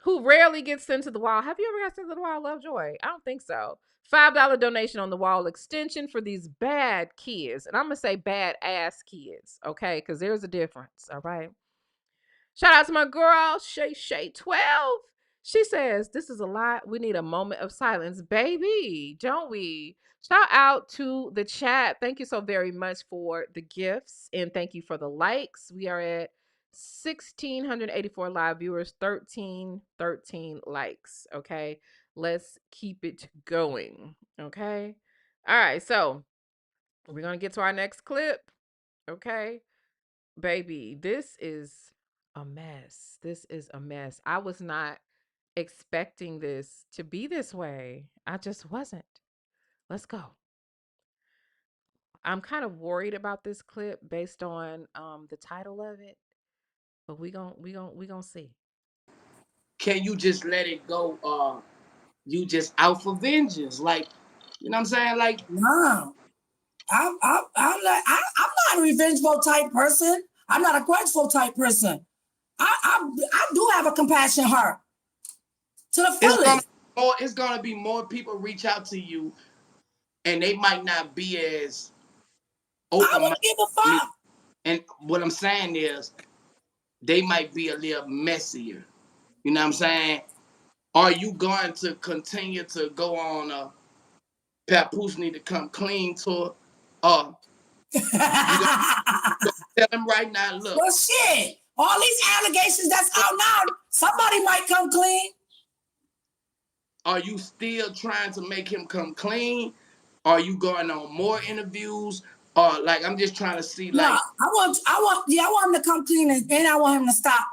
Who rarely gets sent to the wall. Have you ever got sent to the wall, Lovejoy? I don't think so. $5 donation on the wall extension for these bad kids. And I'm going to say bad ass kids, okay? Because there's a difference, all right? Shout out to my girl, Shay 12. She says, this is a lot. We need a moment of silence. Baby, don't we? Shout out to the chat. Thank you so very much for the gifts. And thank you for the likes. We are at 1,684 live viewers, 1313 likes. Okay. Let's keep it going. Okay. All right. So we're going to get to our next clip. Okay. Baby, this is a mess. This is a mess. I was not expecting this to be this way. I just wasn't. Let's go. I'm kind of worried about this clip based on the title of it, but we going to see. Can you just let it go? You just out for vengeance, like, you know what I'm saying? Like, No. I'm not a revengeful type person. I'm not a grudgeful type person. I do have a compassion heart to the fullest. It's gonna be more people reach out to you, and they might not be as open. I wouldn't give a fuck. And what I'm saying is, they might be a little messier. You know what I'm saying? Are you going to continue to go on Papoose need to come clean to you tell him right now, look. Well, shit. All these allegations that's out now, somebody might come clean. Are you still trying to make him come clean? Are you going on more interviews? Or like, I'm just trying to see, like. No, I want him to come clean, and I want him to stop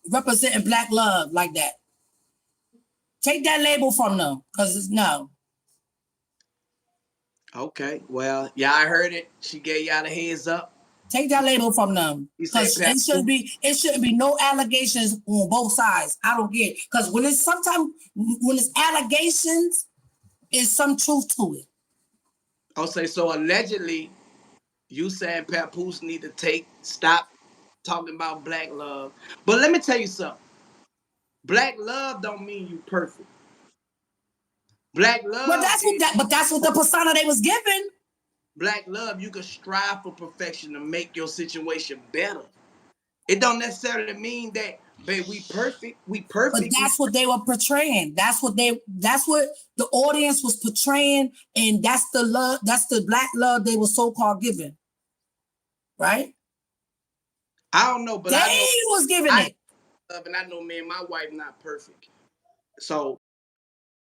representing Black love like that. Take that label from them, because it's no. Okay, well, yeah, I heard it. She gave y'all the heads up. Take that label from them. Because it shouldn't be no allegations on both sides. I don't get it. Because when it's allegations, there's some truth to it. I'll say, so allegedly, you saying Papoose need to stop talking about Black love. But let me tell you something. Black love don't mean you perfect. Black love. But that's what the persona they was given. Black love, you can strive for perfection to make your situation better. It don't necessarily mean that, babe, we perfect. We But perfect. that's what they were portraying. That's what the audience was portraying, and that's the love, that's the black love they were so-called giving. Right? I don't know, but They I know was giving I it. love, and I know me and my wife not perfect. So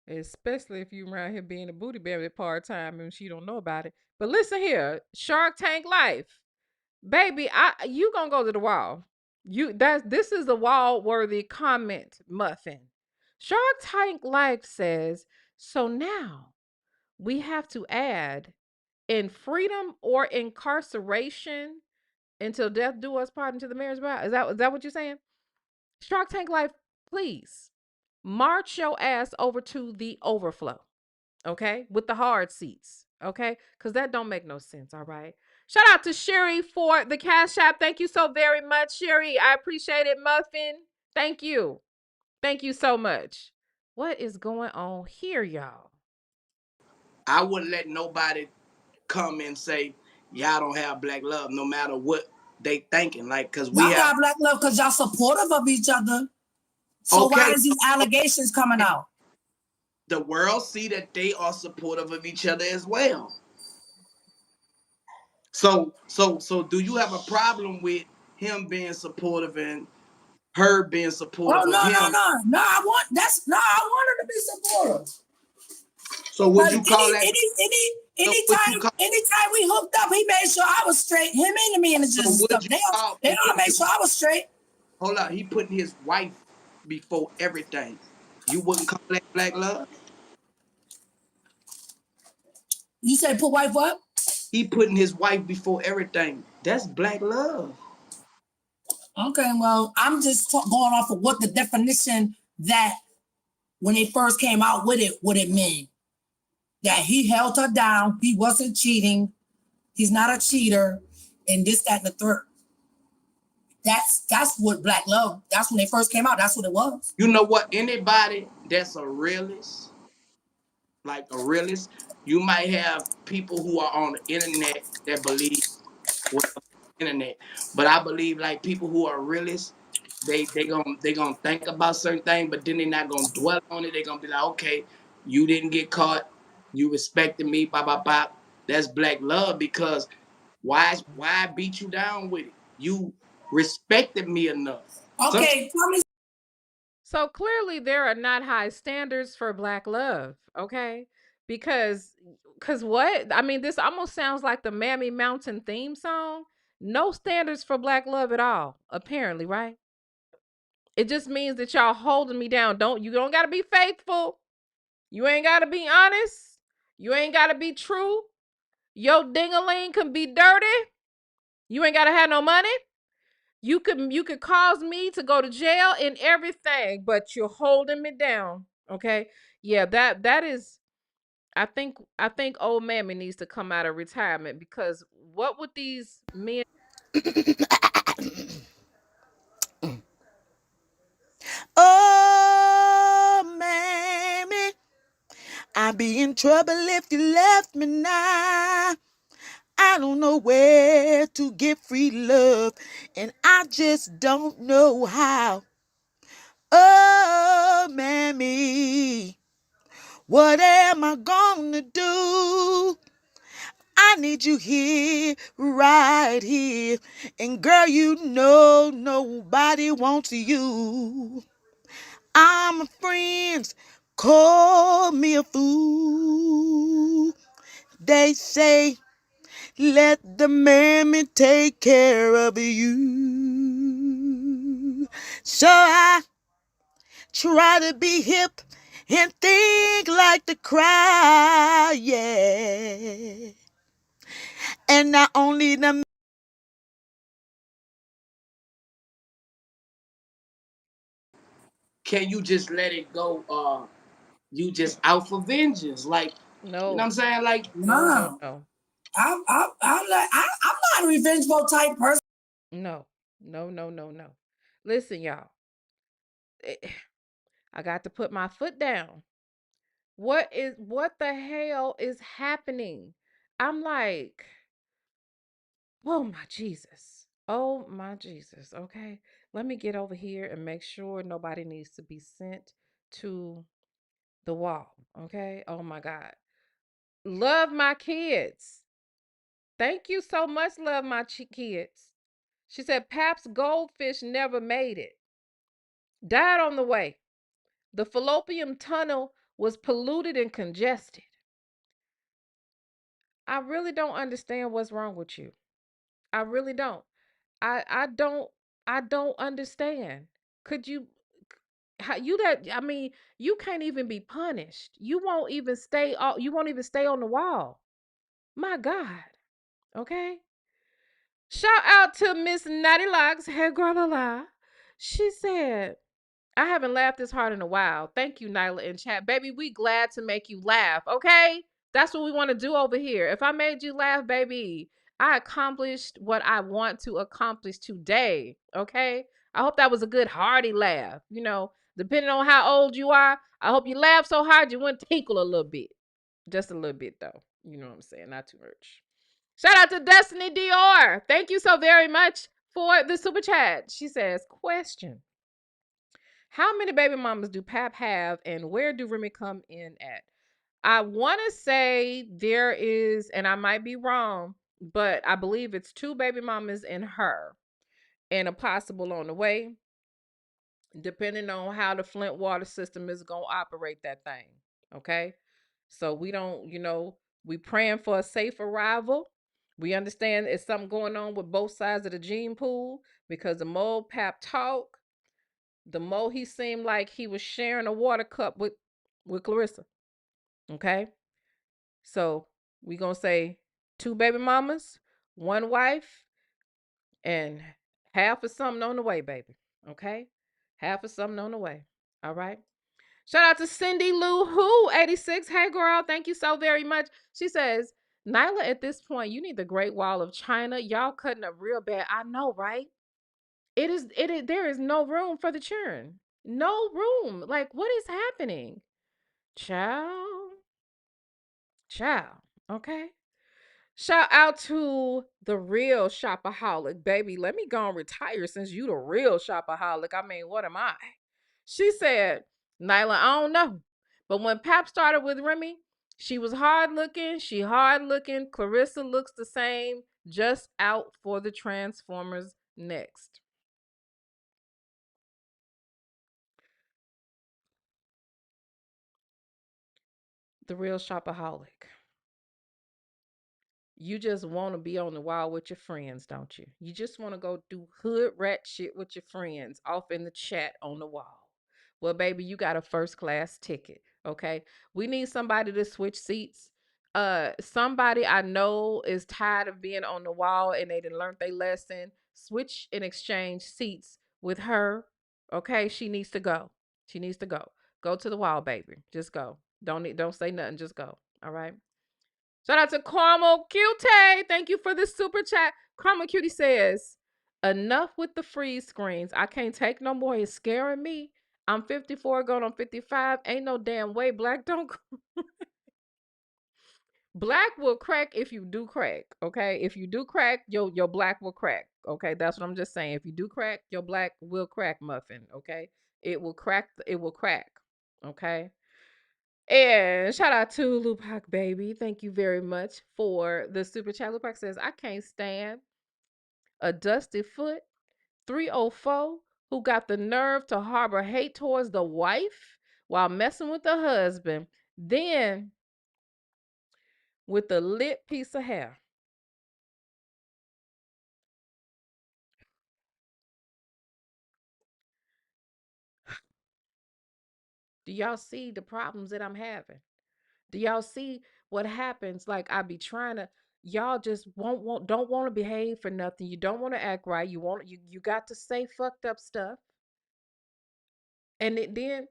Especially if you around here being a booty baby part time and she don't know about it. But listen here, Shark Tank Life, baby, you gonna go to the wall. This is a wall worthy comment, Muffin. Shark Tank Life says so now we have to add in freedom or incarceration until death do us part into the marriage vow. Is that what you're saying? Shark Tank Life, please march your ass over to the overflow, okay? With the hard seats, okay? Because that don't make no sense, all right? Shout out to Sherry for the Cash App. Thank you so very much, Sherry. I appreciate it, Muffin. Thank you. Thank you so much. What is going on here, y'all? I wouldn't let nobody come and say y'all don't have black love, no matter what they thinking. Like, cause we Y'all have got black love because y'all supportive of each other. So why okay. is these allegations coming out? The world see that they are supportive of each other as well. So do you have a problem with him being supportive and her being Oh supportive of no, no, him? no. No, I want her to be supportive. So would But you call that? So would you call? anytime we hooked up, he made sure I was straight. Him and the managers So and would stuff. you They call? all made sure I was straight. Hold on, he putting his wife before everything. You wouldn't call that black love? You say put wife up? He putting his wife before everything. That's black love. Okay, well, I'm just going off of what the definition that when they first came out with it, what it meant. That he held her down, he wasn't cheating, he's not a cheater, and this, that, and the third. That's what black love. That's when they first came out. That's what it was. You know what? Anybody that's a realist, like a realist, you might have people who are on the internet that believe whatever internet. But I believe like people who are realists, they gonna think about certain things, but then they're not gonna dwell on it. They're gonna be like, okay, you didn't get caught, you respected me, blah blah blah. That's black love because why beat you down with it? You respected me enough. Sometimes Okay, tell me. So clearly there are not high standards for black love, okay? Because what? I mean, this almost sounds like the Mammy Mountain theme song. No standards for black love at all, apparently, right? It just means that y'all holding me down. You don't got to be faithful. You ain't got to be honest. You ain't got to be true. Your ding-a-ling can be dirty. You ain't got to have no money. You could cause me to go to jail and everything, but you're holding me down. Okay. Yeah, that is I think old mammy needs to come out of retirement because what would these men Oh, mammy, I'd be in trouble if you left me now. I don't know where to get free love, and I just don't know how. Oh, mammy, what am I gonna do? I need you here, right here. And girl, you know nobody wants you. I'm a friends, call me a fool. They say, let the mammy take care of you. So I try to be hip and think like the crowd, yeah. And not only the can you just let it go? You just out for vengeance, like you know what no, I'm saying? Like no, no, No, no, I'm not a revengeful type person. no, no, no, no, no. Listen, y'all. I got to put my foot down. What the hell is happening? I'm like, oh my Jesus. Oh my Jesus. Okay. Let me get over here and make sure nobody needs to be sent to the wall. Okay. Oh my God. Love my kids. Thank you so much, love my kids. She said, Pap's goldfish never made it. Died on the way. The fallopian tunnel was polluted and congested. I really don't understand what's wrong with you. I really don't. I don't understand. Could you how you that I mean, you can't even be punished. You won't even stay on the wall. My God. Okay? Shout out to Miss Natty Locks, hair girl alive. She said, I haven't laughed this hard in a while. Thank you, Nyla in chat. Baby, we glad to make you laugh, okay? That's what we want to do over here. If I made you laugh, baby, I accomplished what I want to accomplish today, okay? I hope that was a good hearty laugh. Depending on how old you are, I hope you laugh so hard you went tinkle a little bit. Just a little bit, though. You know what I'm saying? Not too much. Shout out to Destiny Dior. Thank you so very much for the super chat. She says, question. How many baby mamas do Pap have, and where do Remy come in at? I want to say there is, and I might be wrong, but I believe it's 2 baby mamas in her and a possible on the way, depending on how the Flint water system is going to operate that thing. Okay. So we don't, we praying for a safe arrival. We understand there's something going on with both sides of the gene pool because the more Pap talk, the more he seemed like he was sharing a water cup with Claressa. Okay? So we gonna say 2 baby mamas, 1 wife, and half of something on the way, baby. Okay? Half of something on the way. All right. Shout out to Cindy Lou Who 86. Hey girl, thank you so very much. She says, Nyla, at this point, you need the Great Wall of China. Y'all cutting up real bad. I know, right? It is there is no room for the churn. No room. Like, what is happening? Child. Child. Okay. Shout out to the real shopaholic, baby. Let me go and retire since you the real shopaholic. I mean, what am I? She said, Nyla, I don't know. But when Pap started with Remy, she was hard looking. She hard looking. Claressa looks the same. Just out for the Transformers next. The real shopaholic. You just want to be on the wall with your friends, don't you? You just want to go do hood rat shit with your friends off in the chat on the wall. Well, baby, you got a first class ticket. Okay. We need somebody to switch seats. Somebody I know is tired of being on the wall and they didn't learn their lesson. Switch and exchange seats with her. Okay. She needs to go. She needs to go. Go to the wall, baby. Just go. Don't say nothing. Just go. All right. Shout out to Caramel Cutie. Thank you for the super chat. Caramel Cutie says, enough with the freeze screens. I can't take no more. It's scaring me. I'm 54 going on 55. Ain't no damn way black don't Black will crack if you do crack. Okay. If you do crack, your black will crack. Okay. That's what I'm just saying. If you do crack, your black will crack, muffin. Okay. It will crack. It will crack. Okay. And shout out to Lupac Baby. Thank you very much for the super chat. Lupac says, I can't stand a dusty foot 304 who got the nerve to harbor hate towards the wife while messing with the husband. Then with the lit piece of hair. Do y'all see the problems that I'm having? Do y'all see what happens? Like I be trying to y'all just don't want to behave for nothing. You don't want to act right. You got to say fucked up stuff. And then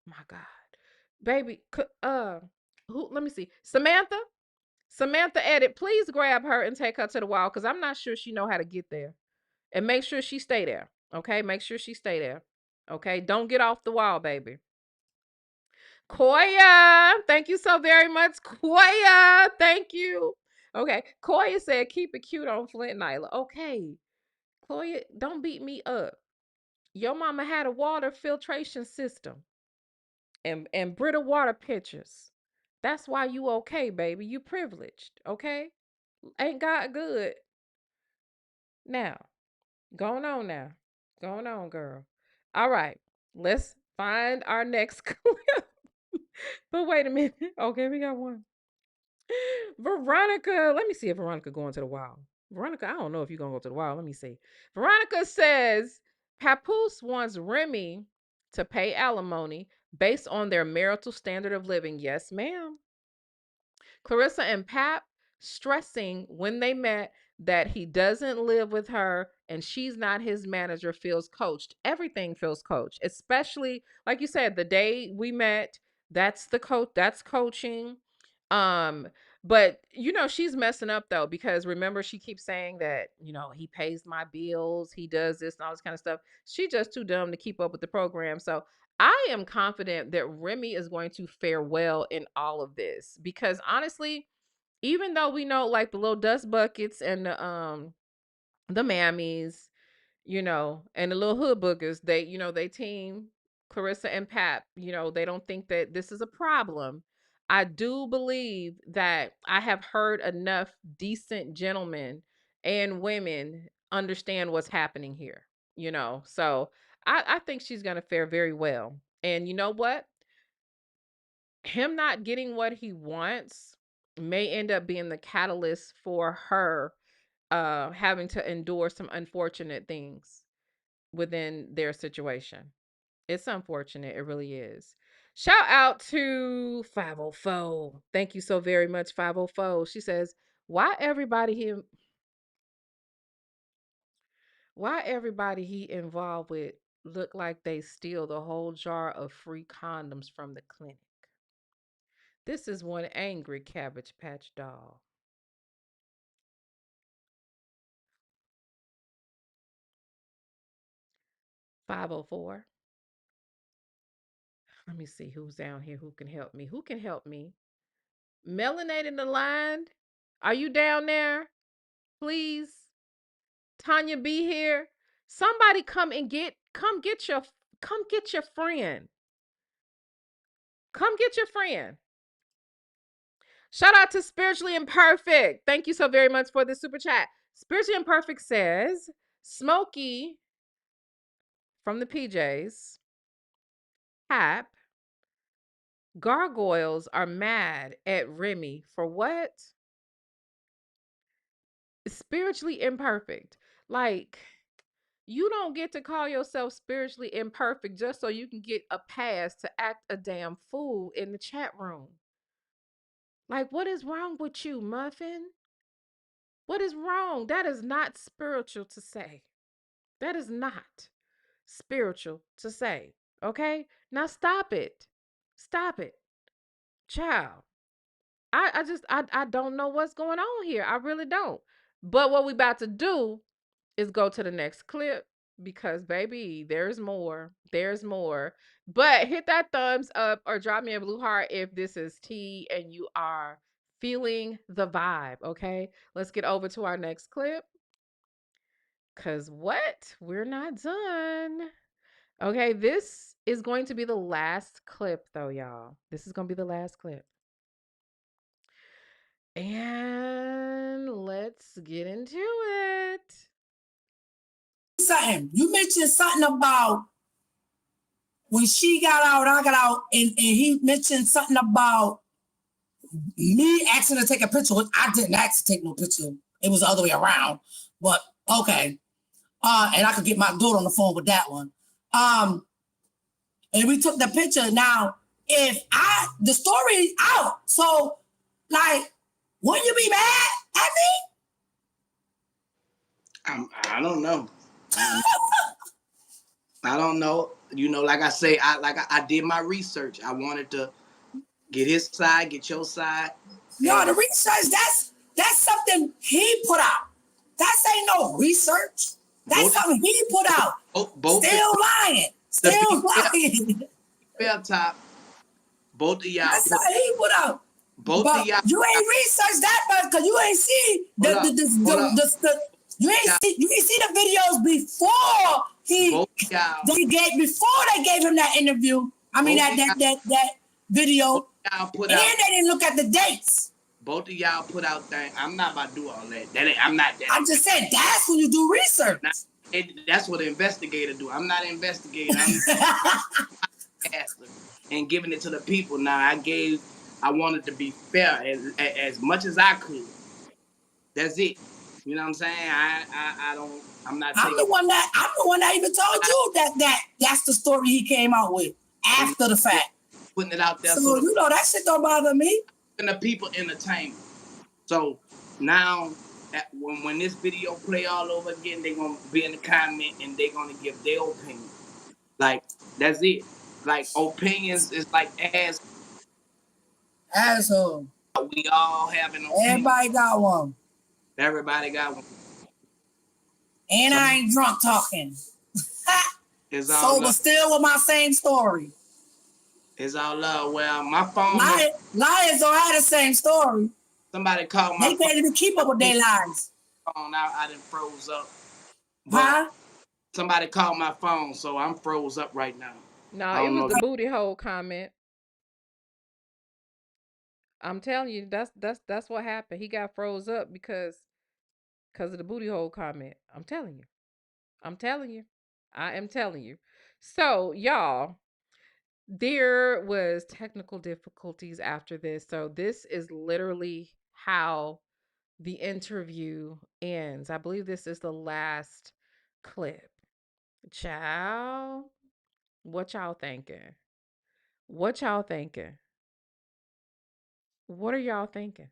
my God. Baby, who let me see. Samantha edit, please grab her and take her to the wall because I'm not sure she know how to get there. And make sure she stay there. Okay? Make sure she stay there. Okay? Don't get off the wall, baby. Koya, thank you so very much, Koya. Thank you. Okay, Koya said, keep it cute on Flint, Nyla. Okay, Koya, don't beat me up. Your mama had a water filtration system and Brita water pitchers. That's why you okay, baby. You privileged, okay? Ain't God good? Now, going on now. Going on, girl. All right, let's find our next clip. But wait a minute. Okay, we got one. Veronica, let me see if Veronica going to the wild. Veronica, I don't know if you're gonna go to the wild. Let me see. Veronica says Papoose wants Remy to pay alimony based on their marital standard of living. Yes, ma'am. Claressa and Pap stressing when they met that he doesn't live with her and she's not his manager feels coached. Everything feels coached, especially like you said, the day we met, that's the coach, that's coaching. Um, but she's messing up though, because remember, she keeps saying that, he pays my bills, he does this and all this kind of stuff. She's just too dumb to keep up with the program. So I am confident that Remy is going to fare well in all of this, because honestly, even though we know like the little dust buckets and the mammies, and the little hood boogers, they team Claressa and Pap, they don't think that this is a problem. I do believe that I have heard enough decent gentlemen and women understand what's happening here, so I think she's going to fare very well. And you know what? Him not getting what he wants may end up being the catalyst for her having to endure some unfortunate things within their situation. It's unfortunate, it really is. Shout out to 504. Thank you so very much, 504. She says, why everybody he involved with look like they steal the whole jar of free condoms from the clinic? This is one angry Cabbage Patch doll. 504. Let me see who's down here who can help me. Who can help me? Melanated the line. Are you down there? Please. Tanya be here. Somebody come get your friend. Come get your friend. Shout out to Spiritually Imperfect. Thank you so very much for the super chat. Spiritually Imperfect says, Smokey from the PJs, Hap, gargoyles are mad at Remy for what? Spiritually imperfect. Like, you don't get to call yourself spiritually imperfect just so you can get a pass to act a damn fool in the chat room. Like, what is wrong with you, Muffin? What is wrong? That is not spiritual to say. That is not spiritual to say. Okay? Now stop it. Stop it. Child. I don't know what's going on here. I really don't. But what we about to do is go to the next clip, because baby, there's more. There's more. But hit that thumbs up or drop me a blue heart if this is tea and you are feeling the vibe, okay? Let's get over to our next clip. Cause what? We're not done. Okay, this is going to be the last clip though, y'all. This is going to be the last clip. And let's get into it. Something. You mentioned something about when she got out, I got out, and he mentioned something about me asking to take a picture. I didn't ask to take no picture. It was the other way around. But okay. And I could get my daughter on the phone with that one. And we took the picture. Now, the story is out. So, like, wouldn't you be mad at me? I don't know. I don't know. Like I say, I did my research. I wanted to get his side, get your side. No, the research, that's something he put out. That ain't no research. That's something he put out. Both Still lying. Still lying. Fair top. Both of y'all That's put, how he put out. both But of y'all. you ain't researched that much because you ain't see Hold up. you ain't see the videos before before they gave him that interview. I mean that video. Put and out, they didn't look at the dates. both of y'all put out things. I'm not about to do all that. I'm not that. I just said that's when you do research. That's what an investigator do. I'm not investigating. I'm pastor and giving it to the people. Now I wanted to be fair as much as I could. That's it. You know what I'm saying? I'm the one that even told you that's the story he came out with after the fact. Putting it out there. So you know that shit don't bother me. And the people entertainment. So now when this video play all over again, they're gonna be in the comment and they're gonna give their opinion. Like that's it. Like opinions is like asshole. We all have an opinion. Everybody got one. Everybody got one. And I ain't drunk talking. It's all sober still with my same story. It's all love. Well, my phone. Liars don't have the same story. Somebody called my phone. They can't even keep up with their lies. I done froze up. Huh? Somebody called my phone, so I'm froze up right now. No, it was the booty hole comment. I'm telling you, that's what happened. He got froze up because of the booty hole comment. I'm telling you. I am telling you. So, y'all, there was technical difficulties after this. So this is literally how the interview ends. I believe this is the last clip. Child, what y'all thinking? What y'all thinking? What are y'all thinking?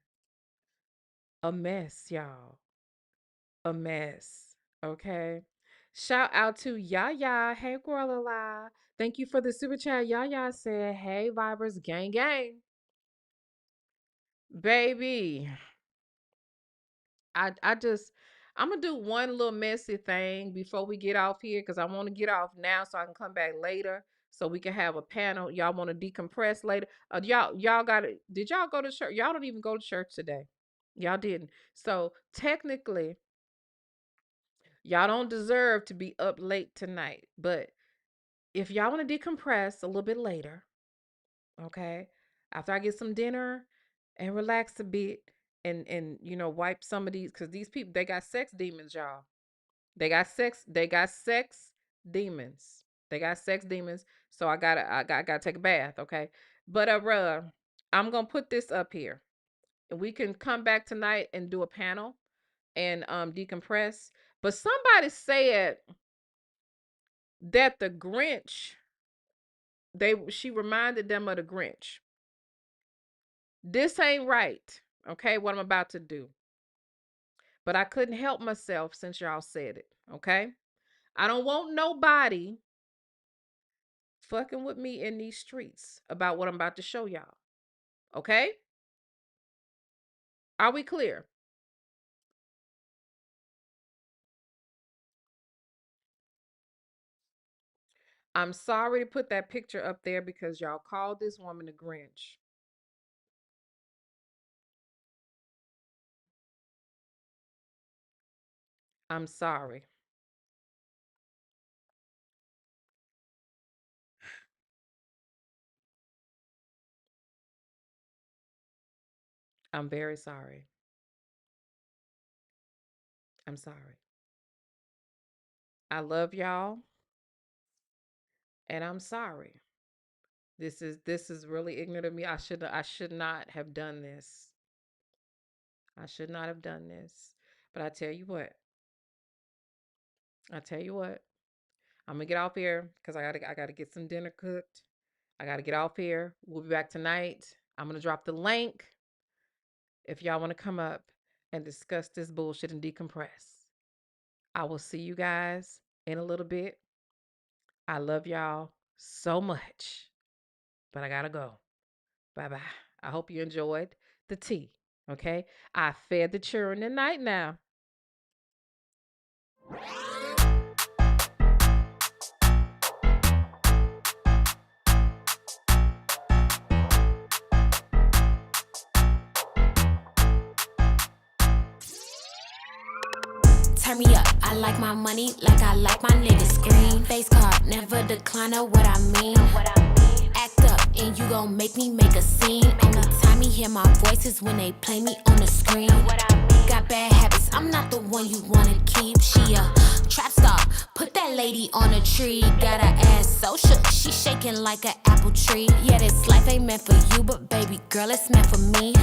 A mess, y'all. A mess. Okay. Shout out to Yaya. Hey, girl, alive. Thank you for the super chat. Yaya said, hey, Vibers, gang, gang. Baby, I'm gonna do one little messy thing before we get off here because I want to get off now so I can come back later so we can have a panel. Y'all want to decompress later? Y'all got it. Did y'all go to church? Y'all don't even go to church today. Y'all didn't. So technically, y'all don't deserve to be up late tonight. But if y'all want to decompress a little bit later, okay, after I get some dinner and relax a bit and wipe some of these, because these people, they got sex demons, y'all. They got sex demons. They got sex demons. So I gotta take a bath, okay? But I'm gonna put this up here. And we can come back tonight and do a panel and decompress. But somebody said that the Grinch, she reminded them of the Grinch. This ain't right, okay, what I'm about to do. But I couldn't help myself since y'all said it, okay? I don't want nobody fucking with me in these streets about what I'm about to show y'all, okay? Are we clear? I'm sorry to put that picture up there because y'all called this woman a Grinch. I'm sorry. I'm very sorry. I'm sorry. I love y'all. And I'm sorry. This is really ignorant of me. I should not have done this. I should not have done this. But I tell you what. I'm gonna get off here because I gotta get some dinner cooked. I gotta get off here. We'll be back tonight. I'm gonna drop the link if y'all want to come up and discuss this bullshit and decompress. I will see you guys in a little bit. I love y'all so much, but I gotta go. Bye bye. I hope you enjoyed the tea. Okay, I fed the children tonight now. turn me up. I like my money like I like my niggas green. Face card, never decline of what I mean. Act up and you gon' make me make a scene. Only time you hear my voice is when they play me on the screen. Got bad habits, I'm not the one you wanna keep. She a trap star, put that lady on a tree. Got her ass so shook, she shaking like an apple tree. Yeah, this life ain't meant for you, but baby girl, it's meant for me.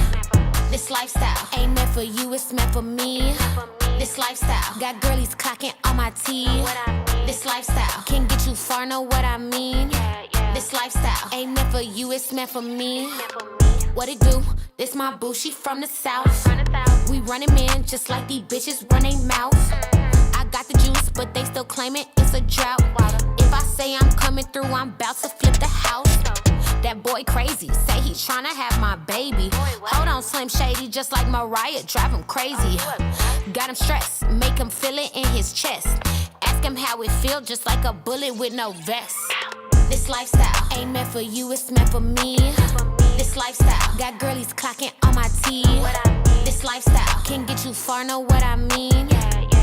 This lifestyle ain't meant for you, it's meant for me. This lifestyle got girlies clocking on my teeth. This lifestyle can get you far, know what I mean. This lifestyle ain't meant for you, it's meant for me. What it do? This my boo, she from the south. We running man just like these bitches run they mouth. I got the juice, but they still claiming it's a drought. If I say I'm coming through, I'm about to flip the house. That boy crazy, say he tryna have my baby. Hold on, Slim Shady, just like Mariah, drive him crazy. Got him stressed, make him feel it in his chest. Ask him how it feel, just like a bullet with no vest. This lifestyle ain't meant for you, it's meant for me. This lifestyle got girlies clocking on my teeth. This lifestyle can get you far, know what I mean.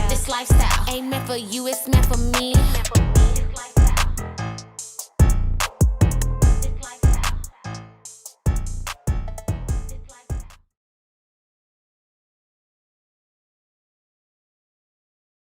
This lifestyle ain't meant for you, it's meant for me.